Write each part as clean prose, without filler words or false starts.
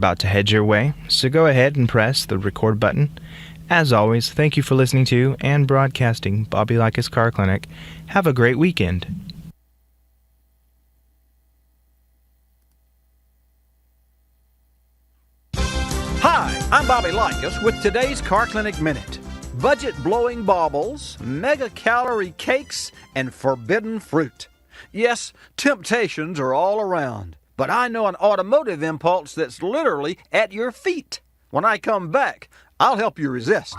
about to head your way, so go ahead and press the record button. As always, thank you for listening to and broadcasting Bobby Likis Car Clinic. Have a great weekend. Hi, I'm Bobby Likis with today's Car Clinic Minute. Budget-blowing baubles, mega-calorie cakes, and forbidden fruit. Yes, temptations are all around. But I know an automotive impulse that's literally at your feet. When I come back, I'll help you resist.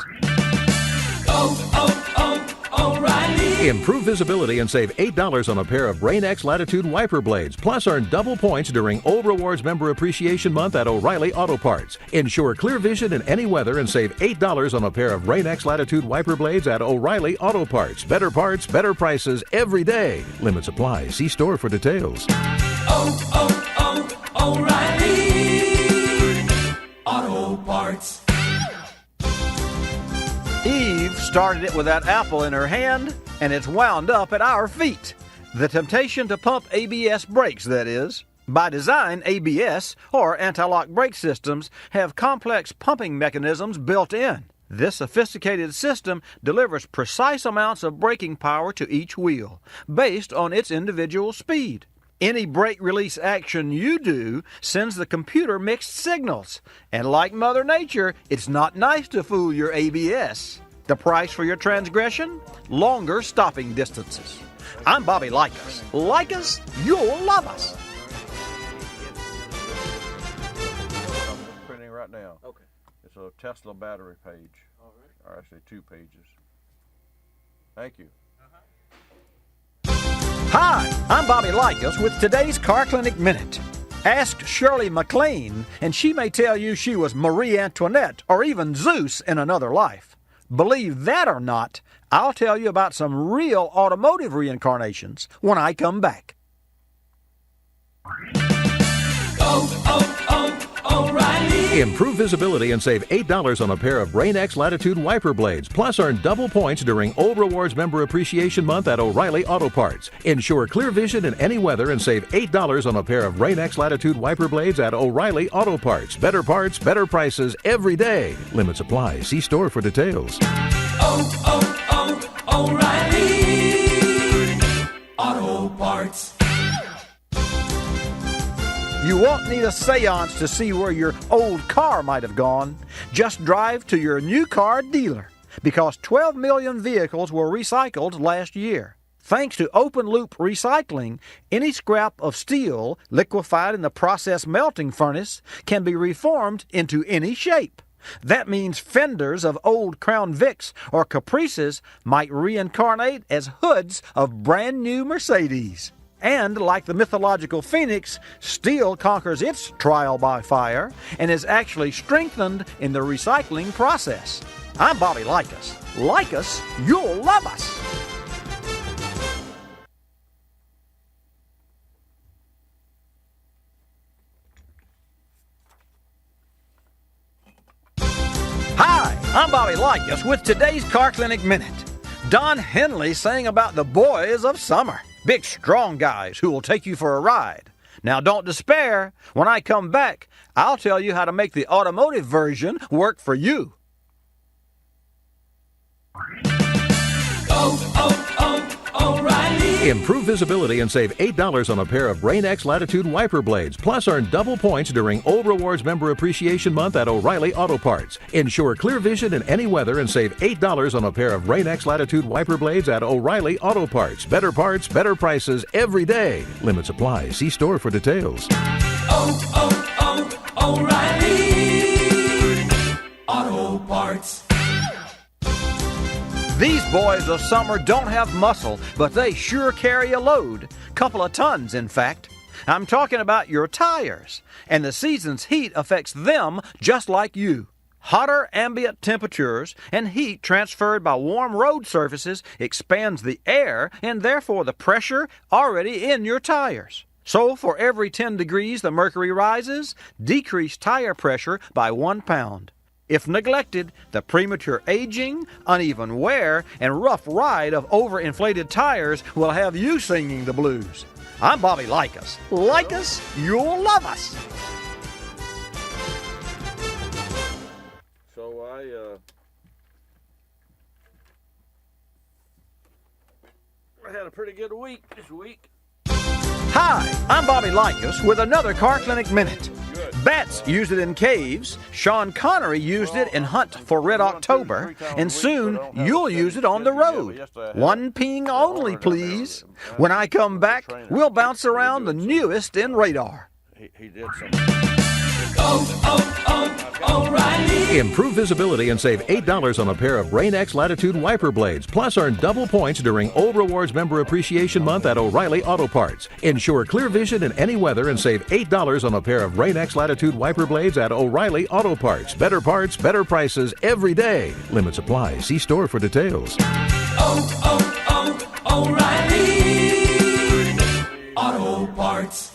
O'Reilly. Improve visibility and save $8 on a pair of Rain-X Latitude wiper blades. Plus, earn double points during Old Rewards Member Appreciation Month at O'Reilly Auto Parts. Ensure clear vision in any weather and save $8 on a pair of Rain-X Latitude wiper blades at O'Reilly Auto Parts. Better parts, better prices every day. Limits apply. See store for details. O'Reilly Auto Parts. Eve started it with that apple in her hand, and it's wound up at our feet. The temptation to pump ABS brakes, that is. By design, ABS, or anti-lock brake systems, have complex pumping mechanisms built in. This sophisticated system delivers precise amounts of braking power to each wheel, based on its individual speed. Any brake release action you do sends the computer mixed signals. And like Mother Nature, it's not nice to fool your ABS. The price for your transgression? Longer stopping distances. I'm Bobby Likis. Like us, you'll love us. I'm just printing right now. Okay. It's a Tesla battery page. All right. Or actually 2 pages. Thank you. Hi, I'm Bobby Likis with today's Car Clinic Minute. Ask Shirley MacLaine, and she may tell you she was Marie Antoinette or even Zeus in another life. Believe that or not, I'll tell you about some real automotive reincarnations when I come back. O'Reilly. Improve visibility and save $8 on a pair of Rain-X Latitude wiper blades. Plus, earn double points during Old Rewards Member Appreciation Month at O'Reilly Auto Parts. Ensure clear vision in any weather and save $8 on a pair of Rain-X Latitude wiper blades at O'Reilly Auto Parts. Better parts, better prices every day. Limits apply. See store for details. O'Reilly Auto Parts. You won't need a seance to see where your old car might have gone. Just drive to your new car dealer, because 12 million vehicles were recycled last year. Thanks to open-loop recycling, any scrap of steel liquefied in the process melting furnace can be reformed into any shape. That means fenders of old Crown Vics or Caprices might reincarnate as hoods of brand-new Mercedes. And like the mythological phoenix, steel conquers its trial by fire and is actually strengthened in the recycling process. I'm Bobby Likis. Like us, you'll love us. Hi, I'm Bobby Likis with today's Car Clinic Minute. Don Henley sang about the boys of summer. Big, strong guys who will take you for a ride. Now, don't despair. When I come back, I'll tell you how to make the automotive version work for you. O'Reilly. Improve visibility and save $8 on a pair of Rain-X Latitude wiper blades. Plus, earn double points during Old Rewards Member Appreciation Month at O'Reilly Auto Parts. Ensure clear vision in any weather and save $8 on a pair of Rain-X Latitude wiper blades at O'Reilly Auto Parts. Better parts, better prices every day. Limits apply. See store for details. O'Reilly Auto Parts. These boys of summer don't have muscle, but they sure carry a load. Couple of tons, in fact. I'm talking about your tires. And the season's heat affects them just like you. Hotter ambient temperatures and heat transferred by warm road surfaces expands the air and therefore the pressure already in your tires. So for every 10 degrees the mercury rises, decrease tire pressure by 1 pound. If neglected, the premature aging, uneven wear, and rough ride of overinflated tires will have you singing the blues. I'm Bobby Likis. Like us, you'll love us. I had a pretty good week this week. Hi, I'm Bobby Likis with another Car Clinic Minute. Bats used it in caves, Sean Connery used it in Hunt for Red October, and soon you'll use it on the road. One ping only, please. When I come back, we'll bounce around the newest in radar. He did something. O'Reilly. Improve visibility and save $8 on a pair of Rain-X Latitude wiper blades. Plus, earn double points during Old Rewards Member Appreciation Month at O'Reilly Auto Parts. Ensure clear vision in any weather and save $8 on a pair of Rain-X Latitude wiper blades at O'Reilly Auto Parts. Better parts, better prices every day. Limits apply. See store for details. O'Reilly Auto Parts.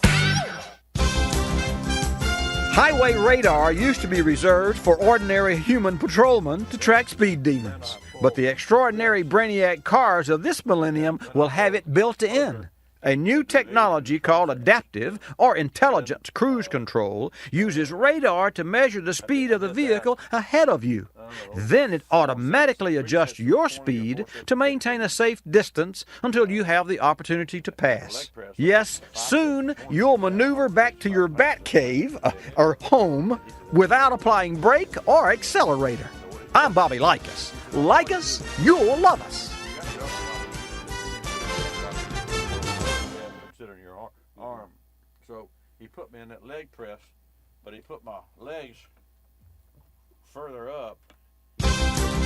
Highway radar used to be reserved for ordinary human patrolmen to track speed demons. But the extraordinary brainiac cars of this millennium will have it built in. A new technology called adaptive or intelligent cruise control uses radar to measure the speed of the vehicle ahead of you. Then it automatically adjusts your speed to maintain a safe distance until you have the opportunity to pass. Yes, soon you'll maneuver back to your bat cave or home without applying brake or accelerator. I'm Bobby Likis. Like us, you'll love us. Considering your arm. So he put me in that leg press, but he put my legs further up.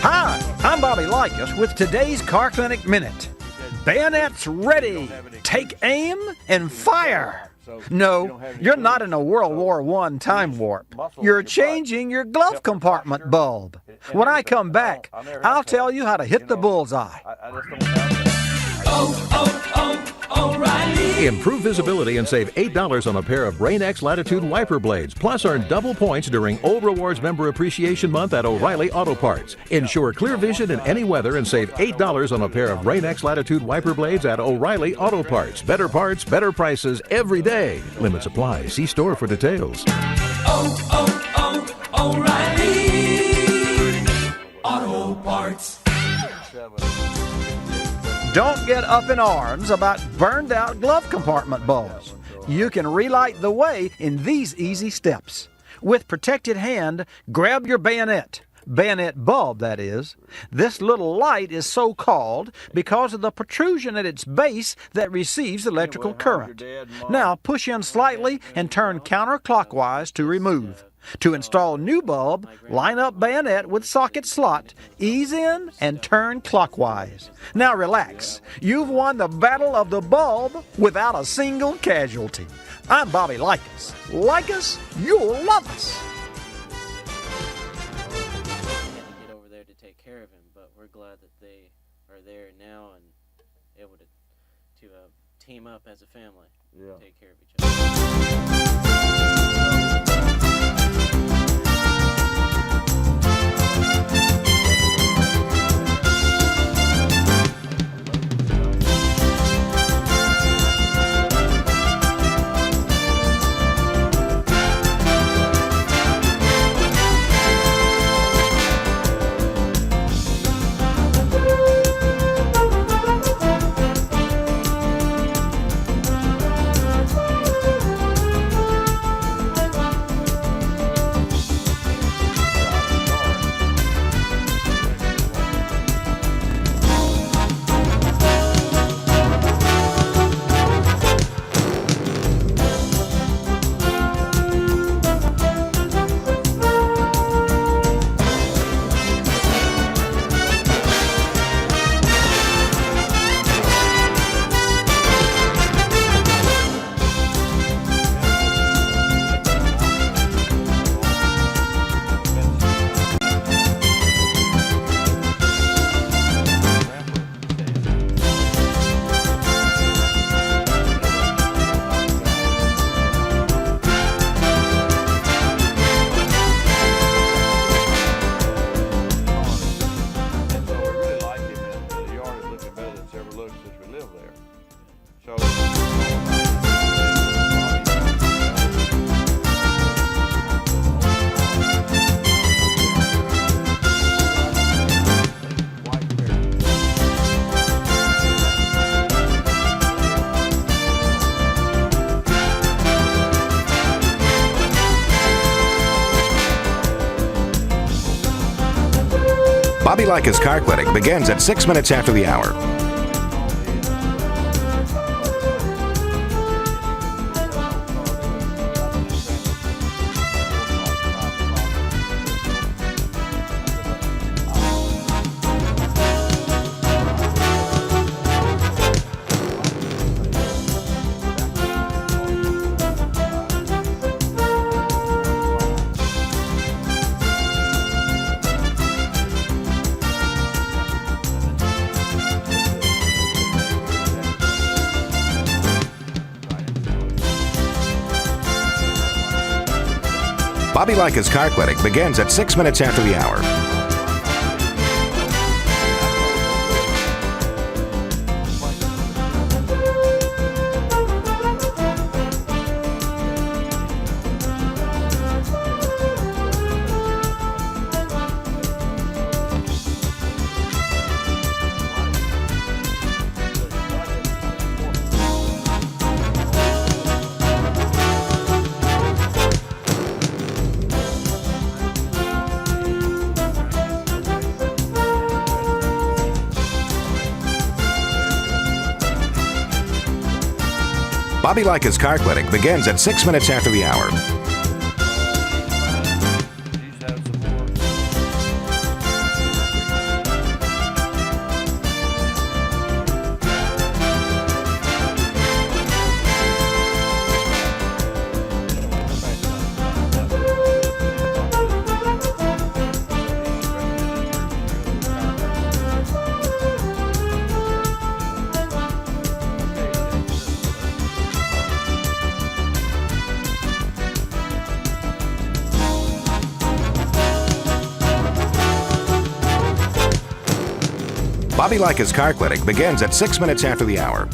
Hi, I'm Bobby Likis with today's Car Clinic Minute. Bayonets ready. Take aim and fire. No, you're not in a World War I time warp. You're changing your glove compartment bulb. When I come back, I'll tell you how to hit the bullseye. I just don't have that. O'Reilly. Improve visibility and save $8 on a pair of Rain-X Latitude wiper blades. Plus, earn double points during Old Rewards Member Appreciation Month at O'Reilly Auto Parts. Ensure clear vision in any weather and save $8 on a pair of Rain-X Latitude wiper blades at O'Reilly Auto Parts. Better parts, better prices every day. Limits apply. See store for details. O'Reilly Auto Parts. Don't get up in arms about burned out glove compartment bulbs. You can relight the way in these easy steps. With protected hand, grab your bayonet bulb, that is. This little light is so called because of the protrusion at its base that receives electrical current. Now push in slightly and turn counterclockwise to remove. To install new bulb, line up bayonet with socket slot, ease in and turn clockwise. Now relax. You've won the battle of the bulb without a single casualty. I'm Bobby Likis. Like us, you'll love us. Had to get over there to take care of him, but we're glad that they are there now and able to team up as a family, take care of each other. Bobby Likis Car Clinic begins at 6 minutes after the hour. Bobby Likis Car Clinic begins at 6 minutes after the hour. Bobby Likis Car Clinic begins at 6 minutes after the hour. Bobby Likis Car Clinic begins at 6 minutes after the hour.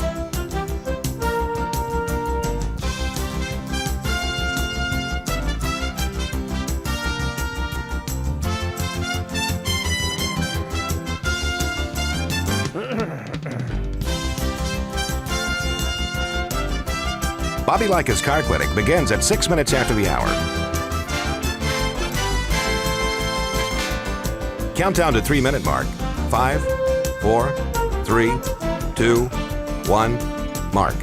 Bobby Likis Car Clinic begins at 6 minutes after the hour. Countdown to 3-minute mark. 5, 4, 3, 2, 1, mark.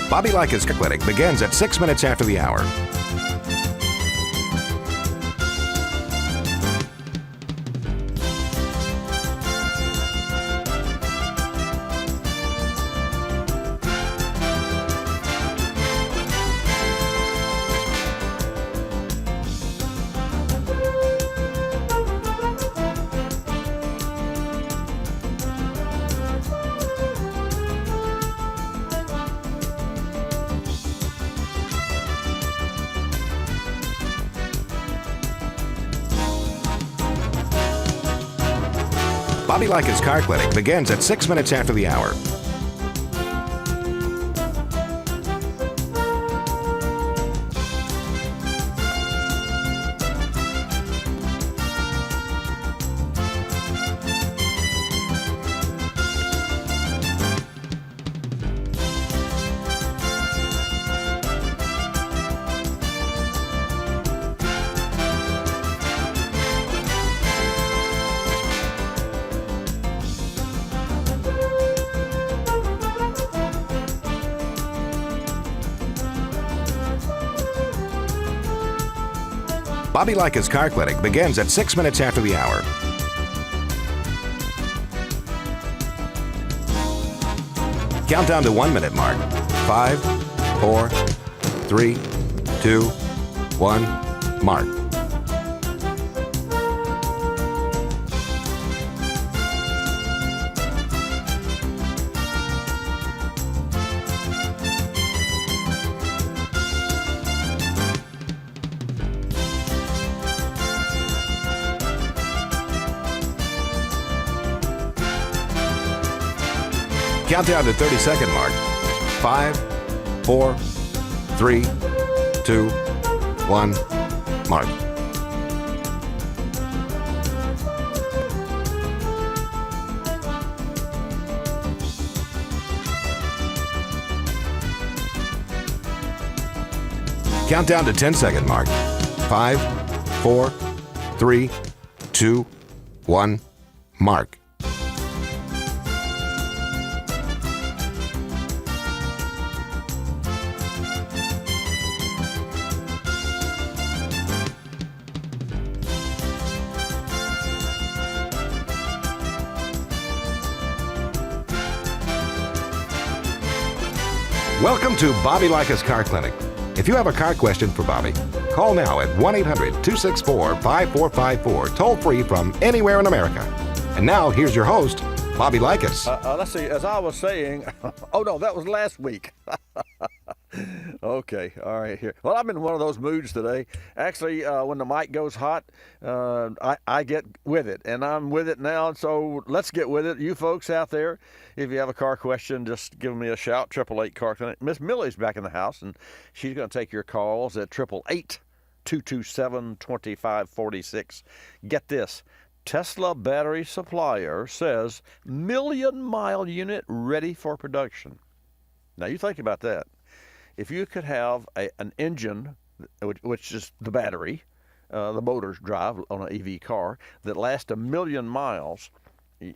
Bobby Likis Car Clinic begins at 6 minutes after the hour. Bobby Likis Car Clinic begins at 6 minutes after the hour. Bobby Likis Car Clinic begins at 6 minutes after the hour. Countdown to 1-minute mark. 5, 4, 3, 2, 1, mark. Countdown to 30-second mark. 5, 4, 3, 2, 1, mark. Countdown to 10-second mark. 5, 4, 3, 2, 1, mark. Welcome to Bobby Likis Car Clinic. If you have a car question for Bobby, call now at 1-800-264-5454, toll-free from anywhere in America. And now, here's your host, Bobby Likis. Let's see, as I was saying, oh no, that was last week. Okay, all right, here. Well, I'm in one of those moods today. Actually, when the mic goes hot, I get with it, and I'm with it now, so let's get with it. You folks out there, if you have a car question, just give me a shout, 888 Car Clinic. Miss Millie's back in the house, and she's going to take your calls at 888-227-2546. Get this. Tesla battery supplier says million-mile unit ready for production. Now, you think about that. If you could have an engine, which is the battery, the motors drive on an EV car, that lasts 1 million miles,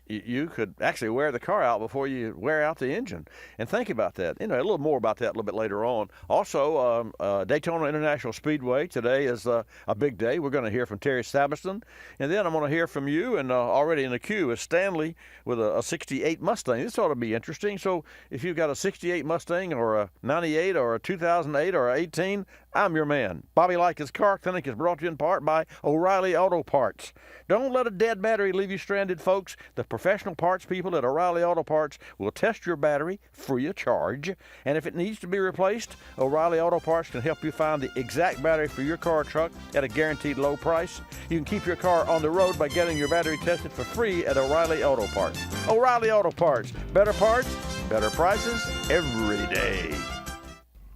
you could actually wear the car out before you wear out the engine. And think about that. You know, a little more about that a little bit later on. Also, Daytona International Speedway. Today is a big day. We're going to hear from Terry Sabiston. And then I'm going to hear from you. And already in the queue is Stanley with a 68 Mustang. This ought to be interesting. So if you've got a 68 Mustang or a 98 or a 2008 or a 18, I'm your man. Bobby Likis Car Clinic is brought to you in part by O'Reilly Auto Parts. Don't let a dead battery leave you stranded, folks. The professional parts people at O'Reilly Auto Parts will test your battery free of charge. And if it needs to be replaced, O'Reilly Auto Parts can help you find the exact battery for your car or truck at a guaranteed low price. You can keep your car on the road by getting your battery tested for free at O'Reilly Auto Parts. O'Reilly Auto Parts. Better parts, better prices every day.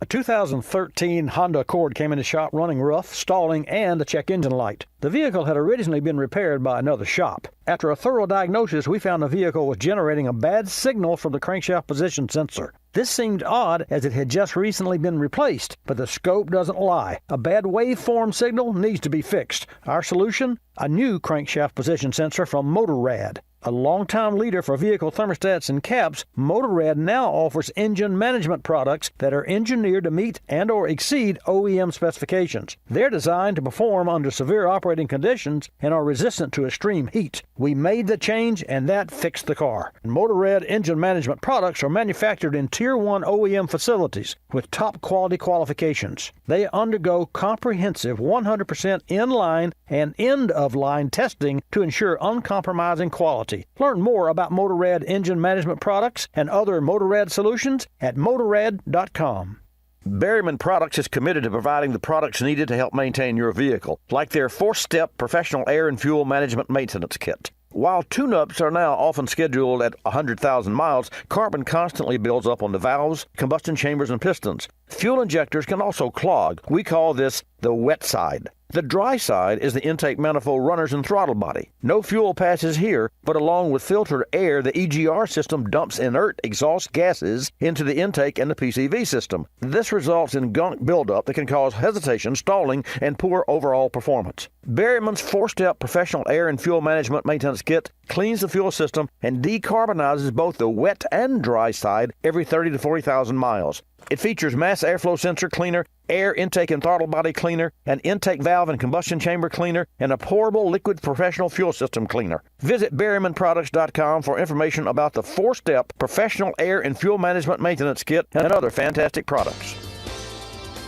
A 2013 Honda Accord came in the shop running rough, stalling, and a check engine light. The vehicle had originally been repaired by another shop. After a thorough diagnosis, we found the vehicle was generating a bad signal from the crankshaft position sensor. This seemed odd as it had just recently been replaced, but the scope doesn't lie. A bad waveform signal needs to be fixed. Our solution? A new crankshaft position sensor from Motorrad. A longtime leader for vehicle thermostats and caps, Motorrad now offers engine management products that are engineered to meet and or exceed OEM specifications. They're designed to perform under severe operating conditions and are resistant to extreme heat. We made the change, and that fixed the car. Motorrad engine management products are manufactured in Tier 1 OEM facilities with top quality qualifications. They undergo comprehensive 100% in-line and end-of-line testing to ensure uncompromising quality. Learn more about Motorrad engine management products and other Motorrad solutions at Motorrad.com. Berryman Products is committed to providing the products needed to help maintain your vehicle, like their 4-step professional air and fuel management maintenance kit. While tune-ups are now often scheduled at 100,000 miles, carbon constantly builds up on the valves, combustion chambers, and pistons. Fuel injectors can also clog. We call this the wet side. The dry side is the intake manifold runners and throttle body. No fuel passes here, but along with filtered air, the EGR system dumps inert exhaust gases into the intake and the PCV system. This results in gunk buildup that can cause hesitation, stalling, and poor overall performance. Berryman's 4-step professional air and fuel management maintenance kit cleans the fuel system and decarbonizes both the wet and dry side every 30 to 40,000 miles. It features mass airflow sensor cleaner, air intake and throttle body cleaner, an intake valve and combustion chamber cleaner, and a pourable liquid professional fuel system cleaner. Visit BerrymanProducts.com for information about the 4-step professional air and fuel management maintenance kit and other fantastic products.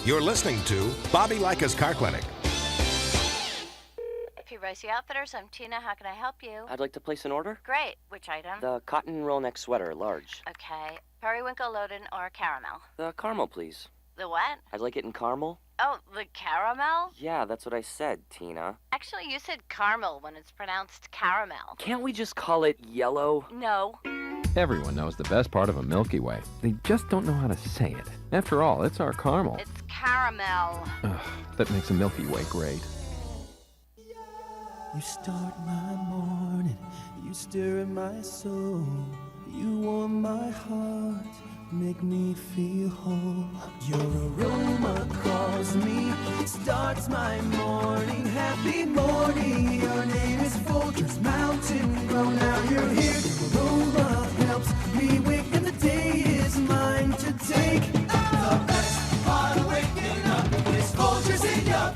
You're listening to Bobby Likis Car Clinic. Rosie Outfitters, I'm Tina. How can I help you? I'd like to place an order. Great. Which item? The cotton roll neck sweater, large. Okay. Periwinkle, Loden, or caramel? The caramel, please. The what? I'd like it in caramel. Oh, the caramel? Yeah, that's what I said, Tina. Actually, you said caramel when it's pronounced caramel. Can't we just call it yellow? No. Everyone knows the best part of a Milky Way. They just don't know how to say it. After all, it's our caramel. It's caramel. Ugh, that makes a Milky Way great. You start my morning, you stir in my soul, you warm my heart, make me feel whole. Your aroma calls me, starts my morning, happy morning. Your name is Folgers Mountain Grow, now you're here. Your aroma helps me wake and the day is mine to take. The best part of waking up is Folgers in your cup.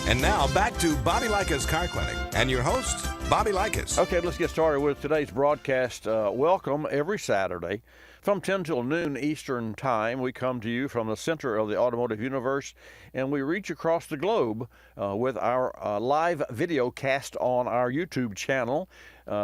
And now back to Bobby Likis Car Clinic and your host, Bobby Likis. Okay, let's get started with today's broadcast. Welcome every Saturday from 10 till noon Eastern Time. We come to you from the center of the automotive universe, and we reach across the globe with our live video cast on our YouTube channel,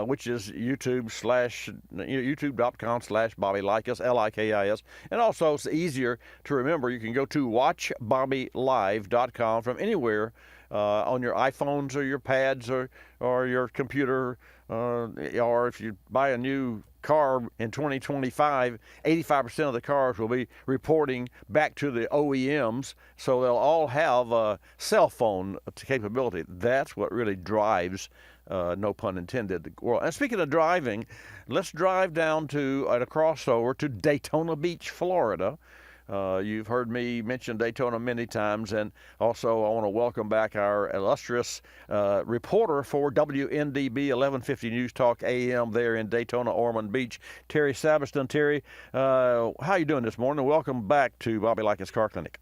which is youtube.com/Bobby Likis, Likis. And also, it's easier to remember. You can go to watchbobbylive.com from anywhere on your iPhones or your pads or your computer, or if you buy a new car in 2025, 85% of the cars will be reporting back to the OEMs, so they'll all have cell phone capability. That's what really drives, no pun intended, the world. And speaking of driving, let's drive down at a crossover to Daytona Beach, Florida. You've heard me mention Daytona many times, and also I want to welcome back our illustrious reporter for WNDB 1150 News Talk AM there in Daytona, Ormond Beach, Terry Sabiston. Terry, how are you doing this morning? Welcome back to Bobby Likis Car Clinic.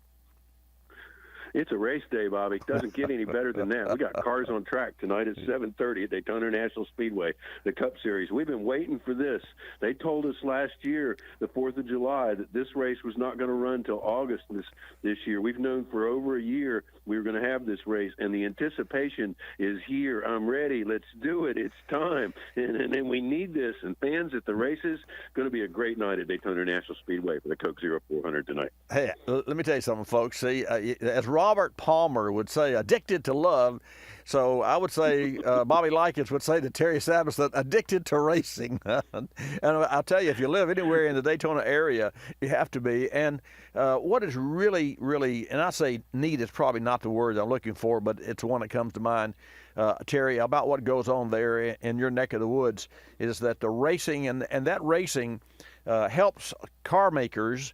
It's a race day, Bobby. Doesn't get any better than that. We got cars on track tonight at 7:30 at Daytona International Speedway, the Cup Series. We've been waiting for this. They told us last year, the 4th of July, that this race was not going to run until August this year. We've known for over a year we were going to have this race, and the anticipation is here. I'm ready. Let's do it. It's time. And we need this. And fans at the races, going to be a great night at Daytona International Speedway for the Coke 0400 tonight. Hey, let me tell you something, folks. See, as Robert Palmer would say, addicted to love. So I would say Bobby Likis would say to Terry Sabiston, addicted to racing. And I'll tell you, if you live anywhere in the Daytona area, you have to be. And what is really, really, and I say neat is probably not the word I'm looking for, but it's the one that comes to mind, Terry, about what goes on there in your neck of the woods, is that the racing, and that racing helps car makers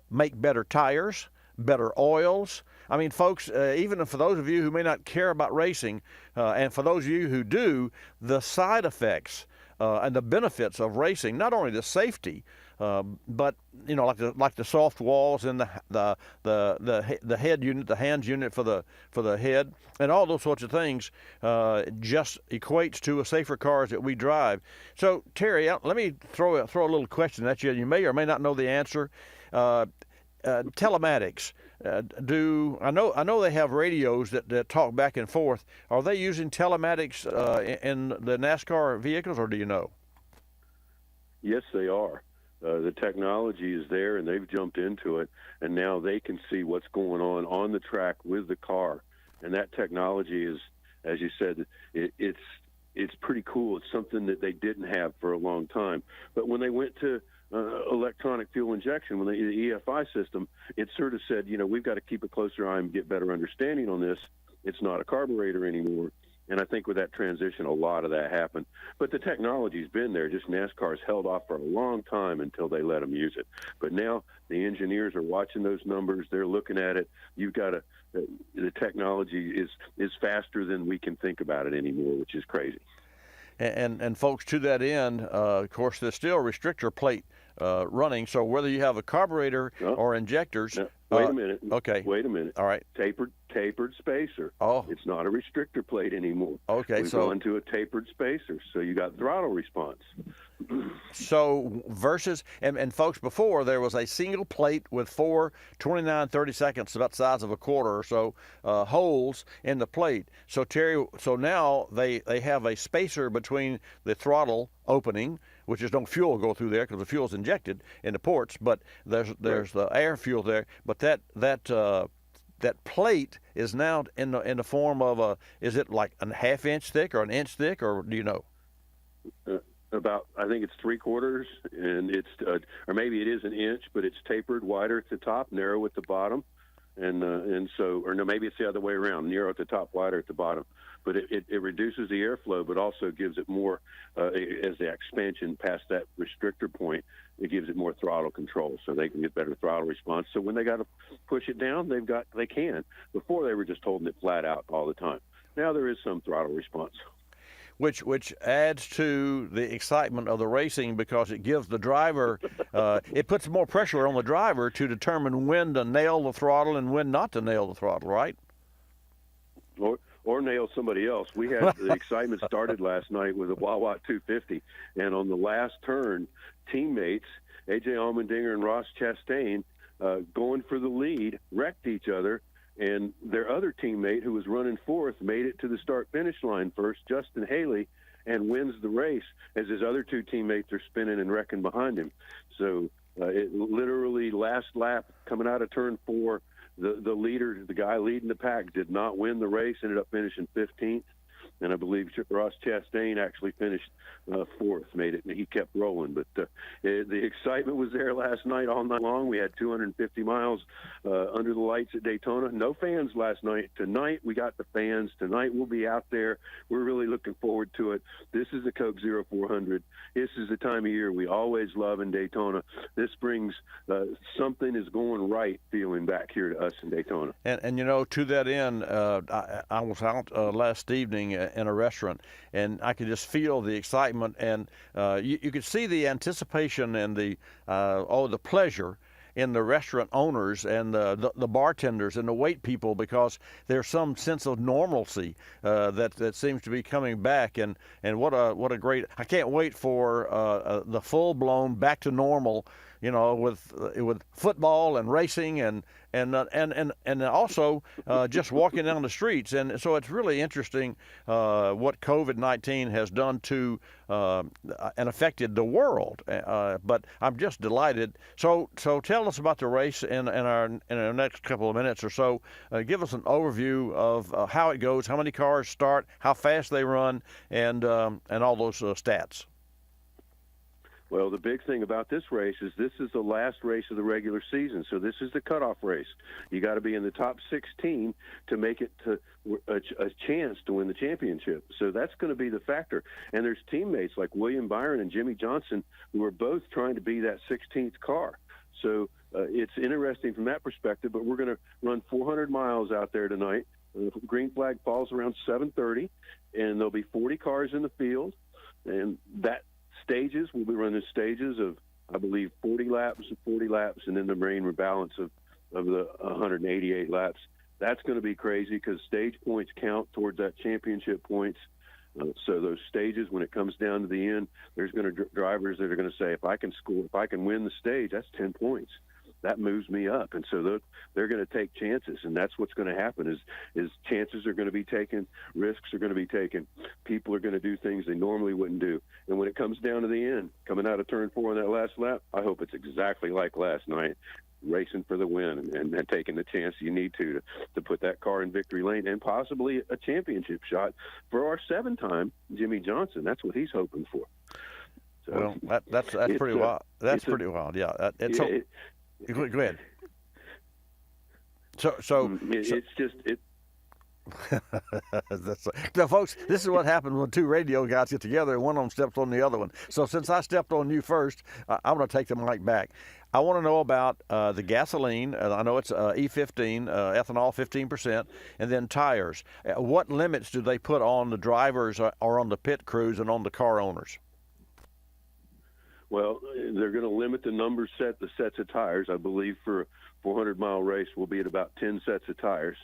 make better tires, better oils. I mean, folks, even for those of you who may not care about racing, and for those of you who do, the side effects and the benefits of racing, not only the safety, but like the soft walls and the head unit, the hands unit for the head, and all those sorts of things, just equates to a safer cars that we drive. So Terry, let me throw a little question at you. You may or may not know the answer. Telematics. I know they have radios that talk back and forth. Are they using telematics in the NASCAR vehicles, or do you know? Yes, they are. The technology is there, and they've jumped into it, and now they can see what's going on the track with the car. And that technology is, as you said, it's pretty cool. It's something that they didn't have for a long time. But when they went to electronic fuel injection, when the EFI system, it sort of said, we've got to keep a closer eye and get better understanding on this. It's not a carburetor anymore. And I think with that transition, a lot of that happened. But the technology's been there. Just NASCAR's held off for a long time until they let them use it. But now the engineers are watching those numbers. They're looking at it. You've got the technology is faster than we can think about it anymore, which is crazy. And folks, to that end, of course, there's still a restrictor plate running. So whether you have a carburetor or injectors. Wait a minute. Okay. Wait a minute. All right. Tapered spacer. Oh. It's not a restrictor plate anymore. Okay. We've gone to a tapered spacer, so you got throttle response. So versus, and folks, before there was a single plate with 4 29/32, about the size of a quarter or so, holes in the plate. So Terry, now they have a spacer between the throttle opening, which is no fuel go through there because the fuel's injected in the ports, but there's the air fuel there. But that that plate is now in the form of is it like a half-inch thick or an inch thick, or do you know? About, I think it's 3/4, and it's or maybe it is an inch, but it's tapered wider at the top, narrow at the bottom, and so, or no, maybe it's the other way around, narrow at the top, wider at the bottom. But it reduces the airflow, but also gives it more as the expansion past that restrictor point. It gives it more throttle control, so they can get better throttle response. So when they got to push it down, they can. Before they were just holding it flat out all the time. Now there is some throttle response. Which adds to the excitement of the racing, because it gives the driver, it puts more pressure on the driver to determine when to nail the throttle and when not to nail the throttle, right? Or nail somebody else. We had the excitement started last night with a Wawa 250, and on the last turn, teammates A.J. Allmendinger and Ross Chastain, going for the lead, wrecked each other. And their other teammate, who was running fourth, made it to the start-finish line first, Justin Haley, and wins the race as his other two teammates are spinning and wrecking behind him. So it literally, last lap, coming out of turn 4, the leader, the guy leading the pack, did not win the race, ended up finishing 15th. And I believe Ross Chastain actually finished fourth, made it, and he kept rolling. But the excitement was there last night, all night long. We had 250 miles under the lights at Daytona. No fans last night. Tonight, we got the fans. Tonight, we'll be out there. We're really looking forward to it. This is the Coke 0400. This is the time of year we always love in Daytona. This brings something is going right feeling back here to us in Daytona. And you know, to that end, I was out last evening in a restaurant, and I could just feel the excitement, and you could see the anticipation and the pleasure in the restaurant owners and the bartenders and the wait people, because there's some sense of normalcy that seems to be coming back, and what a great, I can't wait for the full-blown back to normal, you know, with football and racing and also just walking down the streets. And so it's really interesting what COVID-19 has done to and affected the world. But I'm just delighted. So tell us about the race in our next couple of minutes or so. Give us an overview of how it goes, how many cars start, how fast they run, and all those stats. Well, the big thing about this race is this is the last race of the regular season, so this is the cutoff race. You got to be in the top 16 to make it to a chance to win the championship. So that's going to be the factor. And there's teammates like William Byron and Jimmy Johnson who are both trying to be that 16th car. So it's interesting from that perspective, but we're going to run 400 miles out there tonight. The green flag falls around 7:30, and there'll be 40 cars in the field, and that stages. We'll be running stages of, I believe, 40 laps, and then the main rebalance of the 188 laps. That's going to be crazy because stage points count towards that championship points. So those stages, when it comes down to the end, there's going to drivers that are going to say, if I can win the stage, that's 10 points. That moves me up. And so they're going to take chances, and that's what's going to happen is chances are going to be taken, risks are going to be taken. People are going to do things they normally wouldn't do. And when it comes down to the end, coming out of turn 4 on that last lap, I hope it's exactly like last night, racing for the win and taking the chance you need to put that car in victory lane and possibly a championship shot for our 7-time Jimmy Johnson. That's what he's hoping for. So, well, that's pretty wild. That's pretty wild. Yeah. Go ahead. So it's just it. So, folks, this is what happens when two radio guys get together and one of them steps on the other one. So since I stepped on you first, I'm going to take the mic back. I want to know about the gasoline. I know it's E15, ethanol 15%, and then tires. What limits do they put on the drivers or on the pit crews and on the car owners? Well, they're going to limit the the sets of tires. I believe for a 400-mile race, we'll be at about 10 sets of tires.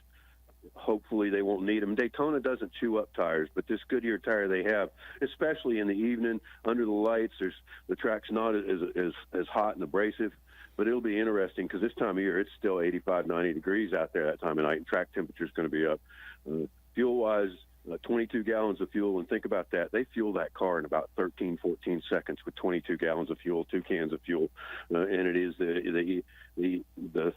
Hopefully they won't need them. Daytona doesn't chew up tires, but this Goodyear tire they have, especially in the evening under the lights, the track's not as hot and abrasive, but it'll be interesting because this time of year it's still 85, 90 degrees out there that time of night, and track temperature's going to be up. Fuel-wise, 22 gallons of fuel, and think about that. They fuel that car in about 13, 14 seconds with 22 gallons of fuel, 2 cans of fuel, and it is the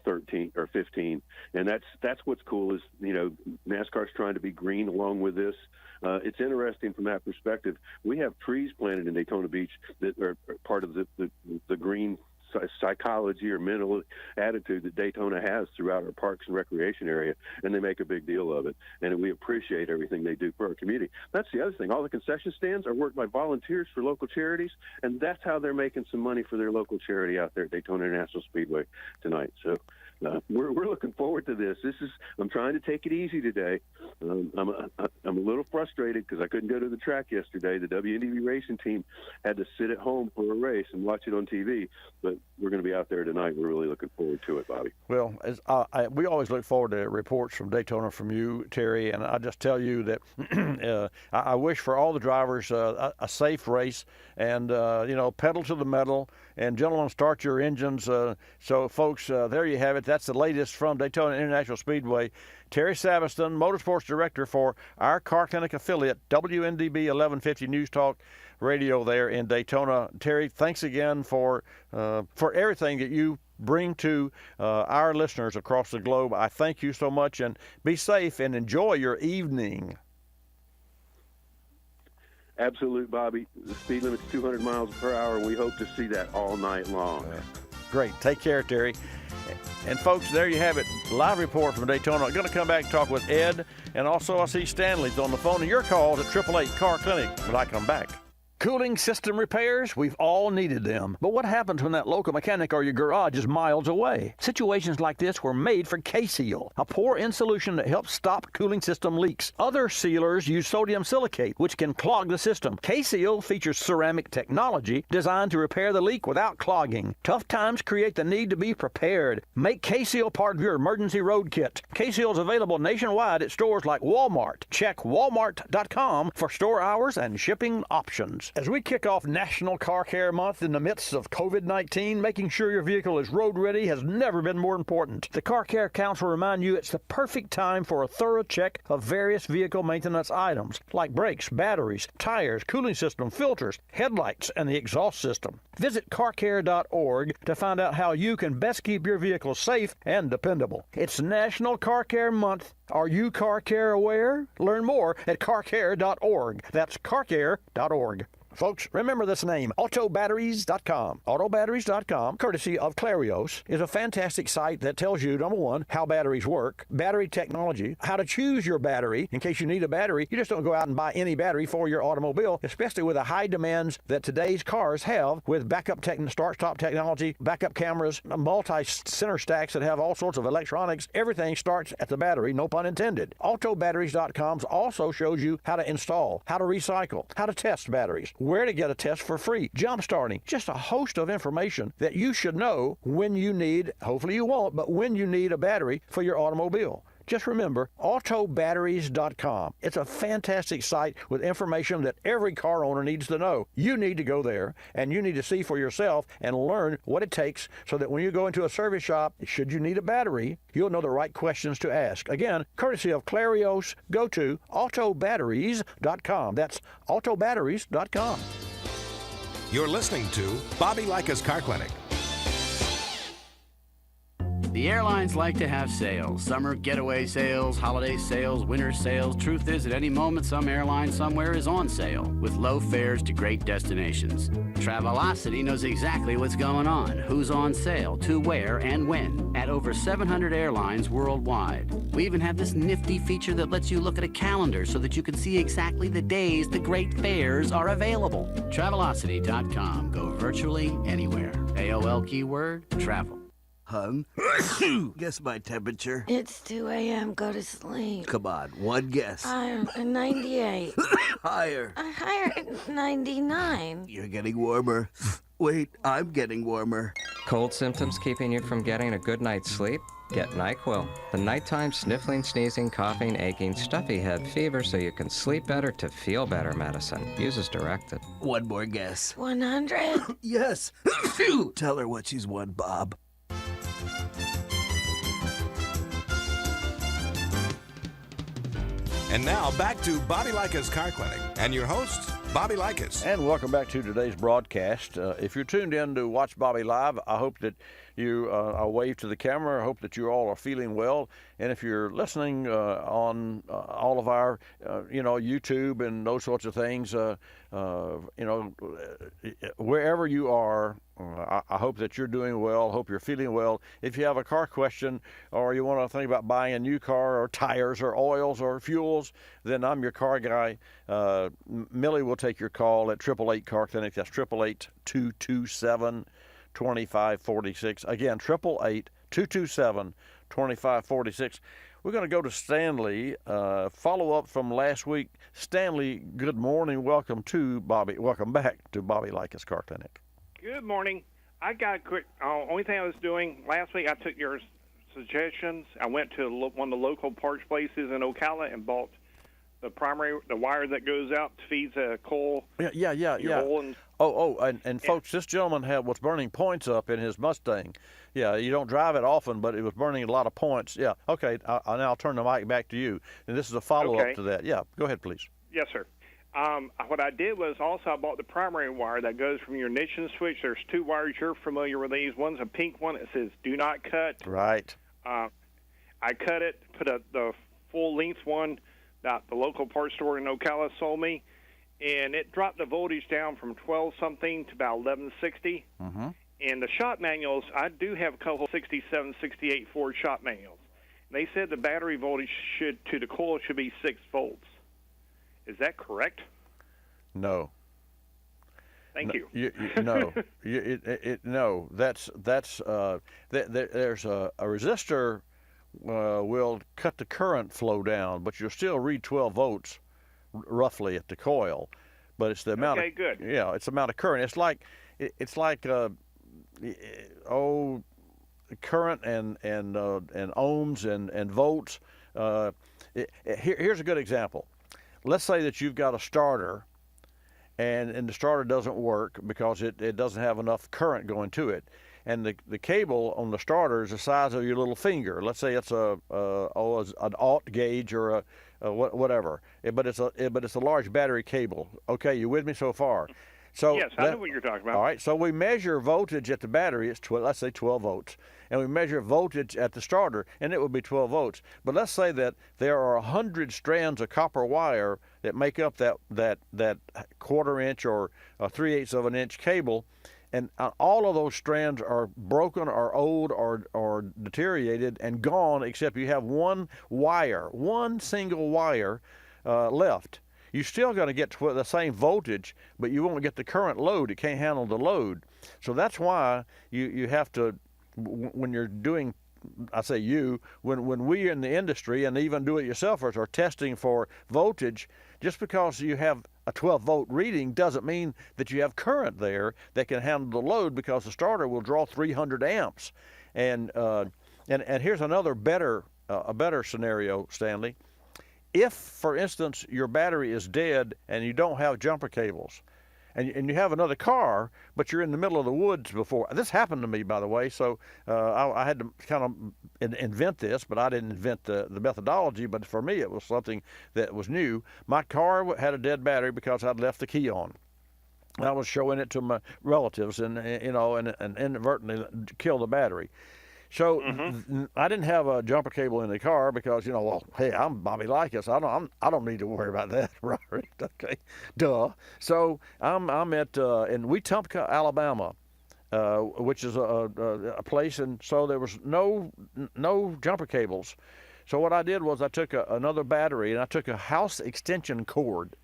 13 or 15. And that's what's cool is, NASCAR's trying to be green along with this. It's interesting from that perspective. We have trees planted in Daytona Beach that are part of the green psychology or mental attitude that Daytona has throughout our parks and recreation area, and they make a big deal of it. And we appreciate everything they do for our community. That's the other thing. All the concession stands are worked by volunteers for local charities, and that's how they're making some money for their local charity out there at Daytona International Speedway tonight. So we're looking forward to this. I'm trying to take it easy today. I'm a little frustrated because I couldn't go to the track yesterday. The WNDB racing team had to sit at home for a race and watch it on TV, but we're going to be out there tonight. We're really looking forward to it, Bobby. Well, we always look forward to reports from Daytona from you, Terry, and I just tell you that I wish for all the drivers a safe race and, pedal to the metal. And, gentlemen, start your engines. So, folks, there you have it. That's the latest from Daytona International Speedway. Terry Saveston, Motorsports Director for our Car Clinic affiliate, WNDB 1150 News Talk Radio there in Daytona. Terry, thanks again for everything that you bring to our listeners across the globe. I thank you so much, and be safe and enjoy your evening. Absolute, Bobby. The speed limit's 200 miles per hour, and we hope to see that all night long. Great. Take care, Terry. And, folks, there you have it. Live report from Daytona. I'm going to come back and talk with Ed, and also I see Stanley's on the phone. And your calls at 888 Car Clinic when I come back. Cooling system repairs, we've all needed them. But what happens when that local mechanic or your garage is miles away? Situations like this were made for K-Seal, a pour-in solution that helps stop cooling system leaks. Other sealers use sodium silicate, which can clog the system. K-Seal features ceramic technology designed to repair the leak without clogging. Tough times create the need to be prepared. Make K-Seal part of your emergency road kit. K-Seal is available nationwide at stores like Walmart. Check walmart.com for store hours and shipping options. As we kick off National Car Care Month in the midst of COVID-19, making sure your vehicle is road ready has never been more important. The Car Care Council remind you it's the perfect time for a thorough check of various vehicle maintenance items like brakes, batteries, tires, cooling system, filters, headlights, and the exhaust system. Visit carcare.org to find out how you can best keep your vehicle safe and dependable. It's National Car Care Month. Are you Car Care aware? Learn more at carcare.org. That's carcare.org. Folks, remember this name, autobatteries.com. Autobatteries.com, courtesy of Clarios, is a fantastic site that tells you, number one, how batteries work, battery technology, how to choose your battery in case you need a battery. You just don't go out and buy any battery for your automobile, especially with the high demands that today's cars have with backup start-stop technology, backup cameras, multi-center stacks that have all sorts of electronics. Everything starts at the battery, no pun intended. Autobatteries.com also shows you how to install, how to recycle, how to test batteries, where to get a test for free, jump starting, just a host of information that you should know when you need, hopefully you won't, but when you need a battery for your automobile. Just remember, autobatteries.com. It's a fantastic site with information that every car owner needs to know. You need to go there, and you need to see for yourself and learn what it takes so that when you go into a service shop, should you need a battery, you'll know the right questions to ask. Again, courtesy of Clarios, go to autobatteries.com. That's autobatteries.com. You're listening to Bobby Likis Car Clinic. The airlines like to have sales. Summer getaway sales, holiday sales, winter sales. Truth is, at any moment, some airline somewhere is on sale with low fares to great destinations. Travelocity knows exactly what's going on, who's on sale, to where, and when, at over 700 airlines worldwide. We even have this nifty feature that lets you look at a calendar so that you can see exactly the days the great fares are available. Travelocity.com. Go virtually anywhere. AOL keyword, travel. Hun, guess my temperature. It's 2 a.m. Go to sleep. Come on, one guess. Higher, 98. Higher. Higher, 99. You're getting warmer. Wait, I'm getting warmer. Cold symptoms keeping you from getting a good night's sleep? Get NyQuil, the nighttime sniffling, sneezing, coughing, aching, stuffy head, fever so you can sleep better to feel better medicine. Use as directed. One more guess. 100? Yes. Tell her what she's won, Bob. And now back to Bobby Likis Car Clinic and your host, Bobby Likis. And welcome back to today's broadcast. If you're tuned in to watch Bobby live, I hope that you wave to the camera. I hope that you all are feeling well. And if you're listening on all of our, YouTube and those sorts of things, wherever you are, I hope that you're doing well. Hope you're feeling well. If you have a car question or you want to think about buying a new car or tires or oils or fuels, then I'm your car guy. Millie will take your call at 888 Car Clinic. That's 888-227-2546. Again, 888-227-2546. We're going to go to Stanley. Follow up from last week. Stanley, good morning. Welcome back to Bobby Likis Car Clinic. Good morning. I got a quick. Only thing I was doing last week, I took your suggestions. I went to one of the local parts places in Ocala and bought the wire that goes out feeds a coil. Yeah. And folks, this gentleman was burning points up in his Mustang. Yeah, you don't drive it often, but it was burning a lot of points. Yeah, okay. I'll turn the mic back to you. And this is a follow-up to that. Yeah, go ahead, please. Yes, sir. What I did was also I bought the primary wire that goes from your ignition switch. There's two wires. You're familiar with these. One's a pink one. It says "Do not cut." Right. I cut it, put the full-length one that the local parts store in Ocala sold me, and it dropped the voltage down from 12-something to about 1160. Mm-hmm. And the shop manuals, I do have a couple 67, 68 Ford shop manuals. They said the battery voltage to the coil should be 6 volts. Is that correct? No. Thank you. No. No. There's a resistor will cut the current flow down, but you'll still read 12 volts roughly at the coil. But it's the amount. Okay, good. Yeah, it's the amount of current. It's like current and ohms and volts. Here's a good example. Let's say that you've got a starter, and the starter doesn't work because it doesn't have enough current going to it, and the cable on the starter is the size of your little finger. Let's say it's an alt gauge or whatever, but it's a large battery cable. Okay, you with me so far? So yes, I know what you're talking about. All right, so we measure voltage at the battery. It's let's say 12 volts, and we measure voltage at the starter, and it would be 12 volts. But let's say that there are 100 strands of copper wire that make up that quarter-inch or 3/8 of an inch cable, and all of those strands are broken or old or deteriorated and gone, except you have one single wire left. You're still going to get the same voltage, but you won't get the current load. It can't handle the load. So that's why you have to, when you're doing, I say when we in the industry and even do-it-yourselfers are testing for voltage, just because you have a 12-volt reading doesn't mean that you have current there that can handle the load, because the starter will draw 300 amps. And here's another better scenario, Stanley. If, for instance, your battery is dead and you don't have jumper cables, and you have another car, but you're in the middle of the woods before. This happened to me, by the way, so I had to kind of invent this, but I didn't invent the methodology, but for me it was something that was new. My car had a dead battery because I'd left the key on. I was showing it to my relatives and inadvertently killed the battery. So I didn't have a jumper cable in the car because, hey, I'm Bobby Likis. I don't need to worry about that, right? Okay, duh. So I'm at in Wetumpka, Alabama, which is a place, and so there was no jumper cables. So what I did was I took another battery and I took a house extension cord,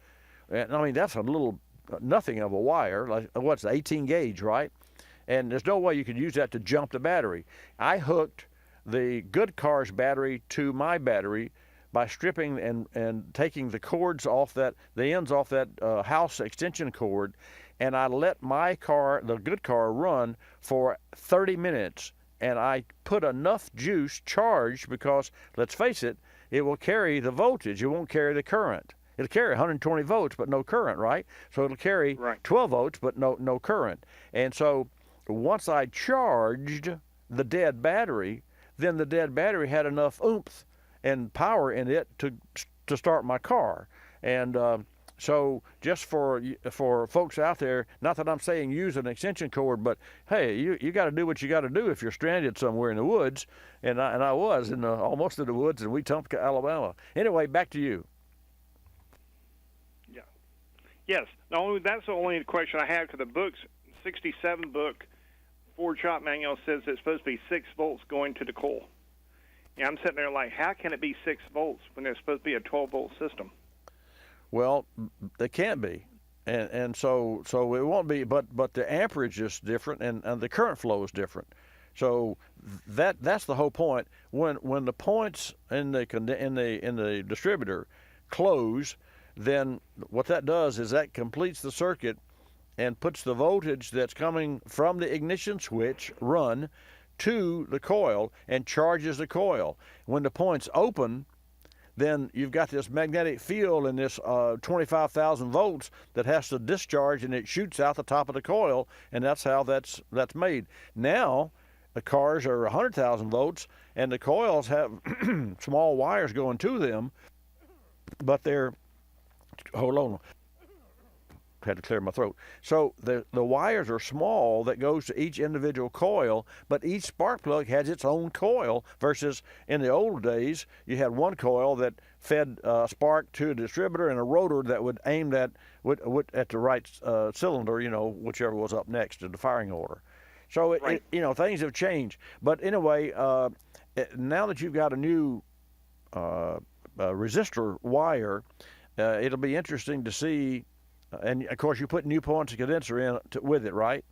and I mean that's a little nothing of a wire. Like what's 18 gauge, right? And there's no way you could use that to jump the battery. I hooked the good car's battery to my battery by stripping and taking the cords off the ends off that house extension cord, and I let my car, the good car, run for 30 minutes. And I put enough juice charged because, let's face it, it will carry the voltage. It won't carry the current. It'll carry 120 volts, but no current, right? So it'll carry 12 volts, but no current. And so once I charged the dead battery, then the dead battery had enough oomph and power in it to to start my car. And so just for folks out there, not that I'm saying use an extension cord, but hey, you got to do what you got to do if you're stranded somewhere in the woods. And I was almost in the woods in Wetumpka, Alabama. Anyway, back to you. Yeah. Yes. That's the only question I have, because the book's 67 book Ford shop manual says it's supposed to be 6 volts going to the coil. Yeah, I'm sitting there like, how can it be 6 volts when there's supposed to be a 12-volt system? Well, they can't be, and so it won't be. But the amperage is different, and the current flow is different. So that's the whole point. When the points in the distributor close, then what that does is that completes the circuit and puts the voltage that's coming from the ignition switch run to the coil and charges the coil. When the points open, then you've got this magnetic field and this 25,000 volts that has to discharge, and it shoots out the top of the coil, and that's how that's made. Now, the cars are 100,000 volts, and the coils have small wires going to them, but they're, hold on, had to clear my throat. So the wires are small that goes to each individual coil, but each spark plug has its own coil, versus in the old days you had one coil that fed spark to a distributor and a rotor that would aim that at the right cylinder, whichever was up next in the firing order. So right. Things have changed. But anyway, now that you've got a new resistor wire, it'll be interesting to see. And of course, you put new points of condenser in with it, right?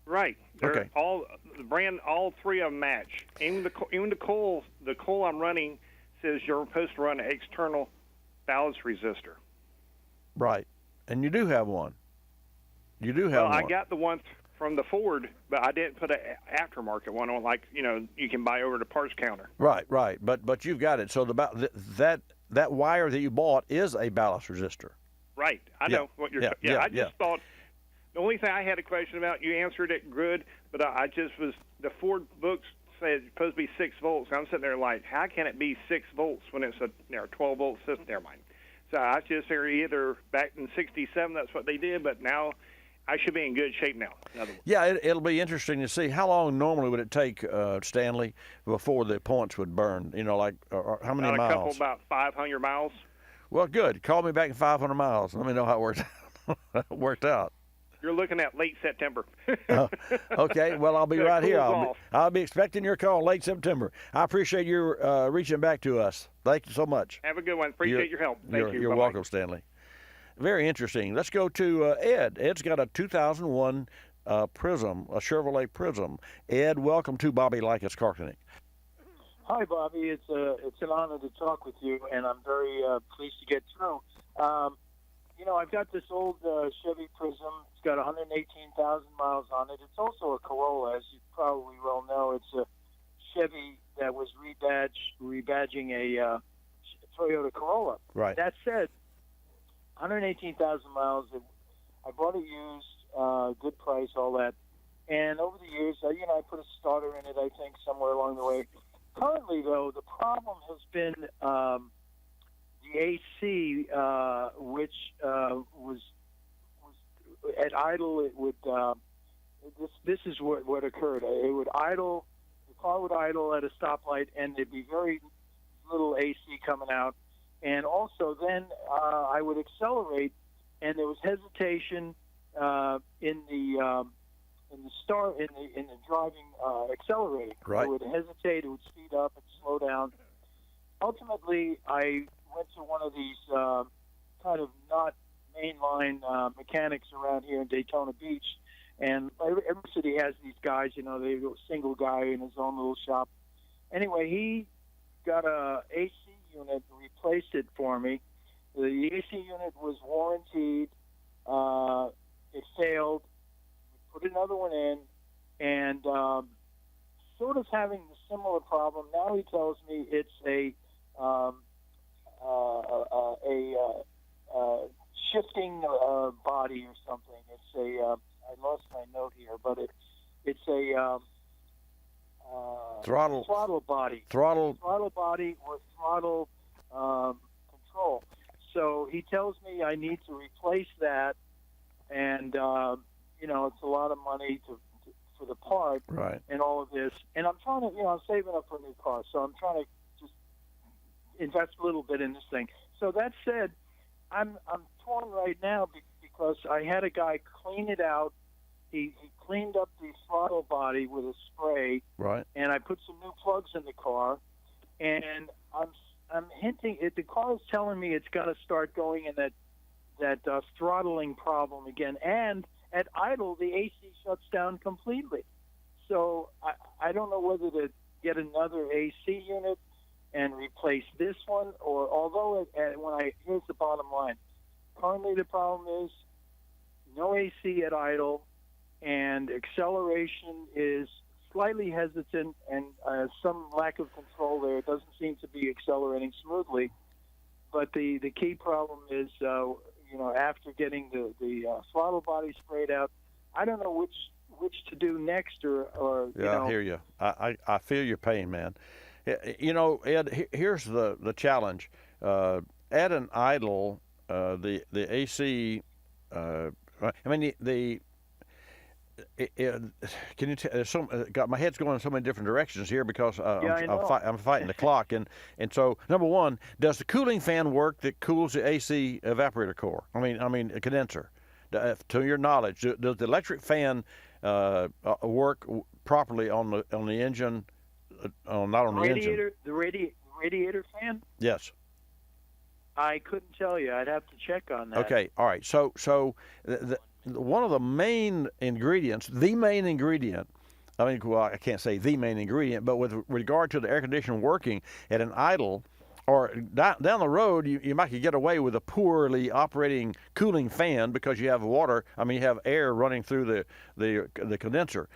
Right. They're okay. All 3 of them match. Even the coil I'm running says you're supposed to run an external ballast resistor. Right. And you do have one. You do have one. I got the one from the Ford, but I didn't put an aftermarket one on, like you can buy over the parts counter. Right. But you've got it. So that wire that you bought is a ballast resistor. Right. I know what you're saying. I just thought the only thing I had a question about, you answered it good, but I just was, the Ford books said it's supposed to be 6 volts. I'm sitting there like, how can it be 6 volts when it's a 12-volt system? Never mind. So I just heard either back in 67 that's what they did, but now I should be in good shape now. Yeah, it'll be interesting to see how long normally would it take, Stanley, before the points would burn. How many miles? A couple, about 500 miles. Well, good. Call me back in 500 miles. Let me know how it worked out. You're looking at late September. Okay. Well, I'll be right here. I'll be expecting your call late September. I appreciate you reaching back to us. Thank you so much. Have a good one. Appreciate your help. Thank you. You're welcome, Stanley. Very interesting. Let's go to Ed. Ed's got a 2001 Prism, a Chevrolet Prism. Ed, welcome to Bobby Likis Car Clinic. Hi, Bobby. It's an honor to talk with you, and I'm very pleased to get through. I've got this old Chevy Prism. It's got 118,000 miles on it. It's also a Corolla, as you probably well know. It's a Chevy that was rebadging a Toyota Corolla. Right. That said, 118,000 miles. I bought it used, good price, all that. And over the years, I put a starter in it, I think, somewhere along the way. Currently, though, the problem has been the AC, which was at idle. It would this is what occurred. It would idle. The car would idle at a stoplight, and there'd be very little AC coming out. And also, then I would accelerate, and there was hesitation in the driving, accelerating. Right. It would hesitate, it would speed up and slow down. Ultimately, I went to one of these kind of not mainline mechanics around here in Daytona Beach, and every city has these guys, they're a single guy in his own little shop. Anyway, he got a AC unit, replaced it for me. The AC unit was warranted. It failed. Put another one in, and sort of having a similar problem. Now he tells me it's a shifting body or something. It's a I lost my note here, but it's a throttle body. Throttle body or throttle control control. So he tells me I need to replace that, and it's a lot of money for the part Right. and all of this. And I'm trying to, I'm saving up for a new car, so I'm trying to just invest a little bit in this thing. So that said, I'm torn right now because I had a guy clean it out. He cleaned up the throttle body with a spray, Right. and I put some new plugs in the car, and I'm hinting the car is telling me it's got to start going in that throttling problem again, and at idle the AC shuts down completely. So I don't know whether to get another AC unit and replace this one, or although here's the bottom line. Currently the problem is no AC at idle, and acceleration is slightly hesitant and some lack of control there. It doesn't seem to be accelerating smoothly. But the key problem is, after getting the throttle body sprayed out, I don't know which to do next or I hear you. I feel your pain, man. Ed, here's the challenge. At an idle, the AC, can you tell? My head's going in so many different directions here because I'm fighting the clock, and so number one, does the cooling fan work that cools the AC evaporator core? I mean a condenser. To your knowledge, does the electric fan work properly on the engine? Not on the engine. The radiator fan? Yes. I couldn't tell you. I'd have to check on that. Okay. All right. So one of the main ingredients, I can't say the main ingredient, but with regard to the air conditioner working at an idle or down the road, you might get away with a poorly operating cooling fan because you have you have air running through the condenser.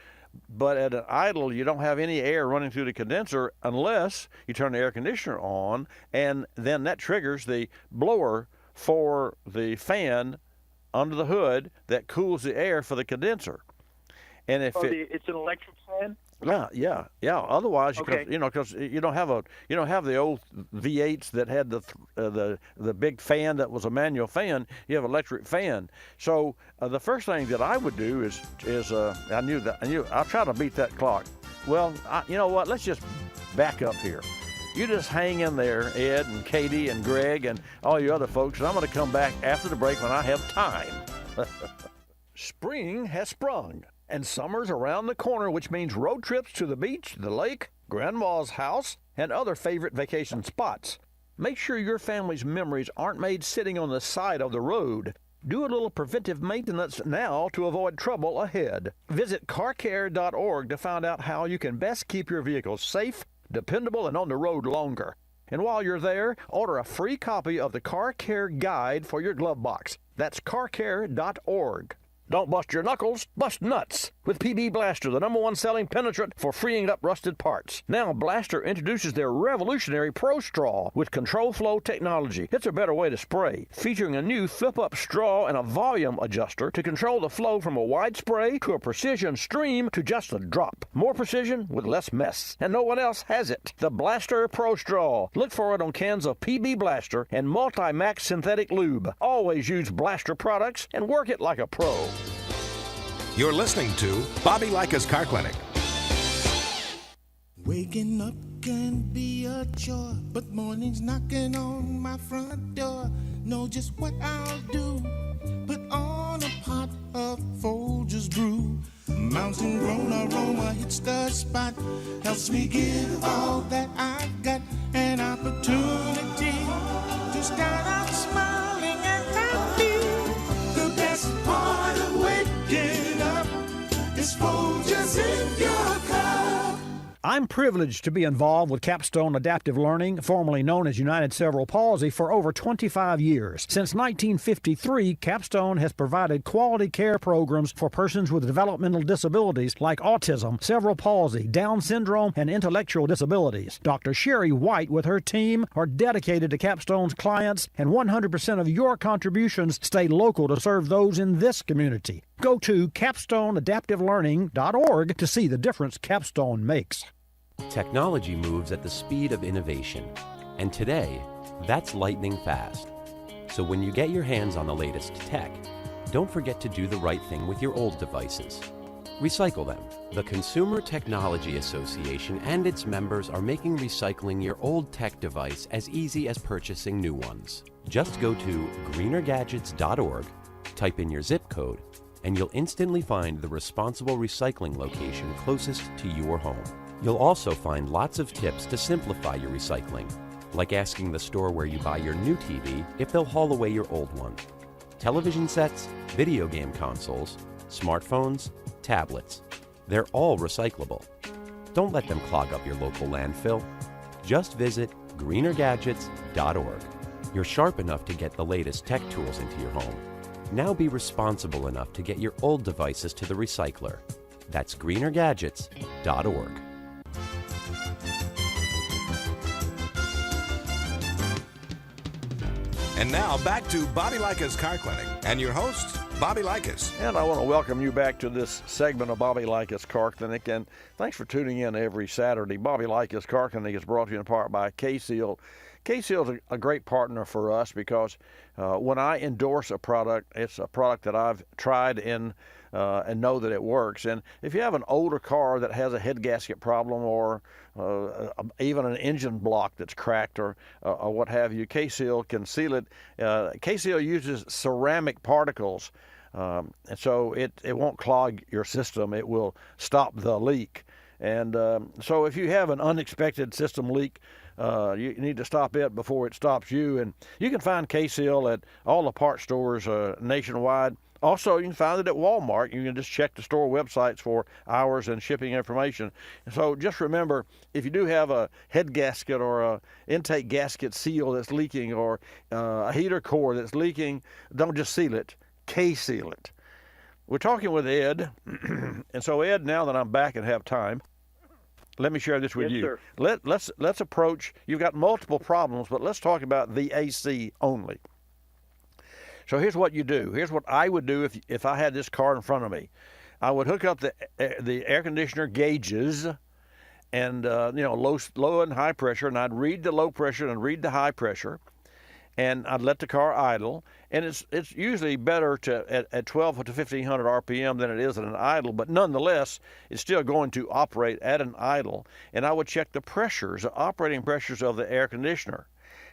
But at an idle, you don't have any air running through the condenser unless you turn the air conditioner on, and then that triggers the blower for the fan under the hood that cools the air for the condenser. And if it's an electric fan? Yeah. Otherwise, Okay. because you don't have the old V8s that had the big fan that was a manual fan. You have an electric fan. So the first thing that I would do is I'll try to beat that clock. Well, you know what? Let's just back up here. You just hang in there, Ed and Katie and Greg and all you other folks, and I'm going to come back after the break when I have time. Spring has sprung, and summer's around the corner, which means road trips to the beach, the lake, Grandma's house, and other favorite vacation spots. Make sure your family's memories aren't made sitting on the side of the road. Do a little preventive maintenance now to avoid trouble ahead. Visit carcare.org to find out how you can best keep your vehicles safe, dependable, and on the road longer. And while you're there, order a free copy of the Car Care Guide for your glove box. That's carcare.org. Don't bust your knuckles, bust nuts with PB Blaster, the #1 selling penetrant for freeing up rusted parts. Now Blaster introduces their revolutionary Pro Straw with control flow technology. It's a better way to spray, featuring a new flip-up straw and a volume adjuster to control the flow from a wide spray to a precision stream to just a drop. More precision with less mess, and no one else has it. The Blaster Pro Straw. Look for it on cans of PB Blaster and Multi-Max synthetic lube. Always use Blaster products and work it like a pro. You're listening to Bobby Likis Car Clinic. Waking up can be a chore, but mornings knocking on my front door. Know just what I'll do. Put on a pot of Folgers brew. Mountain grown aroma hits the spot. Helps me give all that I've got. An opportunity to start out smiling and happy. The best part of waking up is Folgers in your cup. I'm privileged to be involved with Capstone Adaptive Learning, formerly known as United Cerebral Palsy, for over 25 years. Since 1953, Capstone has provided quality care programs for persons with developmental disabilities like autism, cerebral palsy, Down syndrome, and intellectual disabilities. Dr. Sherry White with her team are dedicated to Capstone's clients, and 100% of your contributions stay local to serve those in this community. Go to capstoneadaptivelearning.org to see the difference Capstone makes. Technology moves at the speed of innovation, and today, That's lightning fast. So when you get your hands on the latest tech, don't forget to do the right thing with your old devices. Recycle them. The Consumer Technology Association and its members are making recycling your old tech device as easy as purchasing new ones. Just go to greenergadgets.org, type in your zip code, and you'll instantly find the responsible recycling location closest to your home. You'll also find lots of tips to simplify your recycling, like asking the store where you buy your new TV if they'll haul away your old one. Television sets, video game consoles, smartphones, tablets, they're all recyclable. Don't let them clog up your local landfill. Just visit greenergadgets.org. You're sharp enough to get the latest tech tools into your home. Now be responsible enough to get your old devices to the recycler. That's greenergadgets.org. And now back to Bobby Likis Car Clinic and your host, Bobby Likis. And I want to welcome you back to this segment of Bobby Likis Car Clinic. And thanks for tuning in every Saturday. Bobby Likis Car Clinic is brought to you in part by K-Seal. K-Seal is a great partner for us because when I endorse a product, it's a product that I've tried and know that it works. And if you have an older car that has a head gasket problem or even an engine block that's cracked or what have you, K-Seal can seal it. K-Seal uses ceramic particles, and so it won't clog your system. It will stop the leak. And so if you have an unexpected system leak, you need to stop it before it stops you. And you can find K-Seal at all the parts stores nationwide. Also, you can find it at Walmart. You can just check the store websites for hours and shipping information. So just remember, if you do have a head gasket or a intake gasket seal that's leaking or a heater core that's leaking, don't just seal it, K-Seal it. We're talking with Ed. And so, Ed, now that I'm back and have time, let me share this with you. Sir. Let's approach, you've got multiple problems, but let's talk about the AC only. So here's what you do. Here's what I would do if I had this car in front of me. I would hook up the air conditioner gauges and low and high pressure, and I'd read the low pressure and read the high pressure, and I'd let the car idle. And it's usually better at 12 to 1500 RPM than it is at an idle, but nonetheless, it's still going to operate at an idle. And I would check the pressures, the operating pressures of the air conditioner.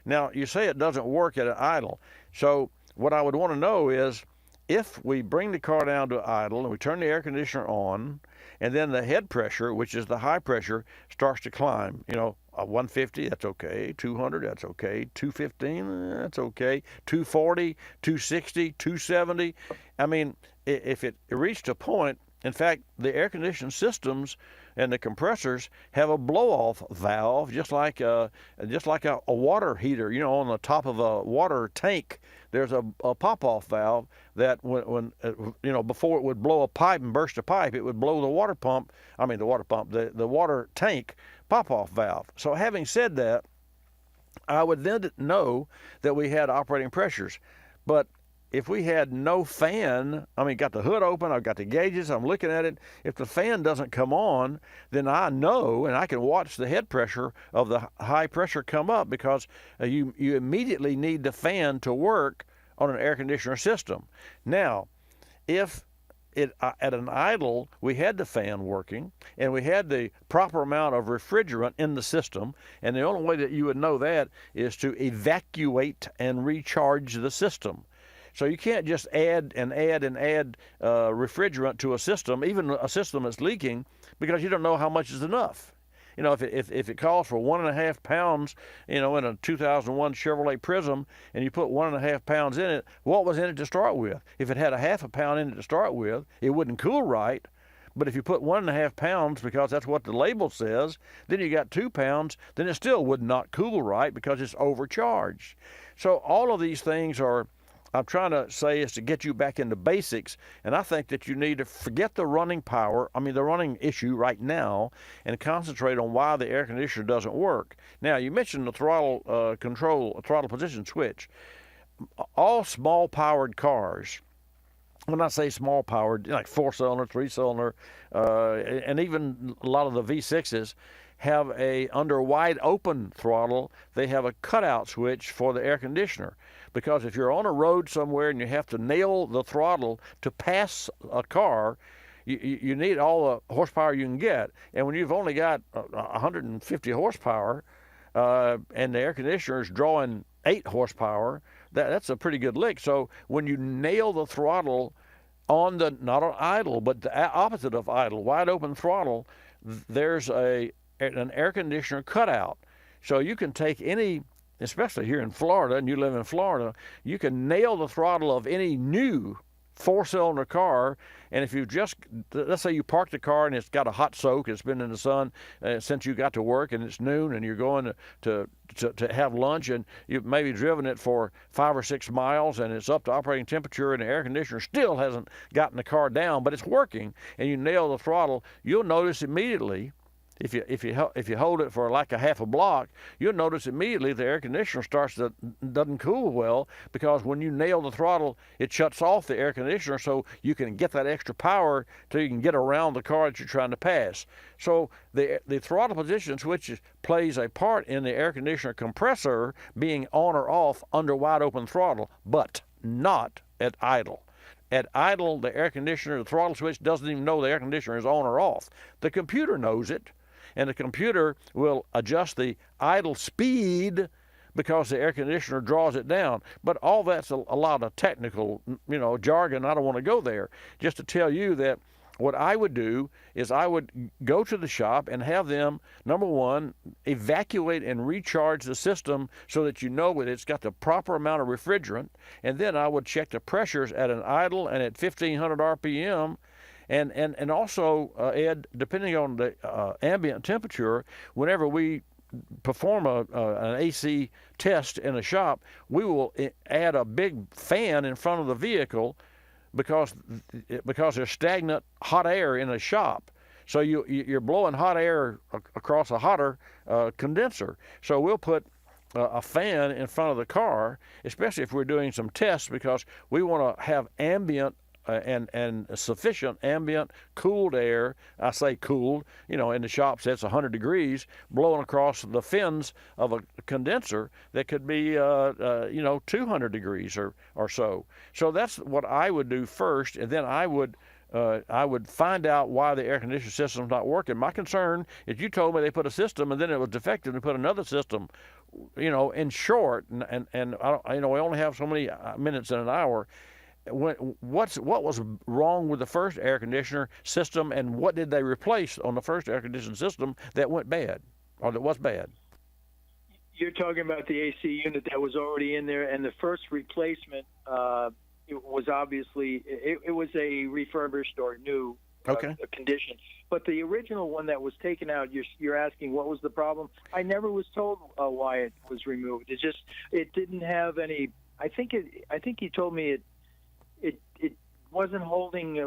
Now, you say it doesn't work at an idle, so what I would want to know is if we bring the car down to idle and we turn the air conditioner on, and then the head pressure, which is the high pressure, starts to climb. 150, that's okay. 200, that's okay. 215, that's okay. 240, 260, 270. I mean, if it reached a point, in fact, the air conditioning systems and the compressors have a blow-off valve, just like a water heater. On the top of a water tank, there's a pop-off valve that when before it would blow a pipe and burst a pipe, it would blow the water tank pop-off valve. So having said that, I would then know that we had operating pressures. But if we had no fan, got the hood open, I've got the gauges, I'm looking at it. If the fan doesn't come on, then I know, and I can watch the head pressure of the high pressure come up because you immediately need the fan to work on an air conditioner system. Now, if at an idle, we had the fan working, and we had the proper amount of refrigerant in the system, and the only way that you would know that is to evacuate and recharge the system. So you can't just add refrigerant to a system, even a system that's leaking, because you don't know how much is enough. If it calls for 1.5 pounds, in a 2001 Chevrolet Prism, and you put 1.5 pounds in it, what was in it to start with? If it had 0.5 pound in it to start with, it wouldn't cool right. But if you put 1.5 pounds, because that's what the label says, then you got 2 pounds, then it still would not cool right because it's overcharged. So all of these things I'm trying to say is to get you back into basics, and I think that you need to forget the running the running issue right now, and concentrate on why the air conditioner doesn't work. Now, you mentioned the throttle throttle position switch. All small-powered cars, when I say small-powered, like 4-cylinder, 3-cylinder, and even a lot of the V6s, have under wide open throttle, they have a cutout switch for the air conditioner. Because if you're on a road somewhere and you have to nail the throttle to pass a car, you need all the horsepower you can get. And when you've only got 150 horsepower and the air conditioner is drawing 8 horsepower, that's a pretty good lick. So when you nail the throttle on not on idle, but the opposite of idle, wide open throttle, there's an air conditioner cutout. So you can take any, especially here in Florida, and you live in Florida, you can nail the throttle of any new 4-cylinder car, and if you just, let's say you park the car and it's got a hot soak, it's been in the sun since you got to work, and it's noon, and you're going to have lunch, and you've maybe driven it for 5 or 6 miles, and it's up to operating temperature, and the air conditioner still hasn't gotten the car down, but it's working, and you nail the throttle, you'll notice immediately. If you hold it for like a half a block, you'll notice immediately the air conditioner doesn't cool well, because when you nail the throttle, it shuts off the air conditioner so you can get that extra power so you can get around the car that you're trying to pass. So the throttle position switch plays a part in the air conditioner compressor being on or off under wide open throttle, but not at idle. At idle, the air conditioner, the throttle switch doesn't even know the air conditioner is on or off. The computer knows it. And the computer will adjust the idle speed because the air conditioner draws it down. But all that's a lot of technical, jargon. I don't want to go there. Just to tell you that what I would do is I would go to the shop and have them, number one, evacuate and recharge the system so that you know that it's got the proper amount of refrigerant. And then I would check the pressures at an idle and at 1,500 RPM. And also, Ed, depending on the ambient temperature, whenever we perform an AC test in a shop, we will add a big fan in front of the vehicle because there's stagnant hot air in the shop. So you're blowing hot air across a hotter condenser. So we'll put a fan in front of the car, especially if we're doing some tests, because we want to have ambient and sufficient ambient cooled air. I say cooled, in the shops that's 100 degrees blowing across the fins of a condenser that could be 200 degrees or so. So that's what I would do first, and then I would find out why the air conditioning system's not working. My concern is you told me they put a system and then it was defective and put another system, in short, and we only have so many minutes in an hour. What was wrong with the first air conditioner system, and what did they replace on the first air conditioning system that went bad, or that was bad? You're talking about the AC unit that was already in there, and the first replacement, it was obviously it was a refurbished or new condition. But the original one that was taken out, you're asking what was the problem? I never was told why it was removed. It didn't have any. I think he told me it wasn't holding the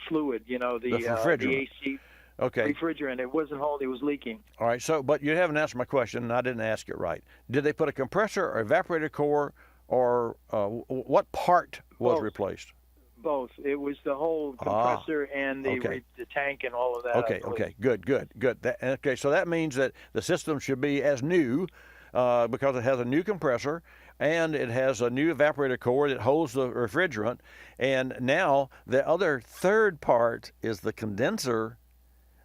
fluid, the refrigerant. The AC refrigerant. It wasn't holding. It was leaking. All right. So, but you haven't answered my question, and I didn't ask it right. Did they put a compressor or evaporator core, or what part was replaced? Both. It was the whole compressor and the tank and all of that. Okay. Good. So that means that the system should be as new because it has a new compressor and it has a new evaporator core that holds the refrigerant. And now the other third part is the condenser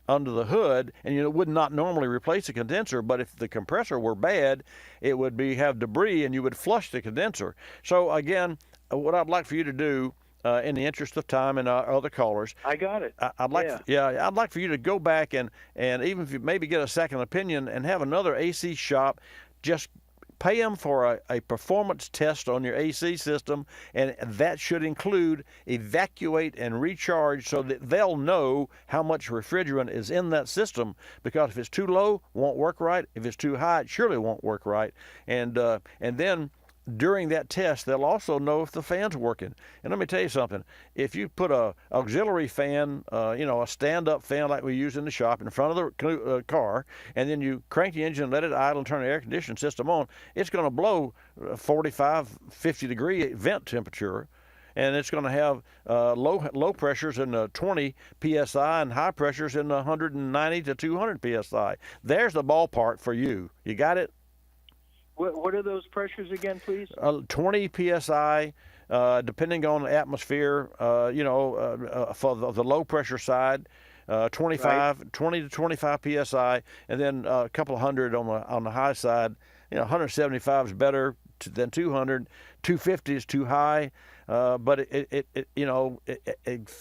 under the hood, and it would not normally replace the condenser, but if the compressor were bad, it would have debris and you would flush the condenser. So again, what I'd like for you to do, in the interest of time and other callers, I got it. I'd like for you to go back and even if you maybe get a second opinion and have another AC shop just pay them for a performance test on your AC system, and that should include evacuate and recharge so that they'll know how much refrigerant is in that system, because if it's too low, it won't work right. If it's too high, it surely won't work right. And then during that test, they'll also know if the fan's working. And let me tell you something. If you put a auxiliary fan, a stand-up fan like we use in the shop in front of the car, and then you crank the engine, let it idle, and turn the air conditioning system on, it's going to blow 45, 50 degree vent temperature. and it's going to have low pressures in the 20 psi and high pressures in the 190 to 200 psi. There's the ballpark for you. You got it? What are those pressures again, please? 20 psi, depending on the atmosphere. For the low pressure side. 20 to 25 psi, and then a couple of hundred on the high side. 175 is better than 200. 250 is too high, but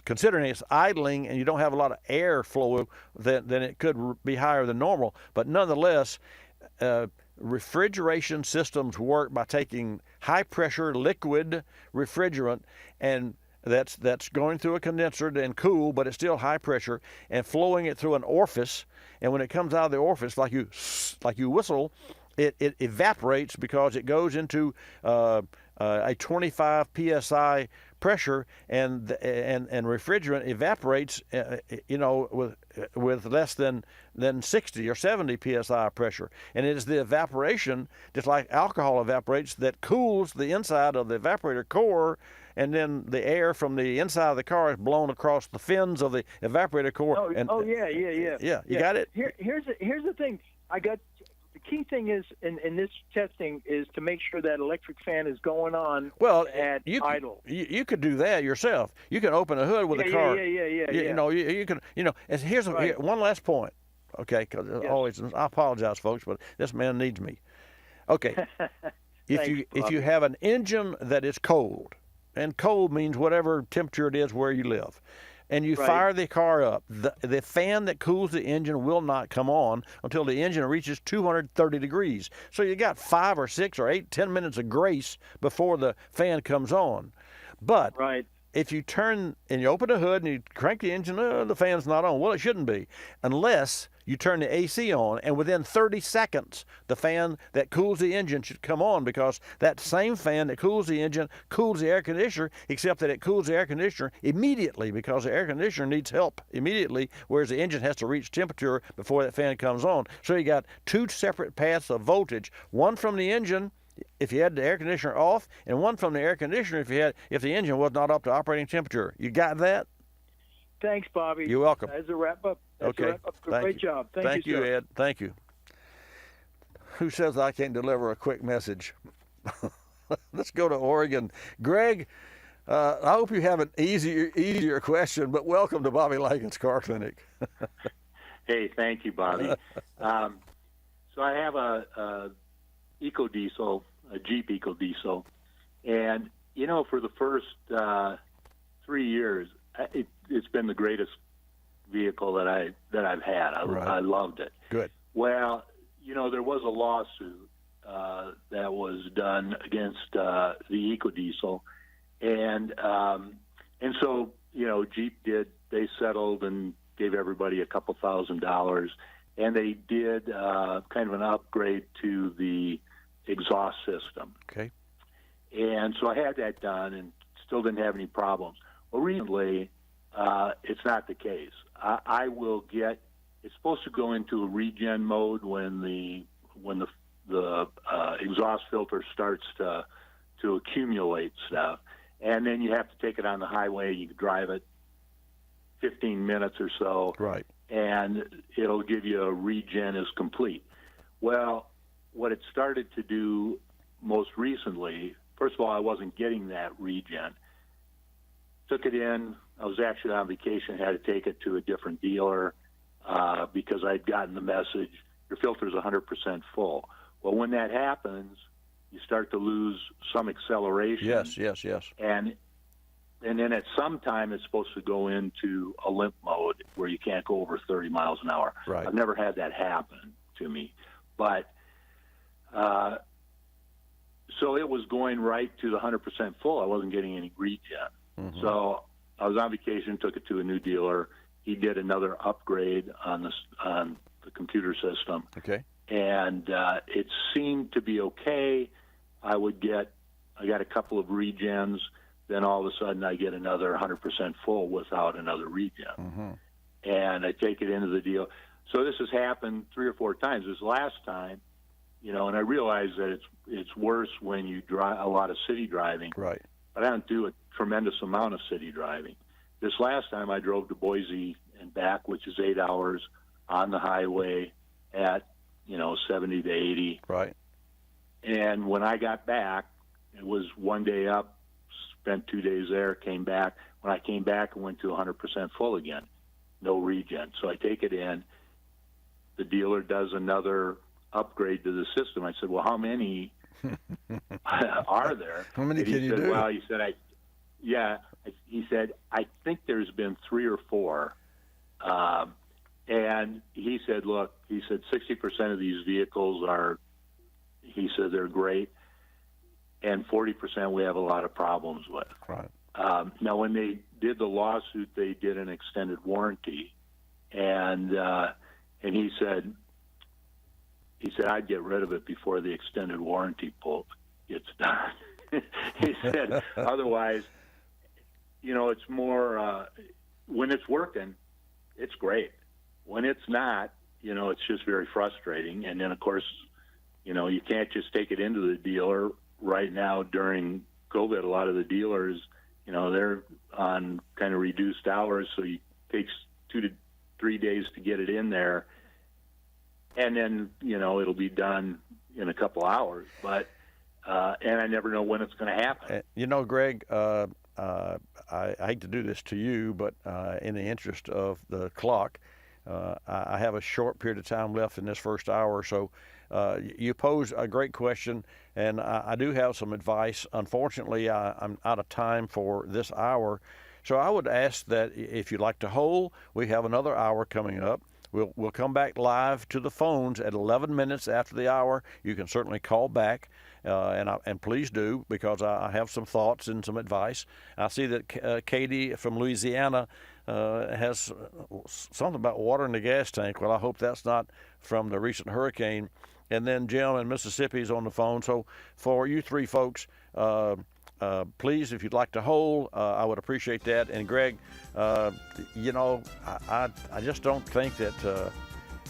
considering it's idling and you don't have a lot of air flow, then it could be higher than normal. But nonetheless, refrigeration systems work by taking high pressure liquid refrigerant and that's going through a condenser and cool, but it's still high pressure, and flowing it through an orifice. And when it comes out of the orifice, like you whistle, it evaporates because it goes into a 25 psi pressure, and refrigerant evaporates, with less than 60 or 70 psi pressure. And it is the evaporation, just like alcohol evaporates, that cools the inside of the evaporator core, and then the air from the inside of the car is blown across the fins of the evaporator core. Yeah. You got it? Here's the thing. The key thing is in this testing is to make sure that electric fan is going on at idle. You could do that yourself. You can open a hood with a car. Yeah. You can. And here's one last point. Okay, because always I apologize, folks, but this man needs me. Okay, if you have an engine that is cold, and cold means whatever temperature it is where you live, and you fire the car up, the fan that cools the engine will not come on until the engine reaches 230 degrees. So you got 5 or 6 or 8, 10 minutes of grace before the fan comes on. But if you turn and you open the hood and you crank the engine, the fan's not on. Well, it shouldn't be, unless you turn the AC on, and within 30 seconds, the fan that cools the engine should come on, because that same fan that cools the engine cools the air conditioner, except that it cools the air conditioner immediately, because the air conditioner needs help immediately, whereas the engine has to reach temperature before that fan comes on. So you got 2 separate paths of voltage, one from the engine if you had the air conditioner off, and one from the air conditioner if the engine was not up to operating temperature. You got that? Thanks, Bobby. You're welcome. As a wrap up. Okay. Great job. Thank you, you, sir. Ed. Thank you. Who says I can't deliver a quick message? Let's go to Oregon. Greg, I hope you have an easier question, but welcome to Bobby Likis Car Clinic. Hey, thank you, Bobby. So I have a EcoDiesel, a Jeep EcoDiesel, and for the first 3 years, it's been the greatest vehicle that I've had. I loved it. Good. Well, there was a lawsuit that was done against the EcoDiesel, and so Jeep they settled and gave everybody a couple $1,000, and they did kind of an upgrade to the exhaust system. Okay. And so I had that done and still didn't have any problems. Well, recently, it's not the case. I will get. It's supposed to go into a regen mode when the exhaust filter starts to accumulate stuff, and then you have to take it on the highway. You can drive it 15 minutes or so, right? And it'll give you a regen is complete. Well, what it started to do most recently, first of all, I wasn't getting that regen. Took it in. I was actually on vacation, had to take it to a different dealer because I'd gotten the message, your filter's 100% full. Well, when that happens, you start to lose some acceleration. Yes. And then at some time, it's supposed to go into a limp mode where you can't go over 30 miles an hour. Right. I've never had that happen to me. But so it was going right to the 100% full. I wasn't getting any regen. Mm-hmm. So I was on vacation, took it to a new dealer. He did another upgrade on the computer system. Okay. And it seemed to be okay. I got a couple of regens, then all of a sudden I get another 100% full without another regen. Mm-hmm. And I take it into the deal. So this has happened 3 or 4 times. This last time, and I realize that it's worse when you drive a lot of city driving. Right. but I don't do a tremendous amount of city driving. This last time I drove to Boise and back, which is 8 hours on the highway at, 70 to 80. Right. And when I got back, it was one day up, spent 2 days there, came back. When I came back, I went to 100% full again, no regen. So I take it in. The dealer does another upgrade to the system. I said, well, how many are there? How many can you do? Well, he said, he said, I think there's been 3 or 4. And he said, look, 60% of these vehicles are, he said, they're great. And 40% we have a lot of problems with. Right. Now, when they did the lawsuit, they did an extended warranty. And he said, I'd get rid of it before the extended warranty gets done. He said, otherwise, it's more, when it's working, it's great. When it's not, it's just very frustrating. And then, of course, you can't just take it into the dealer. Right now during COVID, a lot of the dealers, they're on kind of reduced hours, so it takes 2 to 3 days to get it in there. And then, it'll be done in a couple hours. But and I never know when it's going to happen. Greg, I hate to do this to you, but in the interest of the clock, I have a short period of time left in this first hour. So you pose a great question, and I do have some advice. Unfortunately, I'm out of time for this hour. So I would ask that if you'd like to hold, we have another hour coming up. We'll come back live to the phones at 11 minutes after the hour. You can certainly call back, and please do, because I have some thoughts and some advice. I see that Katie from Louisiana has something about water in the gas tank. Well, I hope that's not from the recent hurricane. And then Jim in Mississippi is on the phone. So for you three folks, please, if you'd like to hold, I would appreciate that. And Greg, I just don't think that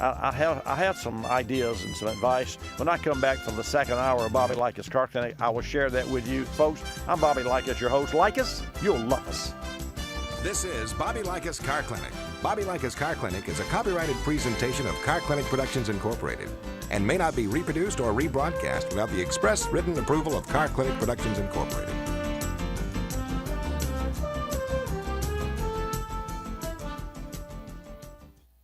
I have some ideas and some advice. When I come back from the second hour of Bobby Likis Car Clinic, I will share that with you. Folks, I'm Bobby Likis, your host. Like us, you'll love us. This is Bobby Likis Car Clinic. Bobby Likis Car Clinic is a copyrighted presentation of Car Clinic Productions Incorporated and may not be reproduced or rebroadcast without the express written approval of Car Clinic Productions Incorporated.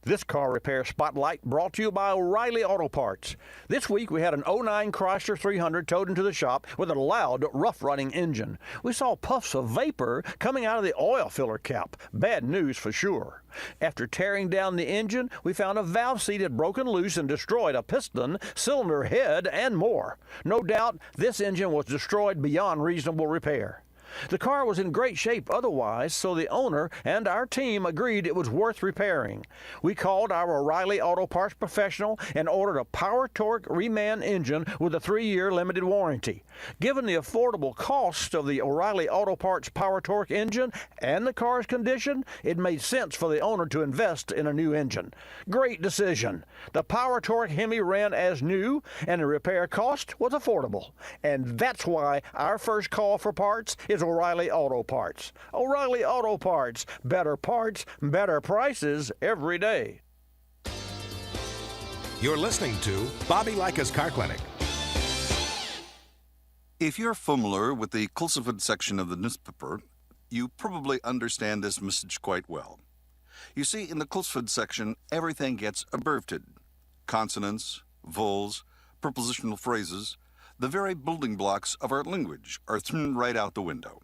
This car repair spotlight brought to you by O'Reilly Auto Parts. This week we had an 09 Chrysler 300 towed into the shop with a loud, rough-running engine. We saw puffs of vapor coming out of the oil filler cap. Bad news for sure. After tearing down the engine, we found a valve seat had broken loose and destroyed a piston, cylinder head, and more. No doubt this engine was destroyed beyond reasonable repair. The car was in great shape otherwise, so the owner and our team agreed it was worth repairing. We called our O'Reilly Auto Parts professional and ordered a Power Torque reman engine with a 3-year limited warranty. Given the affordable cost of the O'Reilly Auto Parts Power Torque engine and the car's condition, it made sense for the owner to invest in a new engine. Great decision. The Power Torque Hemi ran as new, and the repair cost was affordable. And that's why our first call for parts is O'Reilly Auto Parts. O'Reilly Auto Parts. Better parts, better prices every day. You're listening to Bobby Likis Car Clinic. If you're familiar with the cultivated section of the newspaper, you probably understand this message quite well. You see, in the cultivated section, everything gets abbreviated. Consonants, vowels, prepositional phrases, the very building blocks of our language are thrown right out the window.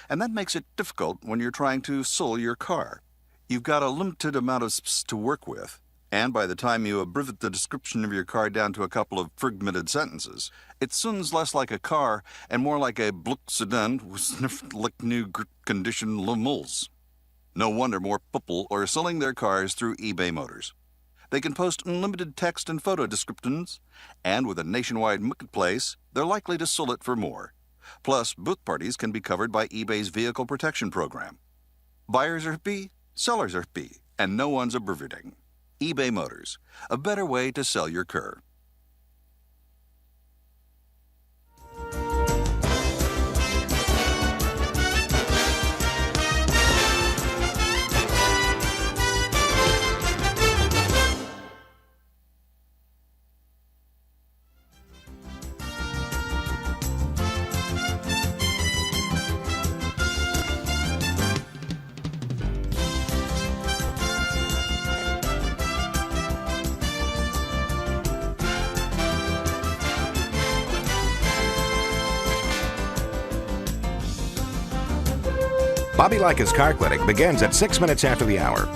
And that makes it difficult when you're trying to sell your car. You've got a limited amount of space to work with, and by the time you abbreviate the description of your car down to a couple of fragmented sentences, it sounds less like a car and more like a Bluck sedan with sniffed like new condition lemals. No wonder more people are selling their cars through eBay Motors. They can post unlimited text and photo descriptions, and with a nationwide marketplace, they're likely to sell it for more. Plus, both parties can be covered by eBay's Vehicle Protection Program. Buyers are happy, sellers are happy, and no one's abbreviating. eBay Motors, a better way to sell your car. Bobby Likis Car Clinic begins at 6 minutes after the hour.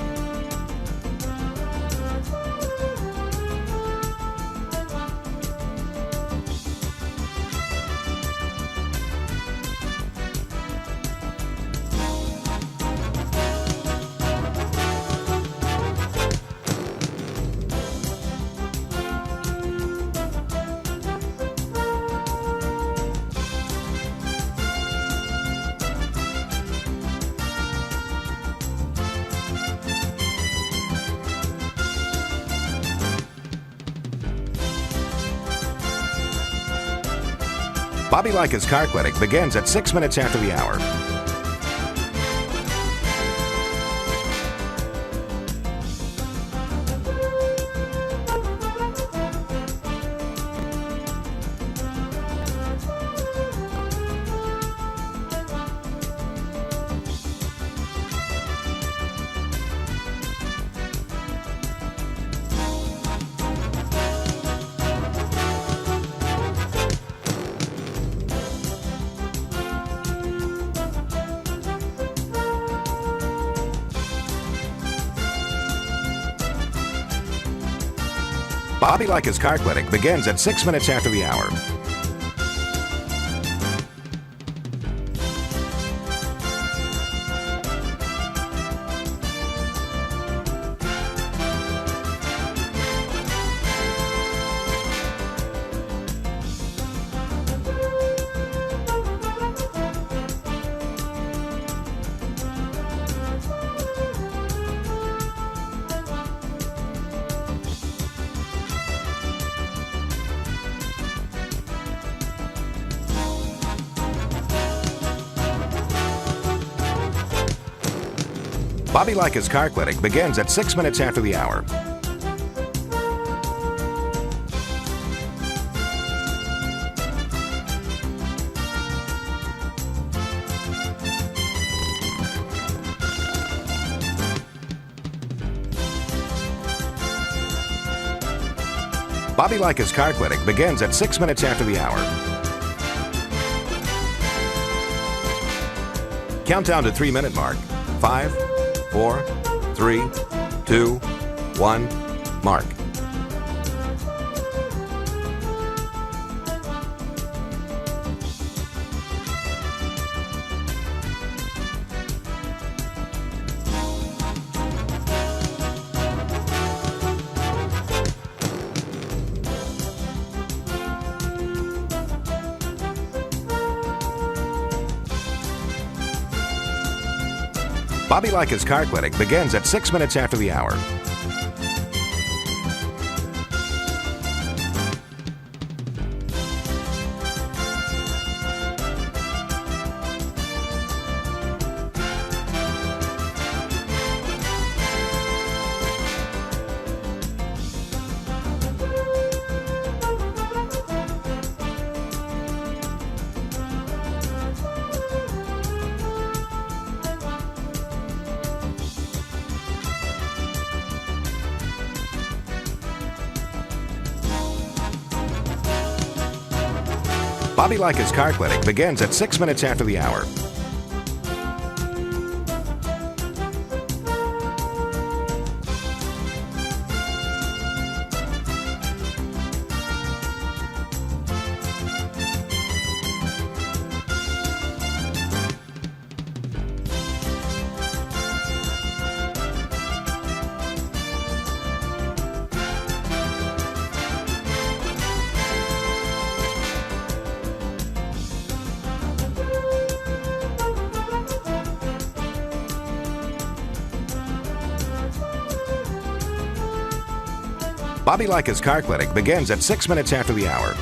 Bobby Likis Car Clinic begins at 6 minutes after the hour. Bobby Likis Car Clinic begins at 6 minutes after the hour. Bobby Likis Car Clinic begins at 6 minutes after the hour. Bobby Likis Car Clinic begins at 6 minutes after the hour. Countdown to 3-minute mark. 5, 4, 3, 2, 1, mark. Bobby Likis Car Clinic begins at 6 minutes after the hour. Bobby Likis Car Clinic begins at 6 minutes after the hour. Bobby Likis Car Clinic begins at 6 minutes after the hour.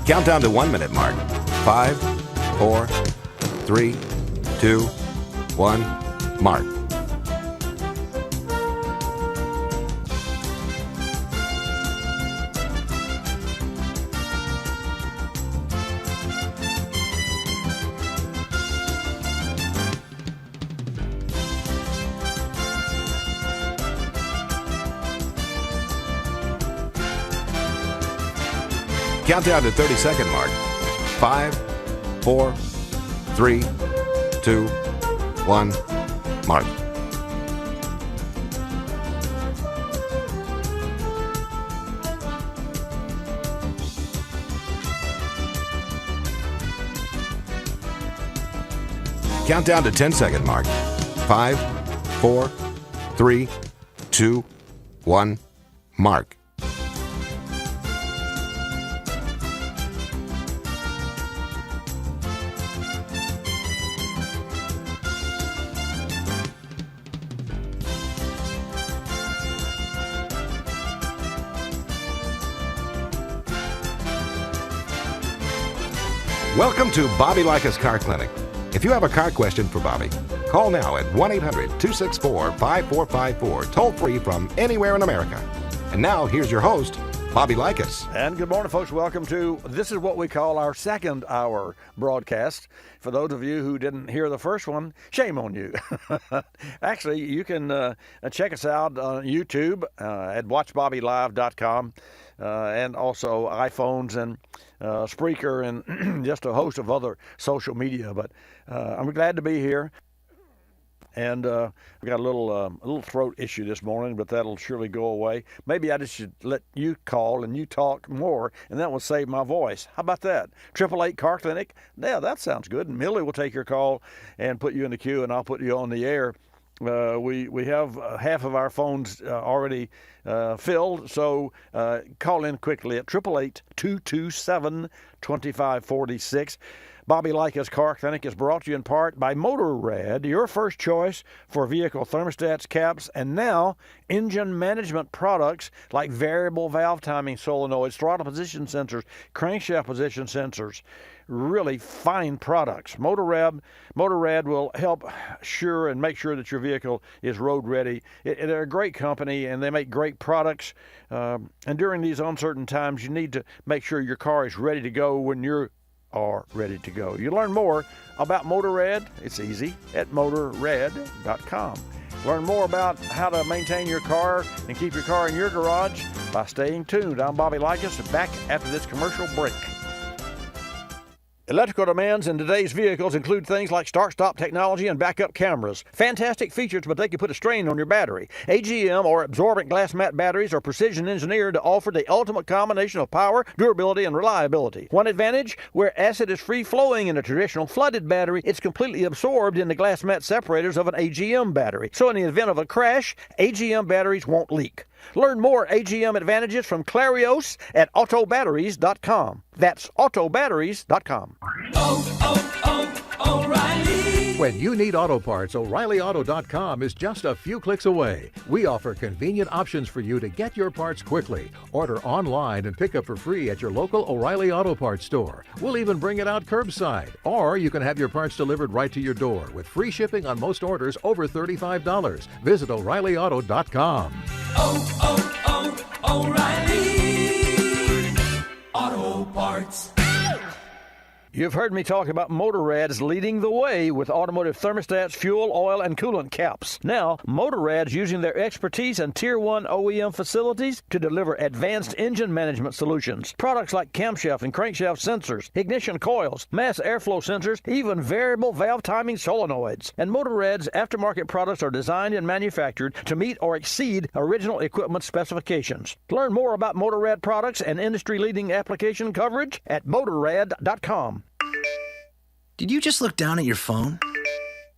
Countdown to 1-minute mark. 5, 4, 3, 2, 1, mark. Countdown to 30-second mark. 5, 4, 3, 2, 1, mark. Countdown to 10-second mark. 5, 4, 3, 2, 1, mark. Welcome to Bobby Likis Car Clinic. If you have a car question for Bobby, call now at 1-800-264-5454, toll free from anywhere in America. And now, here's your host, Bobby Likis. And good morning, folks. Welcome to, this is what we call our second hour broadcast. For those of you who didn't hear the first one, shame on you. Actually, you can check us out on YouTube at watchbobbylive.com and also iPhones and Spreaker and just a host of other social media. But I'm glad to be here. And we got a little throat issue this morning, but that'll surely go away. Maybe I just should let you call and you talk more, and that will save my voice. How about that? 888 Car Clinic. Yeah, that sounds good. And Millie will take your call and put you in the queue, and I'll put you on the air. We have half of our phones already filled, so call in quickly at 888-227-2546. Bobby Likis Car Clinic is brought to you in part by Motorrad, your first choice for vehicle thermostats, caps, and now engine management products like variable valve timing solenoids, throttle position sensors, crankshaft position sensors. Really fine products. Motorrad will help sure and make sure that your vehicle is road ready. They're a great company and they make great products. And during these uncertain times, you need to make sure your car is ready to go when you're ready to go. You learn more about Motorrad, it's easy, at motorrad.com. Learn more about how to maintain your car and keep your car in your garage by staying tuned. I'm Bobby Likis, back after this commercial break. Electrical demands in today's vehicles include things like start-stop technology and backup cameras. Fantastic features, but they can put a strain on your battery. AGM or absorbent glass mat batteries are precision engineered to offer the ultimate combination of power, durability, and reliability. One advantage, where acid is free-flowing in a traditional flooded battery, it's completely absorbed in the glass mat separators of an AGM battery. So in the event of a crash, AGM batteries won't leak. Learn more AGM advantages from Clarios at autobatteries.com. That's autobatteries.com. O'Reilly. When you need auto parts, O'ReillyAuto.com is just a few clicks away. We offer convenient options for you to get your parts quickly. Order online and pick up for free at your local O'Reilly Auto Parts store. We'll even bring it out curbside. Or you can have your parts delivered right to your door with free shipping on most orders over $35. Visit O'ReillyAuto.com. O'Reilly Auto Parts. You've heard me talk about Motorrad's leading the way with automotive thermostats, fuel, oil, and coolant caps. Now, Motorrad's using their expertise in Tier 1 OEM facilities to deliver advanced engine management solutions. Products like camshaft and crankshaft sensors, ignition coils, mass airflow sensors, even variable valve timing solenoids. And Motorrad's aftermarket products are designed and manufactured to meet or exceed original equipment specifications. Learn more about Motorrad products and industry-leading application coverage at Motorrad.com. Did you just look down at your phone?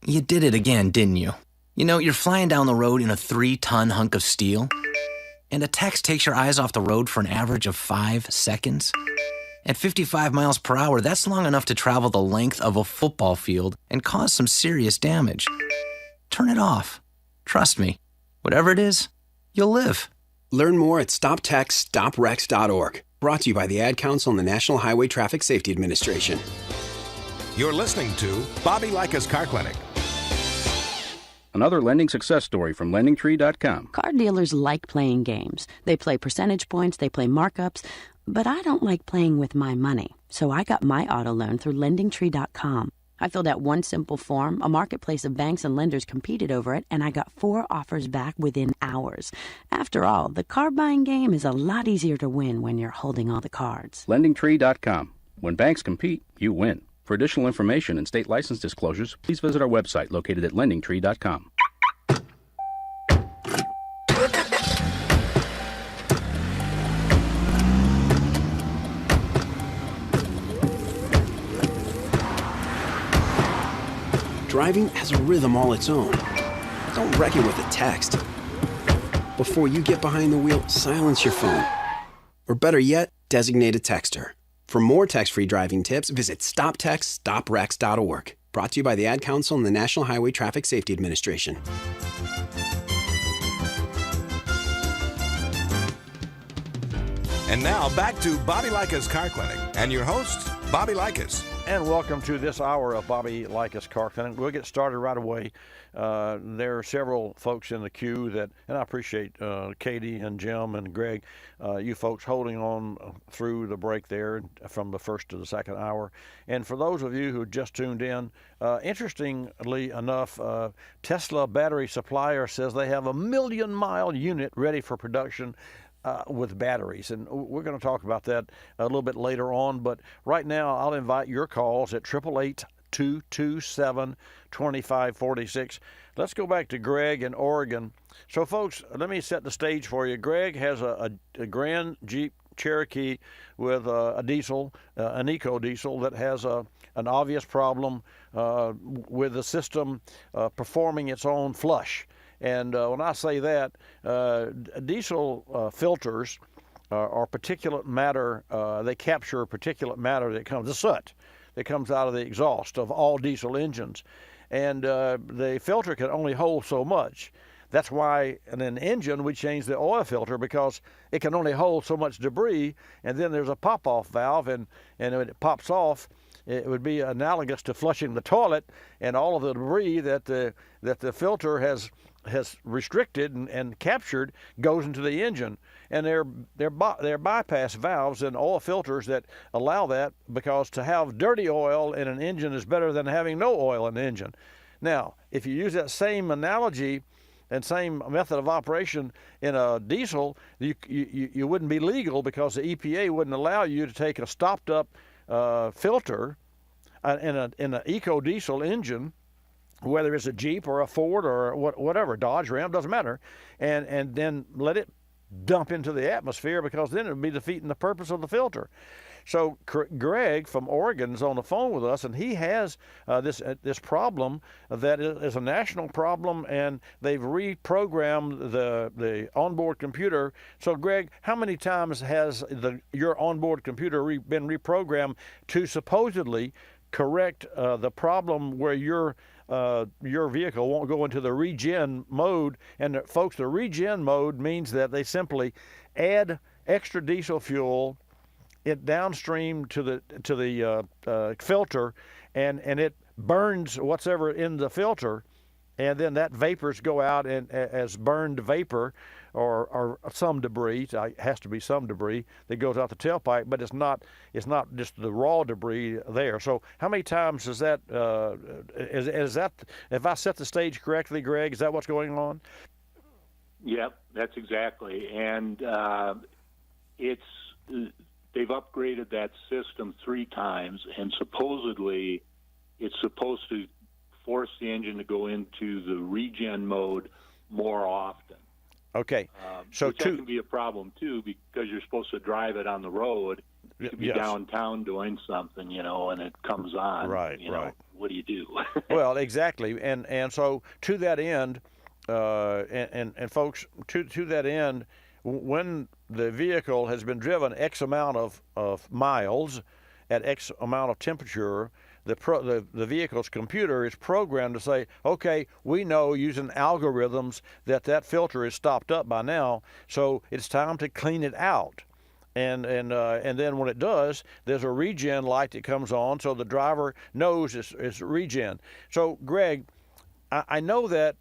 You did it again, didn't you? You know, you're flying down the road in a 3-ton hunk of steel, and a text takes your eyes off the road for an average of 5 seconds. At 55 miles per hour, that's long enough to travel the length of a football field and cause some serious damage. Turn it off. Trust me, whatever it is, you'll live. Learn more at StopTextStopWrecks.org. Brought to you by the Ad Council and the National Highway Traffic Safety Administration. You're listening to Bobby Likis Car Clinic. Another lending success story from LendingTree.com. Car dealers like playing games. They play percentage points, they play markups, but I don't like playing with my money. So I got my auto loan through LendingTree.com. I filled out one simple form, a marketplace of banks and lenders competed over it, and I got 4 offers back within hours. After all, the car buying game is a lot easier to win when you're holding all the cards. LendingTree.com. When banks compete, you win. For additional information and state license disclosures, please visit our website located at lendingtree.com. Driving has a rhythm all its own. Don't wreck it with a text. Before you get behind the wheel, silence your phone. Or better yet, designate a texter. For more text-free driving tips, visit stoptextstoprex.org. Brought to you by the Ad Council and the National Highway Traffic Safety Administration. And now back to Bobby Likis Car Clinic and your host, Bobby Likis. And welcome to this hour of Bobby Likis Car Clinic. We'll get started right away. There are several folks in the queue that, and I appreciate Katie and Jim and Greg, you folks holding on through the break there from the first to the second hour. And for those of you who just tuned in, interestingly enough, Tesla battery supplier says they have a 1 million mile unit ready for production with batteries, and we're going to talk about that a little bit later on. But right now, I'll invite your calls at 888-227-2546. Let's go back to Greg in Oregon. So, folks, let me set the stage for you. Greg has a Grand Jeep Cherokee with a diesel, an eco diesel that has an obvious problem with the system performing its own flush. And when I say that, diesel filters are particulate matter. They capture particulate matter that comes, the soot that comes out of the exhaust of all diesel engines. And the filter can only hold so much. That's why in an engine we change the oil filter, because it can only hold so much debris. And then there's a pop-off valve, and when it pops off, it would be analogous to flushing the toilet, and all of the debris that the filter has restricted and captured goes into the engine. And they're bypass valves and oil filters that allow that, because to have dirty oil in an engine is better than having no oil in the engine. Now, if you use that same analogy and same method of operation in a diesel, you wouldn't be legal, because the EPA wouldn't allow you to take a stopped up filter in an eco diesel engine, whether it's a Jeep or a Ford or whatever, Dodge, Ram, doesn't matter, and then let it dump into the atmosphere, because then it would be defeating the purpose of the filter. So Greg from Oregon is on the phone with us, and he has this problem that is a national problem, and they've reprogrammed the onboard computer. So Greg, how many times has your onboard computer been reprogrammed to supposedly correct the problem where your vehicle won't go into the regen mode? And folks, the regen mode means that they simply add extra diesel fuel it downstream to the filter, and it burns whatever in the filter, and then that vapors go out and as burned vapor or some debris. It has to be some debris that goes out the tailpipe, but it's not just the raw debris there. So how many times is that? Is that, if I set the stage correctly, Greg? Is that what's going on? Yep, that's exactly, and they've upgraded that system 3 times, and supposedly it's supposed to force the engine to go into the regen mode more often. Okay, so that can be a problem too, because you're supposed to drive it on the road. You could be downtown doing something, and it comes on. Right. What do you do? Well, exactly, and so to that end, and folks, to that end, when the vehicle has been driven X amount of miles at X amount of temperature, the vehicle's computer is programmed to say, okay, we know using algorithms that filter is stopped up by now, so it's time to clean it out. And then when it does, there's a regen light that comes on, so the driver knows it's regen. So, Greg, I know that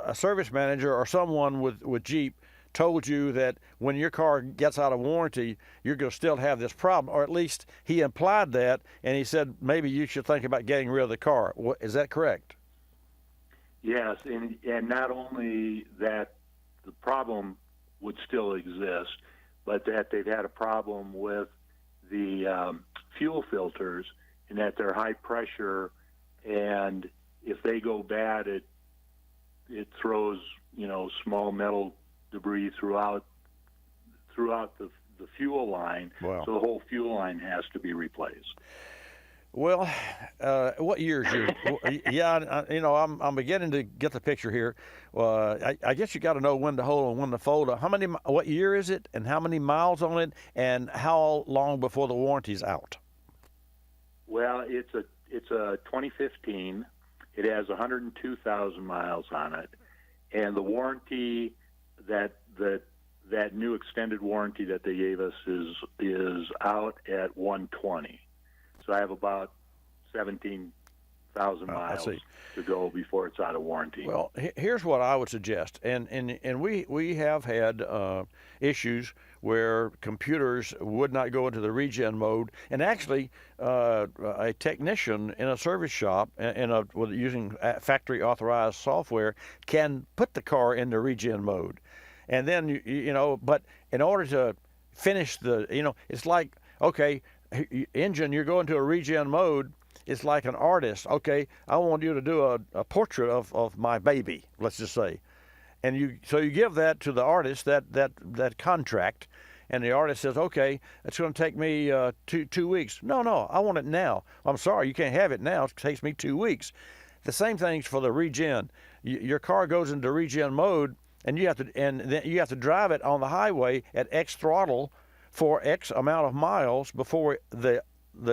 a service manager or someone with Jeep told you that when your car gets out of warranty, you're going to still have this problem, or at least he implied that, and he said maybe you should think about getting rid of the car. Is that correct? Yes, and not only that the problem would still exist, but that they've had a problem with the fuel filters, in that they're high pressure, and if they go bad, it throws small metal debris throughout the fuel line. Wow. So the whole fuel line has to be replaced. Well, what year is your? Yeah, I'm beginning to get the picture here. I guess you got to know when to hold and when to fold. What year is it, and how many miles on it, and how long before the warranty's out? Well, it's a 2015. It has 102,000 miles on it, and the warranty that new extended warranty that they gave us is out at 120. So I have about 17,000 miles to go before it's out of warranty. Well, here's what I would suggest, and we have had issues where computers would not go into the regen mode, and actually a technician in a service shop using factory authorized software can put the car into regen mode, and then but in order to finish it's like, okay, engine, you're going to a regen mode. It's like an artist. Okay, I want you to do a portrait of my baby, let's just say, and you give that to the artist, that contract, and the artist says, okay, it's going to take me 2 weeks. No, I want it now. I'm sorry, you can't have it now. It takes me 2 weeks. The same thing's for the regen. Your car goes into regen mode, and then you have to drive it on the highway at X throttle for X amount of miles before the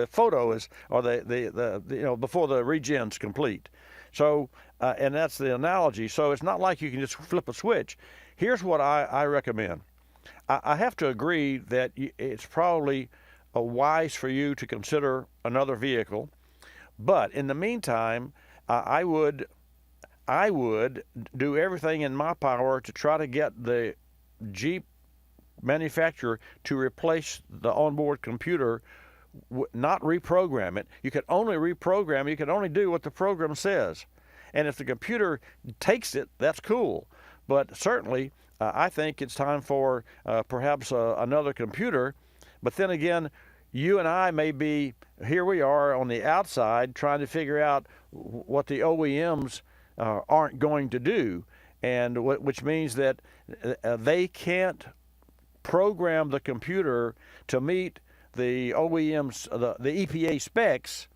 photo is, or before the regen's complete. So and that's the analogy. So it's not like you can just flip a switch. Here's what I recommend. I have to agree that it's probably wise for you to consider another vehicle, but in the meantime, I would do everything in my power to try to get the Jeep manufacturer to replace the onboard computer, not reprogram it. You can only reprogram, you can only do what the program says. And if the computer takes it, that's cool. But certainly, I think it's time for perhaps another computer. But then again, you and I may be, here we are on the outside trying to figure out what the OEMs aren't going to do, and which means that they can't program the computer to meet the OEM's, the EPA specs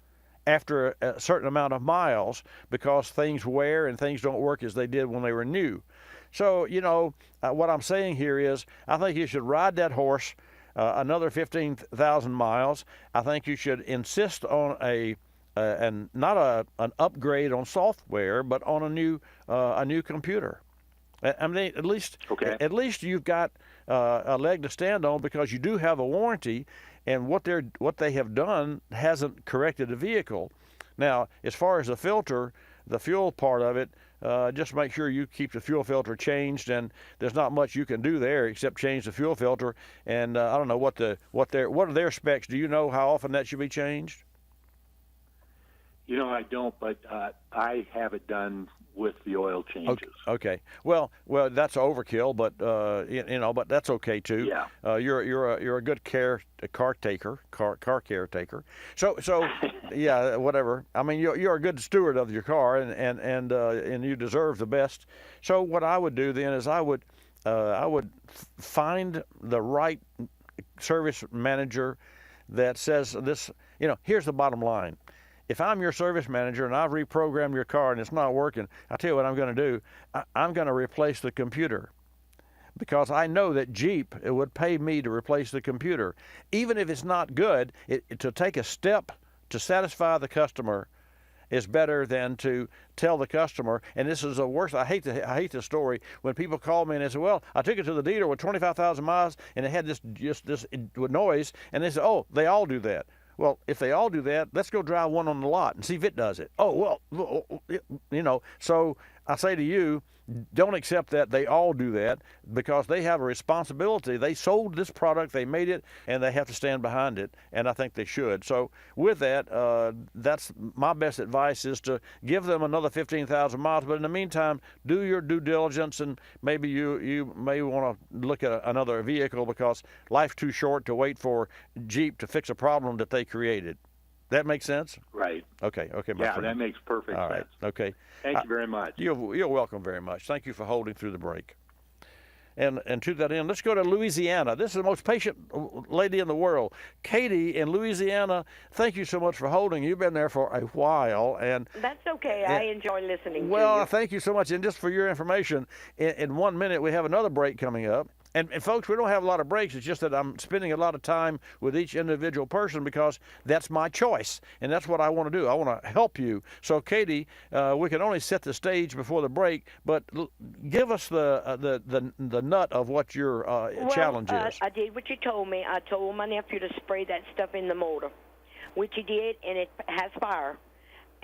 after a certain amount of miles, because things wear and things don't work as they did when they were new. So, what I'm saying here is, I think you should ride that horse another 15,000 miles. I think you should insist on not an upgrade on software, but on a new computer. I mean, at least you've got a leg to stand on, because you do have a warranty, and what they have done hasn't corrected the vehicle. Now, as far as the filter, the fuel part of it, just make sure you keep the fuel filter changed, and there's not much you can do there except change the fuel filter. And I don't know what are their specs. Do you know how often that should be changed? I don't, but I have it done with the oil changes. Okay. Well, that's overkill, but but that's okay too. Yeah. You're a good car caretaker. So yeah, whatever. I mean, you're a good steward of your car, and you deserve the best. So what I would do then is I would find the right service manager that says this. Here's the bottom line. If I'm your service manager and I've reprogrammed your car and it's not working, I'll tell you what I'm going to do. I'm going to replace the computer, because I know that Jeep, it would pay me to replace the computer. Even if it's not good, to take a step to satisfy the customer is better than to tell the customer. And this is the worst. I hate the story when people call me and they say, well, I took it to the dealer with 25,000 miles and it had this noise, and they say, oh, they all do that. Well, if they all do that, let's go drive one on the lot and see if it does it. Oh, well, so I say to you, don't accept that. They all do that because they have a responsibility. They sold this product, they made it, and they have to stand behind it, and I think they should. So with that, that's my best advice is to give them another 15,000 miles, but in the meantime, do your due diligence, and maybe you may want to look at another vehicle because life's too short to wait for Jeep to fix a problem that they created. That makes sense? Right. Okay, my yeah, friend. that makes perfect All sense. right, okay. Thank you very much. You're welcome very much. Thank you for holding through the break. And to that end, let's go to Louisiana. This is the most patient lady in the world. Katie in Louisiana, thank you so much for holding. You've been there for a while. And that's okay. I enjoy listening to well, you. thank you so much. And just for your information, in 1 minute, we have another break coming up. And folks, we don't have a lot of breaks. It's just that I'm spending a lot of time with each individual person because that's my choice, and that's what I want to do. I want to help you. So, Katie, we can only set the stage before the break, but give us the nut of what your challenge is. I did what you told me. I told my nephew to spray that stuff in the motor, which he did, and it has fire.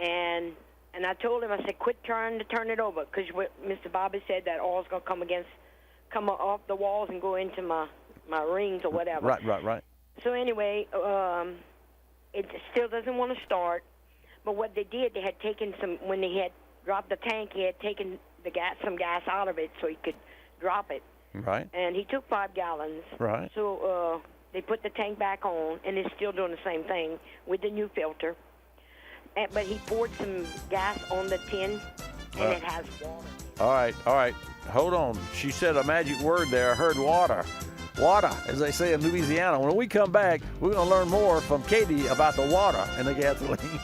And I told him, I said, quit trying to turn it over, because Mr. Bobby said that oil's going to come off the walls and go into my rings or whatever. Right. So anyway, it still doesn't want to start. But what they did, they had taken when they had dropped the tank, he had taken some gas out of it so he could drop it. Right. And he took 5 gallons. Right. So they put the tank back on, and it's still doing the same thing with the new filter. But he poured some gas on the tin, and it has water. All right. Hold on. She said a magic word there. I heard water. Water, as they say in Louisiana. When we come back, we're going to learn more from Katie about the water and the gasoline.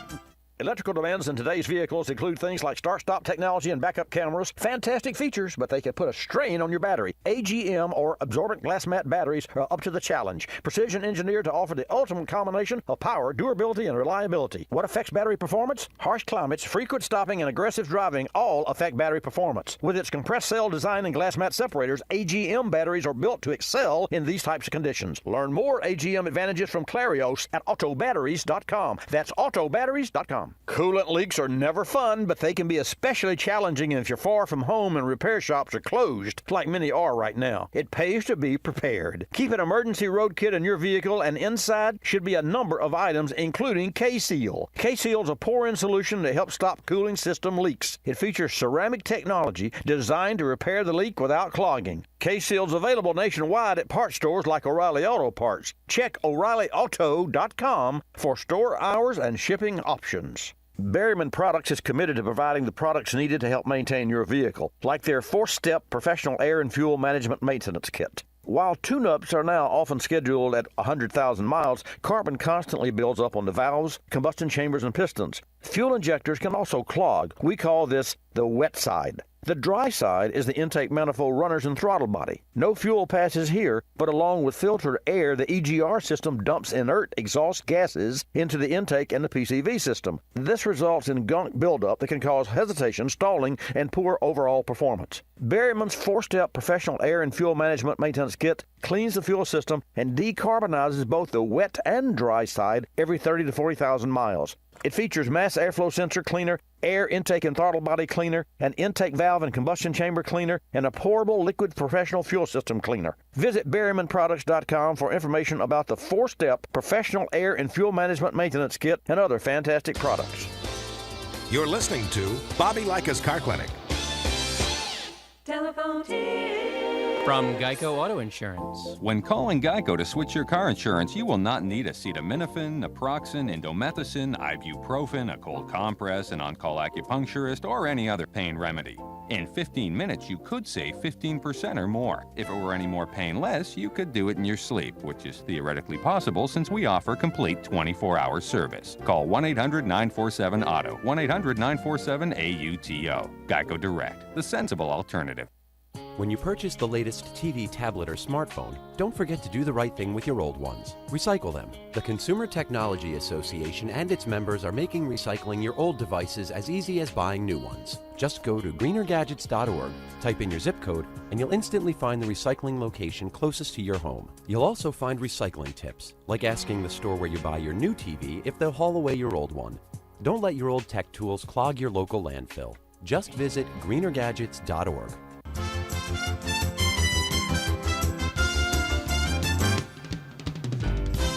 Electrical demands in today's vehicles include things like start-stop technology and backup cameras. Fantastic features, but they can put a strain on your battery. AGM or absorbent glass mat batteries are up to the challenge. Precision engineered to offer the ultimate combination of power, durability, and reliability. What affects battery performance? Harsh climates, frequent stopping, and aggressive driving all affect battery performance. With its compressed cell design and glass mat separators, AGM batteries are built to excel in these types of conditions. Learn more AGM advantages from Clarios at autobatteries.com. That's autobatteries.com. Coolant leaks are never fun, but they can be especially challenging if you're far from home and repair shops are closed, like many are right now. It pays to be prepared. Keep an emergency road kit in your vehicle, and inside should be a number of items, including K-Seal. K-Seal is a pour-in solution to help stop cooling system leaks. It features ceramic technology designed to repair the leak without clogging. K-Seal is available nationwide at parts stores like O'Reilly Auto Parts. Check O'ReillyAuto.com for store hours and shipping options. Berryman Products is committed to providing the products needed to help maintain your vehicle, like their 4-step professional air and fuel management maintenance kit. While tune-ups are now often scheduled at 100,000 miles, carbon constantly builds up on the valves, combustion chambers, and pistons. Fuel injectors can also clog. We call this the wet side. The dry side is the intake manifold runners and throttle body. No fuel passes here, but along with filtered air, the EGR system dumps inert exhaust gases into the intake and the PCV system. This results in gunk buildup that can cause hesitation, stalling, and poor overall performance. Berryman's 4-step professional air and fuel management maintenance kit cleans the fuel system and decarbonizes both the wet and dry side every 30 to 40,000 miles. It features mass airflow sensor cleaner, air intake and throttle body cleaner, an intake valve and combustion chamber cleaner, and a pourable liquid professional fuel system cleaner. Visit BerrymanProducts.com for information about the 4-step professional air and fuel management maintenance kit and other fantastic products. You're listening to Bobby Likis Car Clinic. Telephone tip. From Geico Auto Insurance. When calling Geico to switch your car insurance, you will not need acetaminophen, naproxen, indomethacin, ibuprofen, a cold compress, an on-call acupuncturist, or any other pain remedy. In 15 minutes, you could save 15% or more. If it were any more painless, you could do it in your sleep, which is theoretically possible since we offer complete 24-hour service. Call 1-800-947-AUTO, 1-800-947-AUTO. Geico Direct, the sensible alternative. When you purchase the latest TV, tablet, or smartphone, don't forget to do the right thing with your old ones. Recycle them. The Consumer Technology Association and its members are making recycling your old devices as easy as buying new ones. Just go to greenergadgets.org, type in your zip code, and you'll instantly find the recycling location closest to your home. You'll also find recycling tips, like asking the store where you buy your new TV if they'll haul away your old one. Don't let your old tech tools clog your local landfill. Just visit greenergadgets.org.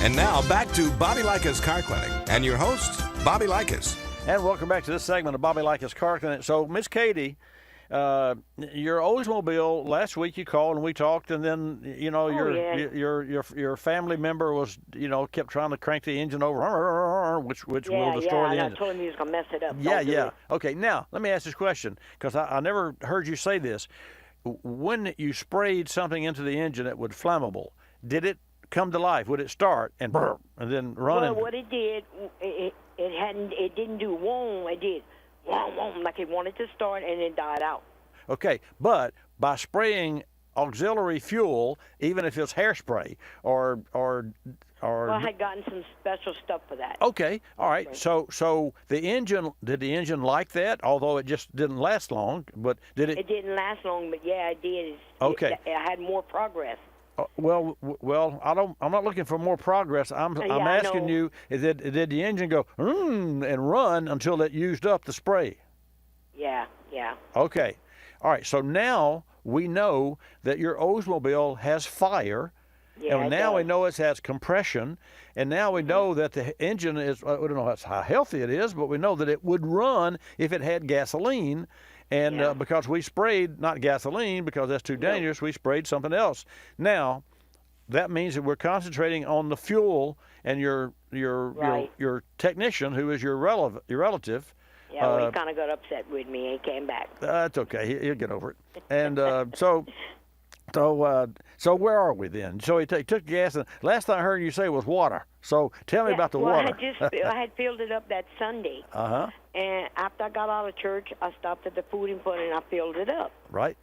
And now back to Bobby Likis Car Clinic and your host, Bobby Likis. And welcome back to this segment of Bobby Likis Car Clinic. So, Miss Katie, your Oldsmobile, last week you called and we talked, and then your family member was kept trying to crank the engine over, which will destroy the engine. I told him he was gonna mess it up. Yeah. Okay, now let me ask this question because I never heard you say this. When you sprayed something into the engine that was flammable, did it come to life? Would it start and then run? Well, what it did, it didn't do whoom. It did whoom like it wanted to start and it died out. Okay, but by spraying auxiliary fuel, even if it's hairspray or Well, I had gotten some special stuff for that. Okay, all right. So the engine, did the engine like that? Although it just didn't last long, but did it? It didn't last long, but yeah, it did. Okay. I had more progress. Well, I'm not looking for more progress. I'm asking you, did the engine go and run until it used up the spray? Yeah. Okay, all right. So now we know that your Oldsmobile has fire. Yeah, and now we know it has compression, and now we know that the engine is, we don't know how healthy it is, but we know that it would run if it had gasoline. And because we sprayed, not gasoline, because that's too dangerous, we sprayed something else. Now, that means that we're concentrating on the fuel, and your technician, who is your relative. Yeah, well, he kind of got upset with me. He came back. That's okay. He'll get over it. And So where are we then? So he took gas, and last thing I heard you say was water. So tell me about the water. I had filled it up that Sunday. And after I got out of church, I stopped at the food import and I filled it up. Right.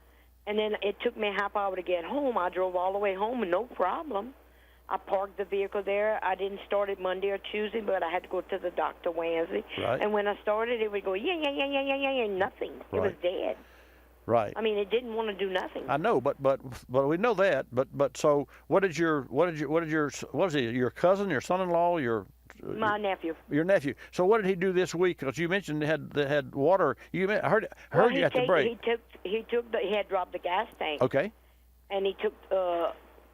And then it took me a half hour to get home. I drove all the way home and no problem. I parked the vehicle there. I didn't start it Monday or Tuesday, but I had to go to the doctor Wednesday. Right. And when I started, it would go and nothing. It was dead. Right. I mean, it didn't want to do nothing. I know, but we know that. But so what was it? Your cousin, your son-in-law, my nephew. Your nephew. So what did he do this week? Because you mentioned they had water. I heard you at the break. He had dropped the gas tank. Okay. And he took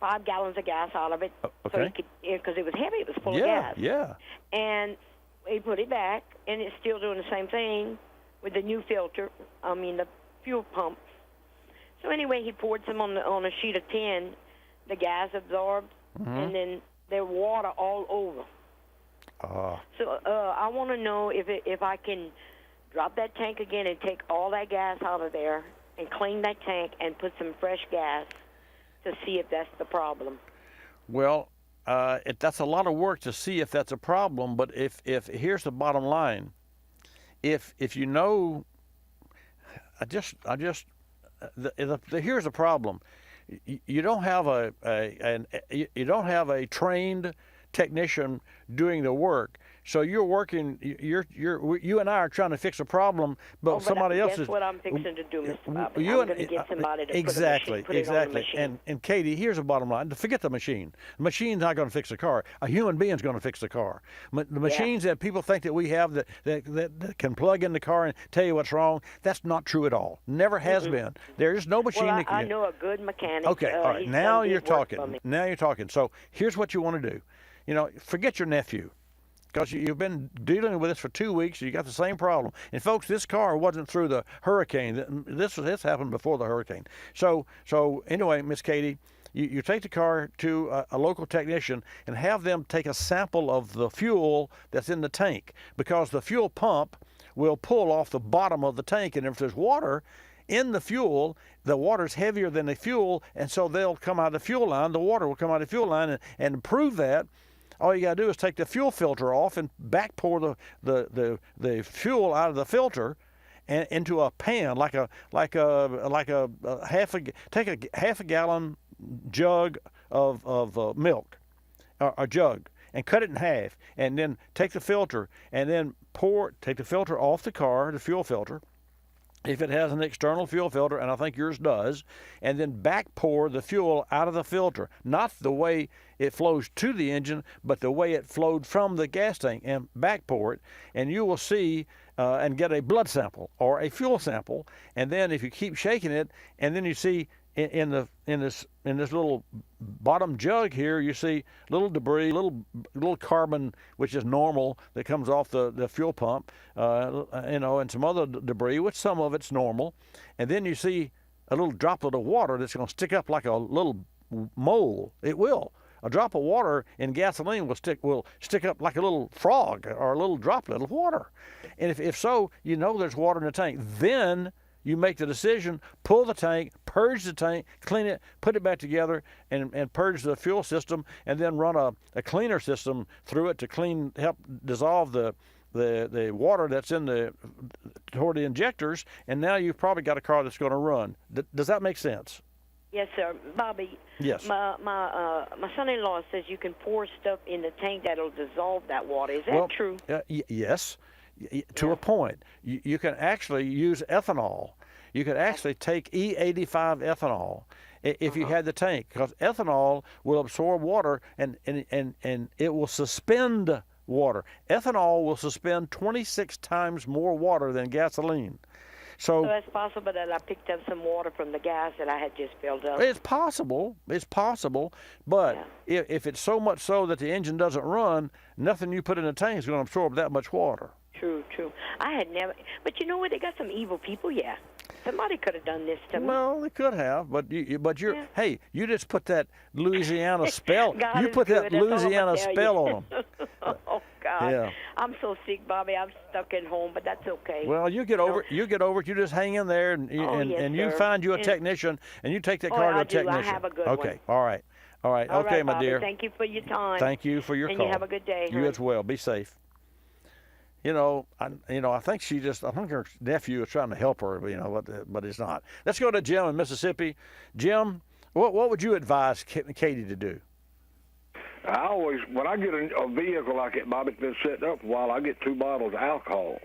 5 gallons of gas out of it. Okay. So he could, because it was heavy. It was full of gas. Yeah. And he put it back, and it's still doing the same thing with the new filter. I mean the fuel pump. So anyway, he poured some on a sheet of tin. The gas absorbed, and then there water all over. So I want to know if I can drop that tank again and take all that gas out of there and clean that tank and put some fresh gas to see if that's the problem. Well, that's a lot of work to see if that's a problem. But if here's the bottom line, if you know, here's the problem. You don't have a trained technician doing the work. So you're working. You and I are trying to fix a problem, but somebody else is. Guess what I'm fixing to do, Mr. Bobby? I'm going to get somebody to exactly. put it on the machine. And Katie, here's the bottom line: forget the machine. The machine's not going to fix the car. A human being's going to fix the car. The machines that people think that we have that can plug in the car and tell you what's wrong, that's not true at all. Never has been. There is no machine. Well, I know a good mechanic. Okay, all right. Now you're talking. Now you're talking. So here's what you want to do. Forget your nephew. Because you've been dealing with this for 2 weeks, you got the same problem. And folks, this car wasn't through the hurricane. This happened before the hurricane. So anyway, Miss Katie, you take the car to a local technician and have them take a sample of the fuel that's in the tank, because the fuel pump will pull off the bottom of the tank, and if there's water in the fuel, the water's heavier than the fuel, and so they'll come out of the fuel line. The water will come out of the fuel line, and to prove that, all you got to do is take the fuel filter off and back pour the fuel out of the filter and into a pan, take a half a gallon jug of milk, a jug, and cut it in half, and then take the filter and then take the filter off the car, the fuel filter, if it has an external fuel filter, and I think yours does, and then back pour the fuel out of the filter, not the way it flows to the engine, but the way it flowed from the gas tank, and back pour it, and you will see and get a blood sample or a fuel sample. And then if you keep shaking it, and then you see in this little bottom jug here, you see little debris, little carbon, which is normal, that comes off the fuel pump, and some other debris, which some of it's normal. And then you see a little droplet of water that's going to stick up like a little mole. It will. A drop of water in gasoline will stick up like a little frog or a little droplet of water. And if so, you know there's water in the tank. Then you make the decision, pull the tank, purge the tank, clean it, put it back together, and purge the fuel system, and then run a cleaner system through it to help dissolve the water that's toward the injectors, and now you've probably got a car that's going to run. Does that make sense? Yes, sir. Bobby. Yes. My son-in-law says you can pour stuff in the tank that'll dissolve that water. Is that true? Yes, to a point. You can actually use ethanol. You could actually take E85 ethanol if you had the tank, because ethanol will absorb water and it will suspend water. Ethanol will suspend 26 times more water than gasoline. So it's possible that I picked up some water from the gas that I had just filled up. It's possible, but if it's so much so that the engine doesn't run, nothing you put in the tank is going to absorb that much water. True. I had never, but you know what? They got some evil people, yeah. Somebody could have done this to me. Well, they could have, but hey, you just put that Louisiana spell. God you put that good. Louisiana spell on them. Oh God. Yeah. I'm so sick, Bobby. I'm stuck at home, but that's okay. Well, you get over it. You get over it. You just hang in there, and you find you a technician, and you take that car to a technician. I have a good one. All right. All okay, right, my Bobby, dear. Thank you for your time. Thank you for your call. And you have a good day. You as well. Be safe. I think her nephew is trying to help her, but it's not. Let's go to Jim in Mississippi. Jim, what would you advise Katie to do? I always, when I get a vehicle like that, Bobby, it's been sitting up a while, I get 2 bottles of alcohol.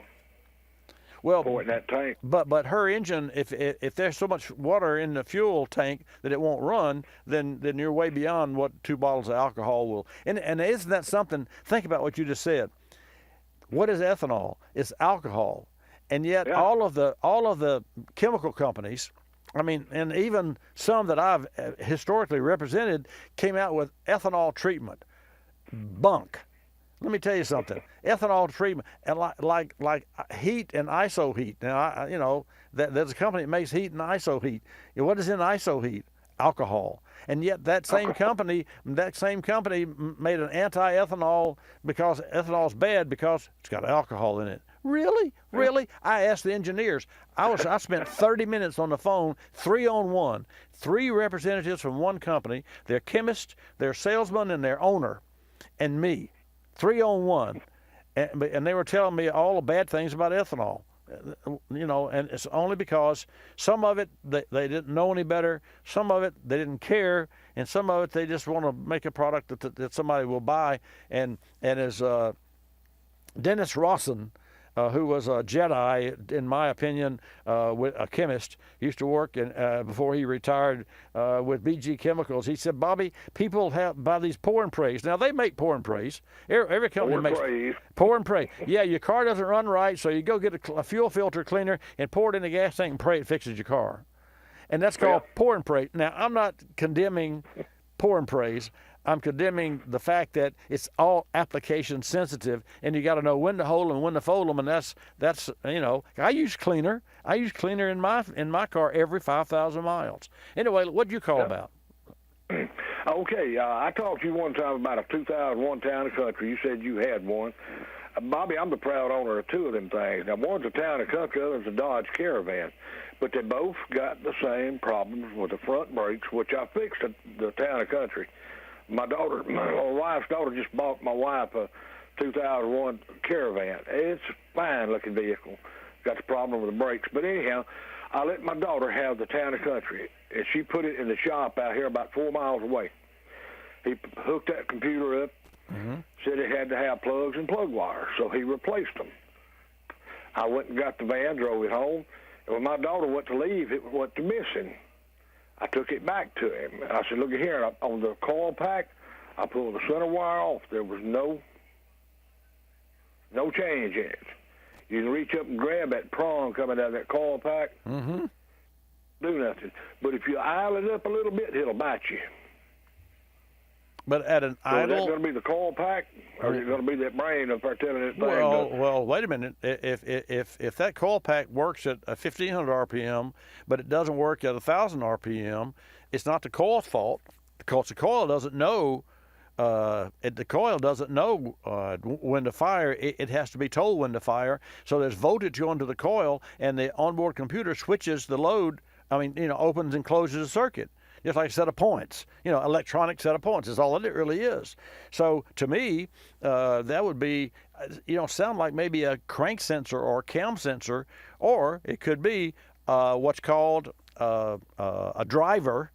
Well, pour it in that tank. But her engine, if there's so much water in the fuel tank that it won't run, then you're way beyond what 2 bottles of alcohol will. And isn't that something? Think about what you just said. What is ethanol? It's alcohol, and yet all of the chemical companies, and even some that I've historically represented, came out with ethanol treatment. Bunk. Let me tell you something. Ethanol treatment, and like heat and iso heat. Now there's a company that makes heat and iso heat. What is in iso heat? Alcohol. And yet that same company made an anti-ethanol because ethanol's bad because it's got alcohol in it. Really? I asked the engineers. I spent 30 minutes on the phone, 3-on-1, 3 representatives from one company, their chemist, their salesman, and their owner, and me, 3-on-1, and they were telling me all the bad things about ethanol. And it's only because some of it they didn't know any better, some of it they didn't care, and some of it they just want to make a product that somebody will buy. And as Dennis Rawson, who was a Jedi, in my opinion, with a chemist, used to work before he retired with BG Chemicals. He said, Bobby, people buy these pour and prays. Now, they make pour and prays. Every company makes pour and pray. Yeah, your car doesn't run right, so you go get a fuel filter cleaner and pour it in the gas tank and pray it fixes your car. And that's called pour and pray. Now, I'm not condemning pour and prays. I'm condemning the fact that it's all application sensitive, and you got to know when to hold them and when to fold them, and that's I use cleaner. I use cleaner in my car every 5,000 miles. Anyway, what'd you call about? Okay, I talked to you one time about a 2001 Town and Country. You said you had one. Bobby, I'm the proud owner of 2 of them things. Now, one's a Town and Country, the other's a Dodge Caravan. But they both got the same problems with the front brakes, which I fixed at the Town and Country. My wife's daughter just bought my wife a 2001 Caravan. It's a fine-looking vehicle. Got the problem with the brakes. But anyhow, I let my daughter have the Town and Country, and she put it in the shop out here about 4 miles away. He hooked that computer up, said it had to have plugs and plug wires, so he replaced them. I went and got the van, drove it home. And when my daughter went to leave, it went to missing. I took it back to him. I said, look at here, on the coil pack, I pulled the center wire off. There was no change in it. You can reach up and grab that prong coming out of that coil pack. Mm-hmm. Do nothing. But if you idle it up a little bit, it'll bite you. But at an So is that idle... going to be the coil pack, or is it going to be that brain up there telling this thing? Well, wait a minute. If that coil pack works at 1,500 RPM, but it doesn't work at 1,000 RPM, it's not the coil's fault, because the coil doesn't know. The coil doesn't know when to fire. It has to be told when to fire. So there's voltage going to the coil, and the onboard computer switches the load. Opens and closes the circuit. Just like a set of points, electronic set of points is all it really is. So to me, that would be, sound like maybe a crank sensor or a cam sensor, or it could be what's called a driver,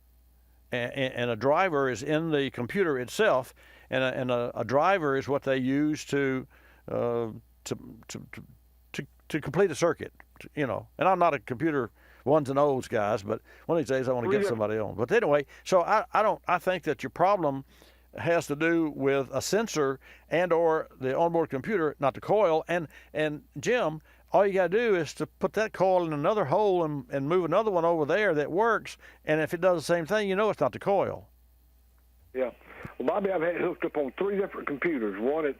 and a driver is in the computer itself, and a driver is what they use to complete a circuit, And I'm not a computer ones and O's guys, but one of these days I want to get somebody on. But anyway, so I think that your problem has to do with a sensor and or the onboard computer, not the coil. And Jim, all you got to do is to put that coil in another hole and move another one over there that works. And if it does the same thing, it's not the coil. Yeah. Well, Bobby, I've had it hooked up on 3 different computers. One at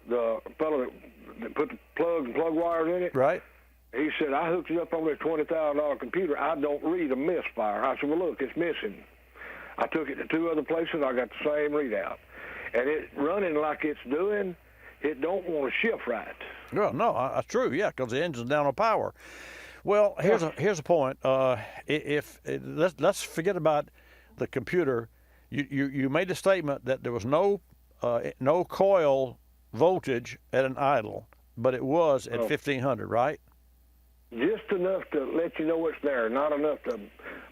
the fellow that put the plug and plug wires in it. Right. He said, I hooked it up on this $20,000 computer. I don't read a misfire. I said, well, look, it's missing. I took it to 2 other places. I got the same readout. And it running like it's doing, it don't want to shift right. No, that's true, yeah, because the engine's down on power. Well, here's a point. Let's forget about the computer. You made the statement that there was no coil voltage at an idle, but it was at 1,500, right? Just enough to let you know it's there, not enough to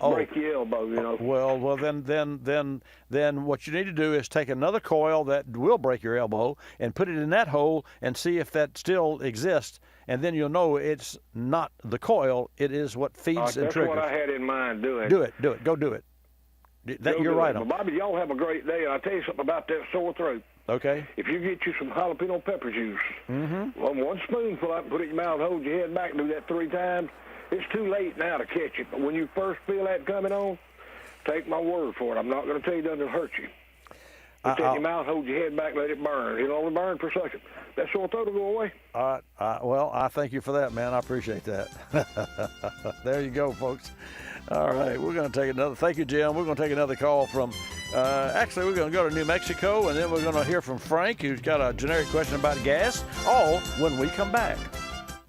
break your elbow, Well, then what you need to do is take another coil that will break your elbow and put it in that hole and see if that still exists, and then you'll know it's not the coil, it is what feeds and triggers. That's what I had in mind doing. Do it. Go do it. You're right. Well, Bobby, y'all have a great day, and I'll tell you something about that sore throat. Okay. If you get you some jalapeno pepper juice, one spoonful out and put it in your mouth, hold your head back, do that 3 times. It's too late now to catch it, but when you first feel that coming on, take my word for it. I'm not going to tell you it doesn't hurt you. Put that in your mouth, hold your head back, let it burn. It'll only burn for a second. That sore throat will go away. Well, I thank you for that, man. I appreciate that. There you go, folks. All right, we're going to take another. Thank you, Jim. We're going to take another call from. Actually, we're going to go to New Mexico, and then we're going to hear from Frank, who's got a generic question about gas. All when we come back.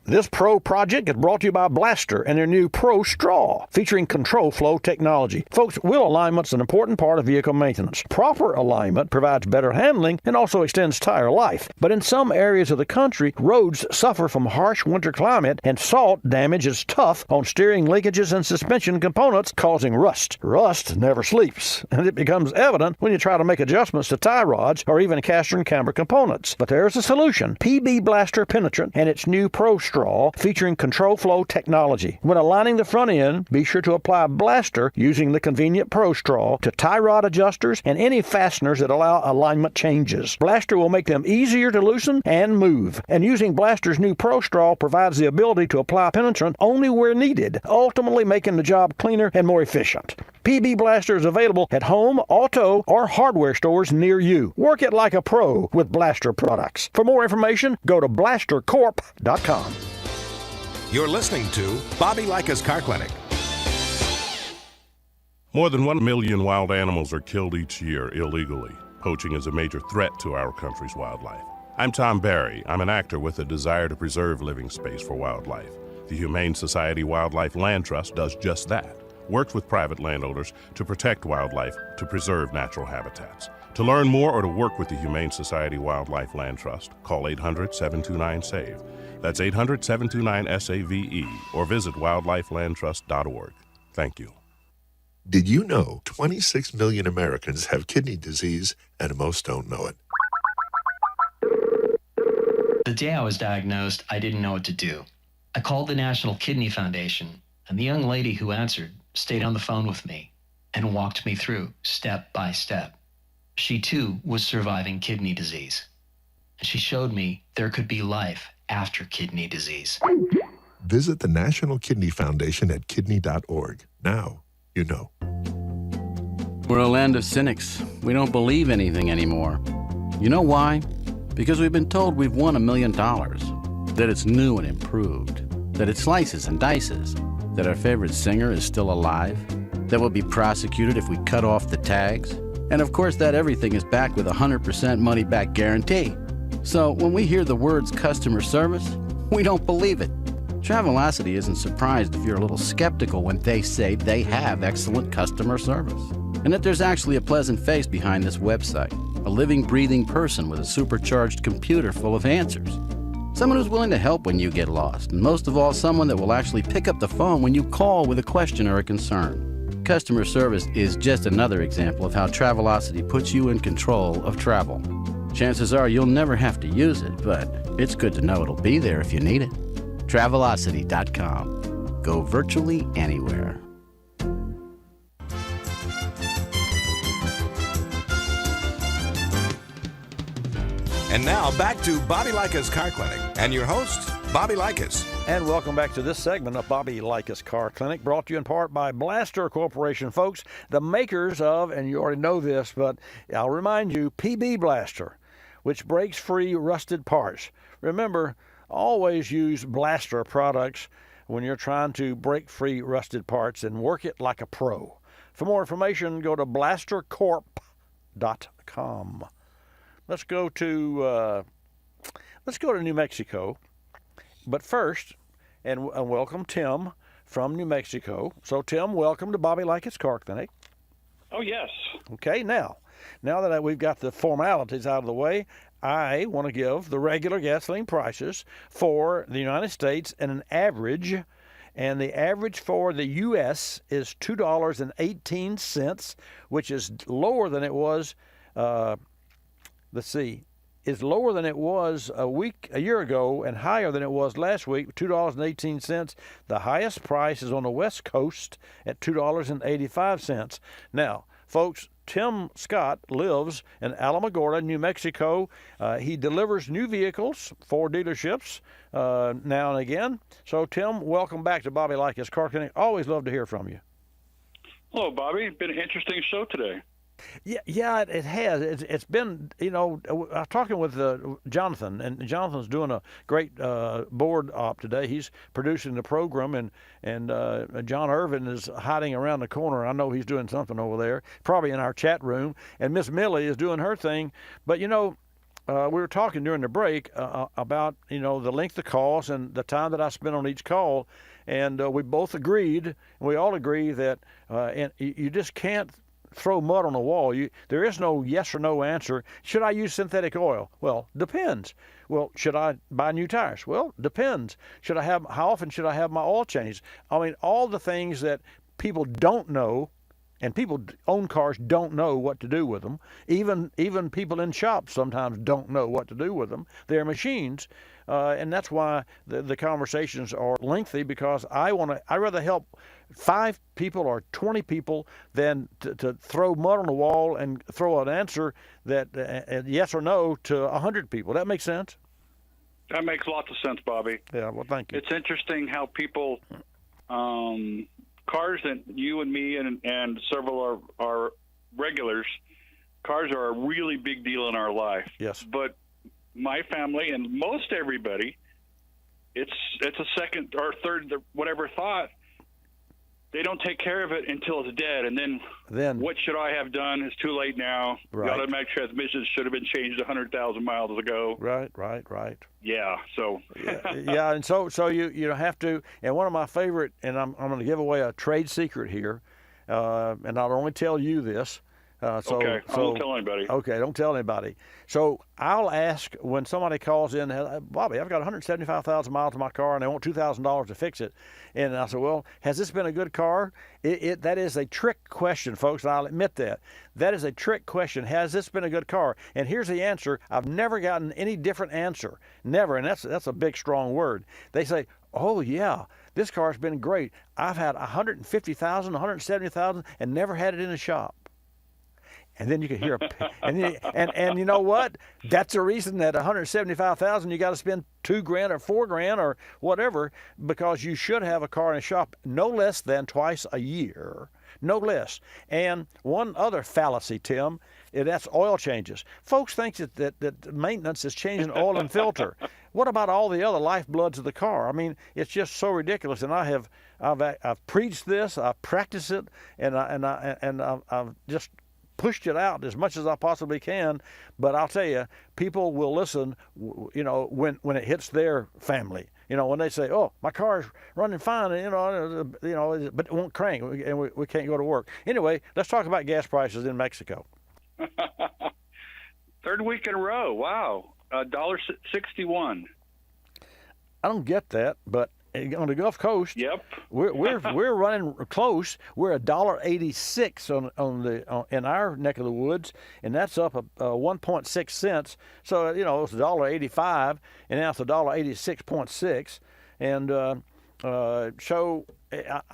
This Pro project is brought to you by Blaster and their new Pro Straw, featuring control flow technology. Folks, wheel alignment's an important part of vehicle maintenance. Proper alignment provides better handling and also extends tire life. But in some areas of the country, roads suffer from harsh winter climate, and salt damage is tough on steering linkages and suspension components, causing rust. Rust never sleeps, and it becomes evident when you try to make adjustments to tie rods or even caster and camber components. But there's a solution. PB Blaster Penetrant and its new Pro Straw, featuring control flow technology. When aligning the front end, be sure to apply Blaster using the convenient Pro Straw to tie rod adjusters and any fasteners that allow alignment changes. Blaster will make them easier to loosen and move. And using Blaster's new Pro Straw provides the ability to apply penetrant only where needed, ultimately making the job cleaner and more efficient. PB Blaster is available at home, auto, or hardware stores near you. Work it like a pro with Blaster products. For more information, go to blastercorp.com. You're listening to Bobby Likis Car Clinic. More than 1 million wild animals are killed each year illegally. Poaching is a major threat to our country's wildlife. I'm Tom Barry. I'm an actor with a desire to preserve living space for wildlife. The Humane Society Wildlife Land Trust does just that. Works with private landowners to protect wildlife, to preserve natural habitats. To learn more or to work with the Humane Society Wildlife Land Trust, call 800-729-SAVE. That's 800-729-SAVE, or visit wildlifelandtrust.org. Thank you. Did you know 26 million Americans have kidney disease and most don't know it? The day I was diagnosed, I didn't know what to do. I called the National Kidney Foundation, and the young lady who answered stayed on the phone with me and walked me through step by step. She too was surviving kidney disease. And she showed me there could be life after kidney disease. Visit the National Kidney Foundation at kidney.org. Now you know. We're a land of cynics. We don't believe anything anymore. You know why? Because we've been told we've won $1 million, that it's new and improved, that it slices and dices, that our favorite singer is still alive, that we'll be prosecuted if we cut off the tags, and of course that everything is backed with a 100% money-back guarantee. So when we hear the words customer service, we don't believe it. Travelocity isn't surprised if you're a little skeptical when they say they have excellent customer service, and that there's actually a pleasant face behind this website, a living, breathing person with a supercharged computer full of answers. Someone who's willing to help when you get lost, and most of all, someone that will actually pick up the phone when you call with a question or a concern. Customer service is just another example of how Travelocity puts you in control of travel. Chances are you'll never have to use it, but it's good to know it'll be there if you need it. Travelocity.com. Go virtually anywhere. And now back to Bobby Likis Car Clinic and your host, Bobby Likis. And welcome back to this segment of Bobby Likis Car Clinic, brought to you in part by Blaster Corporation, folks, the makers of, and you already know this, but I'll remind you, PB Blaster, which breaks free rusted parts. Remember, always use Blaster products when you're trying to break free rusted parts and work it like a pro. For more information, go to blastercorp.com. Let's go to New Mexico. But first, and welcome Tim from New Mexico. So Tim, welcome to Bobby Likis Car Clinic. Oh yes. Okay, now that we've got the formalities out of the way, I want to give the regular gasoline prices for the United States and an average. And the average for the U.S. is $2.18, which is lower than it was. Is lower than it was a year ago, and higher than it was last week, $2.18. The highest price is on the West Coast at $2.85. Now, folks, Tim Scott lives in Alamogordo, New Mexico. He delivers new vehicles for dealerships now and again. So, Tim, welcome back to Bobby Likis Car Clinic. Always love to hear from you. Hello, Bobby. It's been an interesting show today. Yeah, it has. It's been, I was talking with Jonathan, and Jonathan's doing a great board op today. He's producing the program, and John Irvin is hiding around the corner. I know he's doing something over there, probably in our chat room, and Miss Millie is doing her thing. But, we were talking during the break about, the length of calls and the time that I spent on each call, and we both agreed, and we all agree that and you just can't throw mud on the wall. There is no yes or no answer. Should I use synthetic oil? Well, depends. Well, should I buy new tires? Well, depends. How often should I have my oil changed? I mean, all the things that people don't know, and people own cars don't know what to do with them. Even people in shops sometimes don't know what to do with them. They're machines, and that's why the conversations are lengthy, because I'd rather help 5 people or 20 people than to throw mud on the wall and throw an answer that yes or no to 100 people. That makes sense? That makes lots of sense, Bobby. Yeah, well, thank you. It's interesting how people, cars that you and me and several are regulars, cars are a really big deal in our life. Yes. But my family and most everybody, it's a second or third, whatever thought. They don't take care of it until it's dead, and then what should I have done? It's too late now. Right. The automatic transmission should have been changed 100,000 miles ago. Right. Yeah. So. yeah, and so you have to. And one of my favorite, and I'm going to give away a trade secret here, and I'll only tell you this. Okay, I won't tell anybody. Okay, don't tell anybody. So I'll ask when somebody calls in, Bobby, I've got 175,000 miles in my car, and they want $2,000 to fix it. And I said, well, has this been a good car? That is a trick question, folks, and I'll admit that. That is a trick question. Has this been a good car? And here's the answer. I've never gotten any different answer. Never, and that's a big, strong word. They say, Oh, yeah. This car's been great. I've had 150,000, 170,000, and never had it in a shop. And then you can hear, and you know what? That's the reason that 175,000 you got to spend $2,000 or $4,000 or whatever, because you should have a car in a shop no less than twice a year, no less. And one other fallacy, Tim, that's oil changes. Folks think that maintenance is changing oil and filter. What about all the other lifebloods of the car? I mean, it's just so ridiculous. And I've preached this, I've practiced it, and I've just pushed it out as much as I possibly can. But I'll tell you, people will listen, when it hits their family. When they say, "Oh, my car's running fine," but it won't crank, and we can't go to work. Anyway, let's talk about gas prices in Mexico. Third week in a row. Wow, $1.61. I don't get that, but on the Gulf Coast, yep, we're running close. We're $1.86 in our neck of the woods, and that's up 1.6 cents. So it's $1.85, and now it's $1.86.6, and so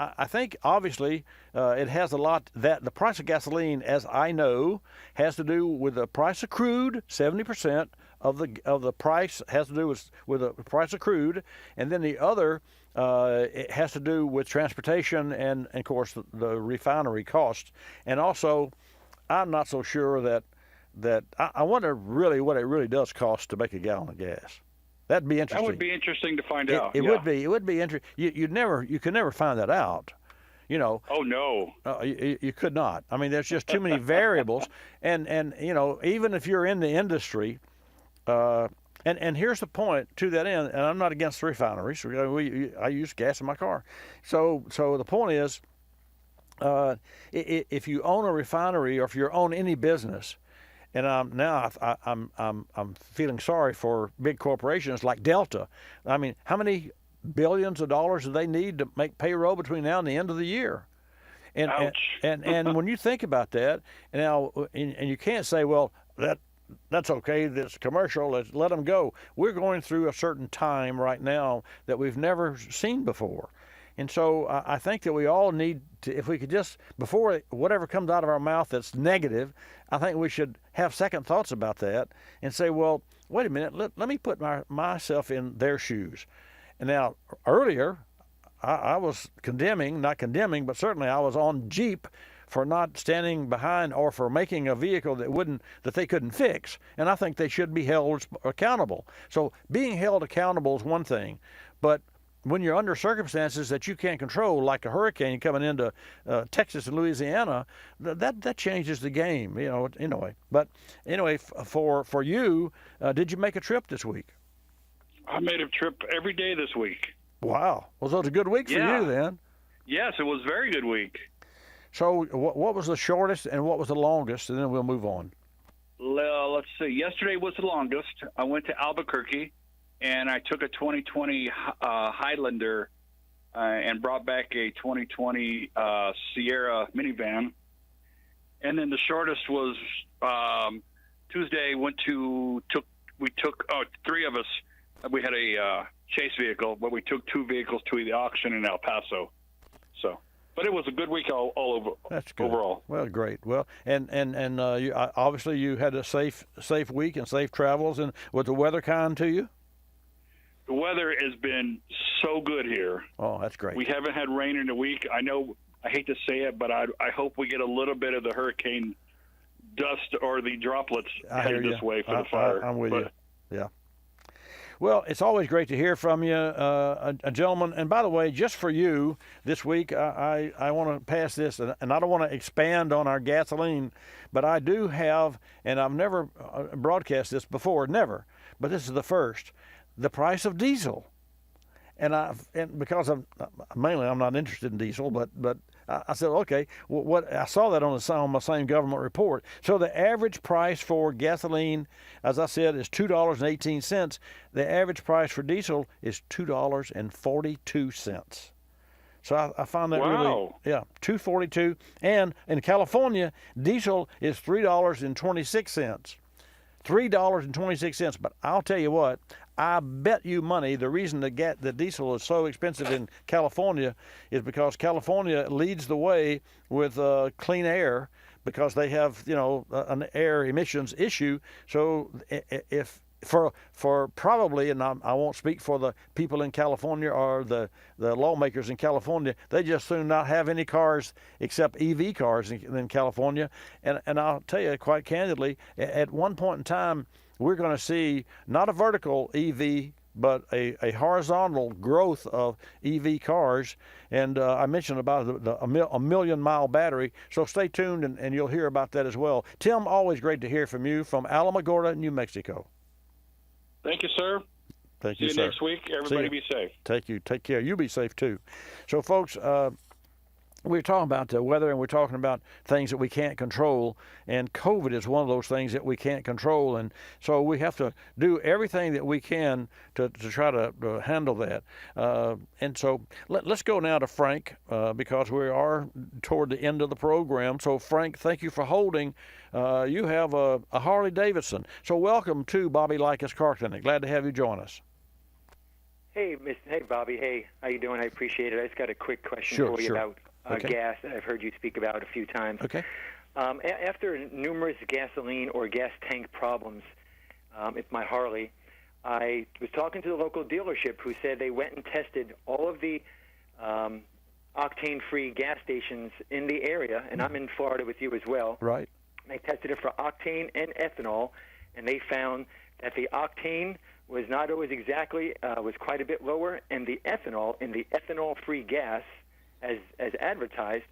I think obviously it has a lot that the price of gasoline, as I know, has to do with the price of crude. 70% of the price has to do with the price of crude, and then the other it has to do with transportation and of course the refinery cost. And also, I'm not so sure that I wonder really what it really does cost to make a gallon of gas. That'd be interesting. That would be interesting to find out. It would be. It would be interesting. You could never find that out. Oh no. You could not. I mean, there's just too many variables. And even if you're in the industry, and here's the point to that end. And I'm not against refineries. I use gas in my car. So the point is, if you own a refinery or if you own any business. And I'm feeling sorry for big corporations like Delta. I mean, how many billions of dollars do they need to make payroll between now and the end of the year? And and when you think about that, and you can't say, well, that's okay, that's commercial, let them go. We're going through a certain time right now that we've never seen before. And so I think that we all need to, if we could just, before whatever comes out of our mouth that's negative, I think we should have second thoughts about that and say, well, wait a minute, let me put myself in their shoes. And now, earlier, I was not condemning, but certainly I was on Jeep for not standing behind or for making a vehicle that they couldn't fix. And I think they should be held accountable. So being held accountable is one thing, but when you're under circumstances that you can't control, like a hurricane coming into Texas and Louisiana, that changes the game, anyway. But anyway, for you, did you make a trip this week? I made a trip every day this week. Wow. Well, so it was a good week for you then. Yes, it was a very good week. So what was the shortest and what was the longest, and then we'll move on. Let's see. Yesterday was the longest. I went to Albuquerque, and I took a 2020 Highlander and brought back a 2020 Sierra minivan. And then the shortest was Tuesday. We took three of us. We had a chase vehicle, but we took two vehicles to the auction in El Paso. But it was a good week all over. That's good. Overall. Well, great. Well, and you, obviously you had a safe week and safe travels. And was the weather kind to you? The weather has been so good here. Oh, that's great. We haven't had rain in a week. I know, I hate to say it, but I hope we get a little bit of the hurricane dust or the droplets headed this way for the fire. I'm with you. Yeah. Well, it's always great to hear from you, a gentleman. And by the way, just for you this week, I want to pass this, and I don't want to expand on our gasoline, but I do have, and I've never broadcast this before, never, but this is the first, the price of diesel. And because I'm not interested in diesel, but I said, okay, what I saw that on my same government report. So the average price for gasoline, as I said, is $2.18. The average price for diesel is $2.42. So I found that really, $2.42. And in California, diesel is $3.26. $3.26. But I'll tell you what, I bet you money the reason the diesel is so expensive in California is because California leads the way with clean air, because they have, an air emissions issue. So if for probably, and I won't speak for the people in California or the lawmakers in California, they just soon not have any cars except EV cars in California. And I'll tell you quite candidly, at one point in time, we're going to see not a vertical EV, but a horizontal growth of EV cars. And I mentioned about a 1,000,000-mile battery, so stay tuned and you'll hear about that as well. Tim, always great to hear from you from Alamogordo, New Mexico. Thank you, sir. Thank See you, you sir. next week. Everybody be safe. Take care. You be safe too. So, folks, we're talking about the weather, and we're talking about things that we can't control, and COVID is one of those things that we can't control, and so we have to do everything that we can to try to handle that. And so let's go now to Frank, because we are toward the end of the program. So, Frank, thank you for holding. You have a Harley Davidson. So welcome to Bobby Likis Car Clinic. Glad to have you join us. Hey, Bobby. Hey, how you doing? I appreciate it. I just got a quick question for you about gas that I've heard you speak about a few times. Okay. After numerous gasoline or gas tank problems with my Harley, I was talking to the local dealership who said they went and tested all of the octane-free gas stations in the area, and I'm in Florida with you as well. Right. They tested it for octane and ethanol, and they found that the octane was not always exactly, was quite a bit lower, and the ethanol in the ethanol-free gas, as advertised,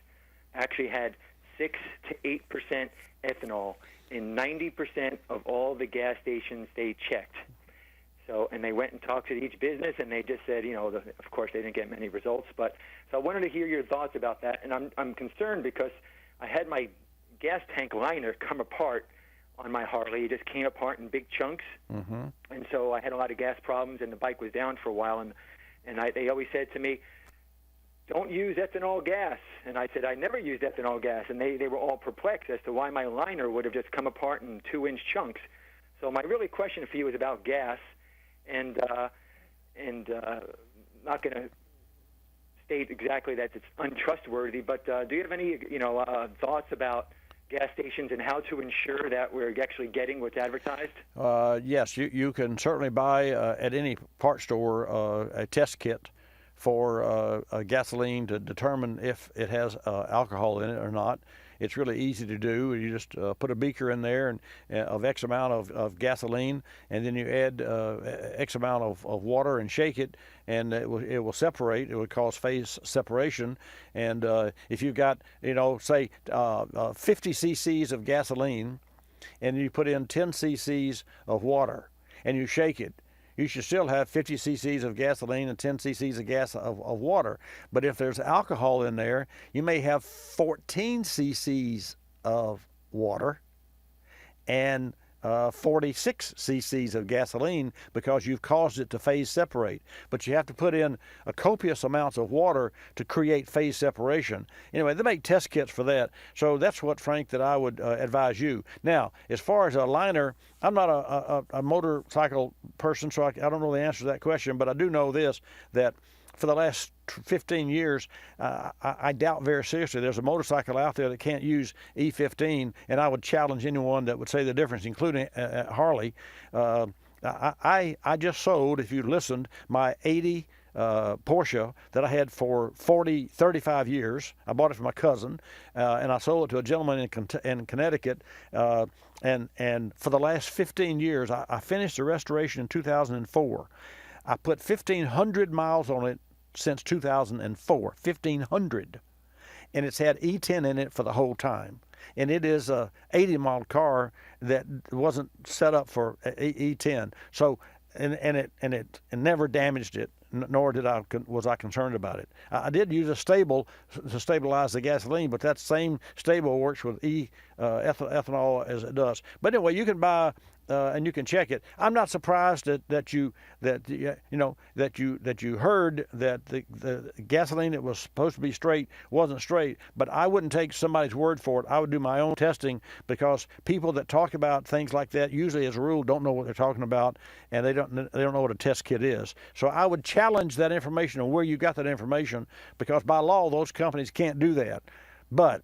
actually had 6 to 8% ethanol in 90% of all the gas stations they checked. So, and they went and talked to each business, and they just said, of course, they didn't get many results. But so I wanted to hear your thoughts about that, and I'm concerned because I had my gas tank liner come apart on my Harley. It just came apart in big chunks, and so I had a lot of gas problems, and the bike was down for a while. And they always said to me, "Don't use ethanol gas." And I said, "I never used ethanol gas." And they were all perplexed as to why my liner would have just come apart in 2-inch chunks. So my really question for you is about gas, and not going to state exactly that it's untrustworthy, but do you have any thoughts about gas stations and how to ensure that we're actually getting what's advertised? Yes, you can certainly buy at any part store a test kit for gasoline to determine if it has alcohol in it or not. It's really easy to do. You just put a beaker in there and of X amount of gasoline, and then you add X amount of water and shake it, and it will separate. It would cause phase separation. And if you've got, say 50 cc's of gasoline, and you put in 10 cc's of water, and you shake it, you should still have 50 cc's of gasoline and 10 cc's of water. But if there's alcohol in there, you may have 14 cc's of water and 46 cc's of gasoline, because you've caused it to phase separate. But you have to put in a copious amounts of water to create phase separation. Anyway, they make test kits for that. So that's what, Frank, that I would advise you. Now, as far as a liner, I'm not a motorcycle person, so I don't know the answer to that question, but I do know this, that for the last 15 years, I doubt very seriously there's a motorcycle out there that can't use E15, and I would challenge anyone that would say the difference, including Harley. I just sold, if you listened, my 80 Porsche that I had for 35 years. I bought it from my cousin, and I sold it to a gentleman in Connecticut. And for the last 15 years, I finished the restoration in 2004. I put 1,500 miles on it since 2004, 1,500. And it's had E10 in it for the whole time. And it is a 80-mile car that wasn't set up for E10. So, and it never damaged it, nor was I concerned about it. I did use a stable to stabilize the gasoline, but that same stable works with ethanol as it does. But anyway, you can buy and you can check it. I'm not surprised that you heard that the gasoline that was supposed to be straight wasn't straight. But I wouldn't take somebody's word for it. I would do my own testing, because people that talk about things like that usually, as a rule, don't know what they're talking about, and they don't know what a test kit is. So I would challenge that information and where you got that information, because by law those companies can't do that. But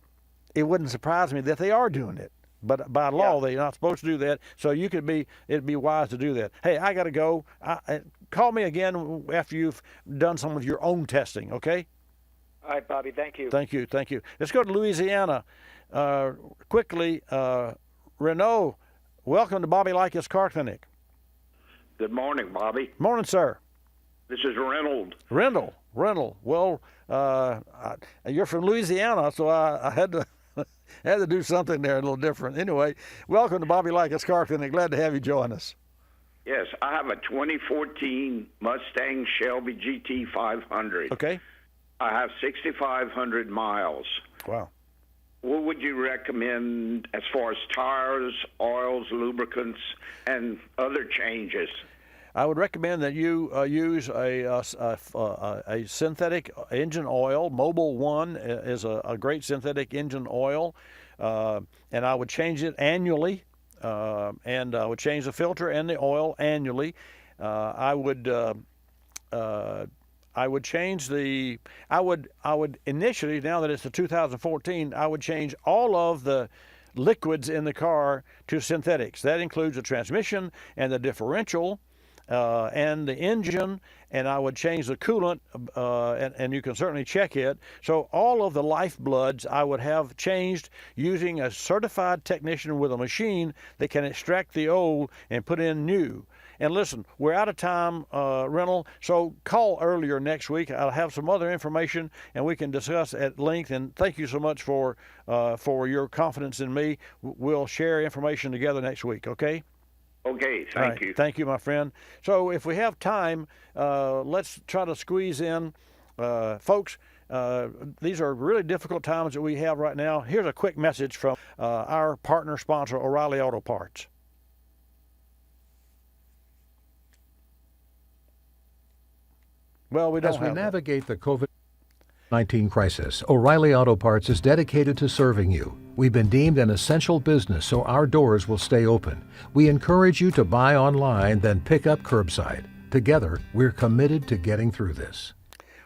it wouldn't surprise me that they are doing it. But by law, they're not supposed to do that. So it'd be wise to do that. Hey, I got to go. Call me again after you've done some of your own testing, okay? All right, Bobby, thank you. Thank you. Let's go to Louisiana. Quickly, Renault, welcome to Bobby Likis Car Clinic. Good morning, Bobby. Morning, sir. This is Reynolds. Rendell. Well, you're from Louisiana, so I had to do something there a little different. Anyway, welcome to Bobby Likis Car Clinic. Glad to have you join us. Yes, I have a 2014 Mustang Shelby GT 500. Okay. I have 6,500 miles. Wow. What would you recommend as far as tires, oils, lubricants, and other changes? I would recommend that you use a synthetic engine oil. Mobil 1 is a great synthetic engine oil, and I would change it annually, and I would change the filter and the oil annually. I would initially, now that it's a 2014, I would change all of the liquids in the car to synthetics. That includes the transmission and the differential, and the engine, and I would change the coolant, and you can certainly check it. So all of the lifebloods I would have changed using a certified technician with a machine that can extract the old and put in new. And listen, we're out of time, Reynolds, so call earlier next week. I'll have some other information, and we can discuss at length. And thank you so much for your confidence in me. We'll share information together next week, okay? Okay, thank you. Thank you, my friend. So if we have time, let's try to squeeze in. Folks, these are really difficult times that we have right now. Here's a quick message from our partner sponsor, O'Reilly Auto Parts. Well, we don't As we have navigate the COVID-19 crisis, O'Reilly Auto Parts is dedicated to serving you. We've been deemed an essential business, so our doors will stay open. We encourage you to buy online, then pick up curbside. Together, we're committed to getting through this.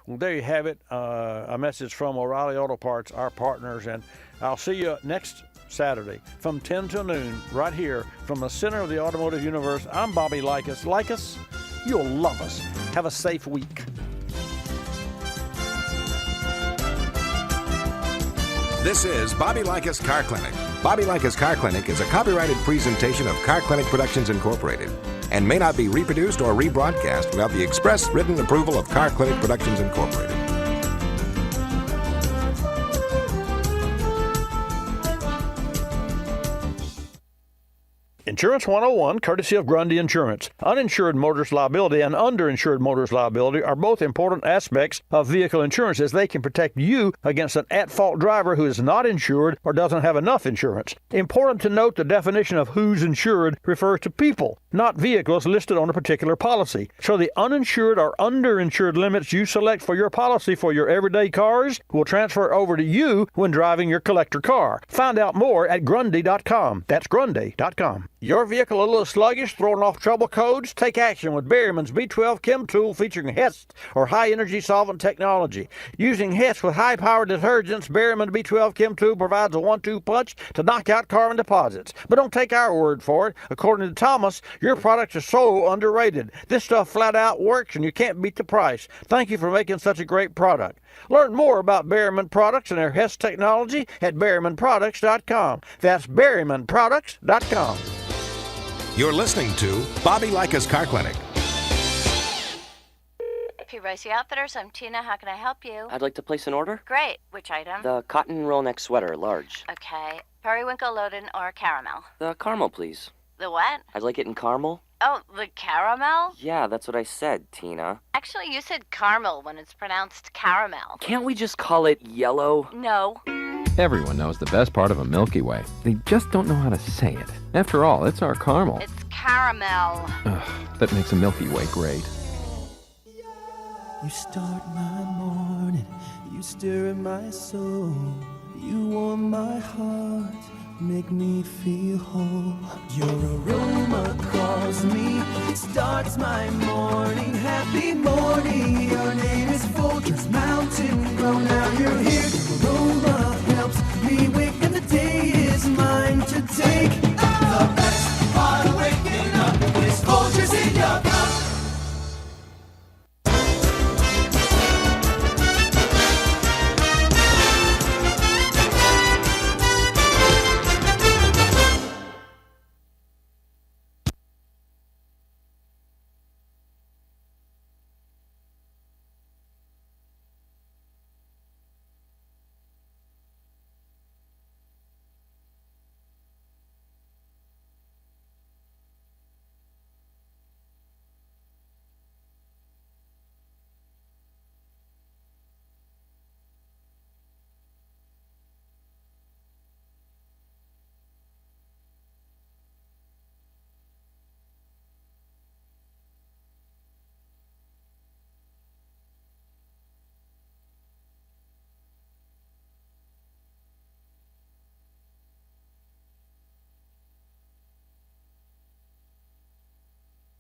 Well, there you have it, a message from O'Reilly Auto Parts, our partners, and I'll see you next Saturday from 10 till noon right here from the center of the automotive universe. I'm Bobby Likis. Like us, you'll love us. Have a safe week. This is Bobby Likis Car Clinic. Bobby Likis Car Clinic is a copyrighted presentation of Car Clinic Productions Incorporated and may not be reproduced or rebroadcast without the express written approval of Car Clinic Productions Incorporated. Insurance 101, courtesy of Grundy Insurance. Uninsured motorist liability and underinsured motorist liability are both important aspects of vehicle insurance, as they can protect you against an at-fault driver who is not insured or doesn't have enough insurance. Important to note, the definition of who's insured refers to people, not vehicles listed on a particular policy. So the uninsured or underinsured limits you select for your policy for your everyday cars will transfer over to you when driving your collector car. Find out more at Grundy.com. That's Grundy.com. Your vehicle a little sluggish, throwing off trouble codes? Take action with Berryman's B12 Chem Tool featuring HEST, or high-energy solvent technology. Using HEST with high-powered detergents, Berryman B12 Chem Tool provides a 1-2 punch to knock out carbon deposits. But don't take our word for it. According to Thomas, your products are so underrated. This stuff flat out works, and you can't beat the price. Thank you for making such a great product. Learn more about Berryman products and their HEST technology at BerrymanProducts.com. That's BerrymanProducts.com. You're listening to Bobby Likis Car Clinic. P. Ricey Outfitters, I'm Tina. How can I help you? I'd like to place an order. Great. Which item? The cotton roll neck sweater, large. Okay. Periwinkle loaded or caramel? The caramel, please. The what? I'd like it in caramel. Oh, the caramel? Yeah, that's what I said, Tina. Actually, you said caramel when it's pronounced caramel. Can't we just call it yellow? No. Everyone knows the best part of a Milky Way. They just don't know how to say it. After all, it's our caramel. It's caramel. Ugh, that makes a Milky Way great. You start my morning, you stir in my soul, you warm my heart, make me feel whole. Your aroma calls me, starts my morning. Happy morning, your name is Folgers Mountain Grown. Now you're here, your aroma helps me wake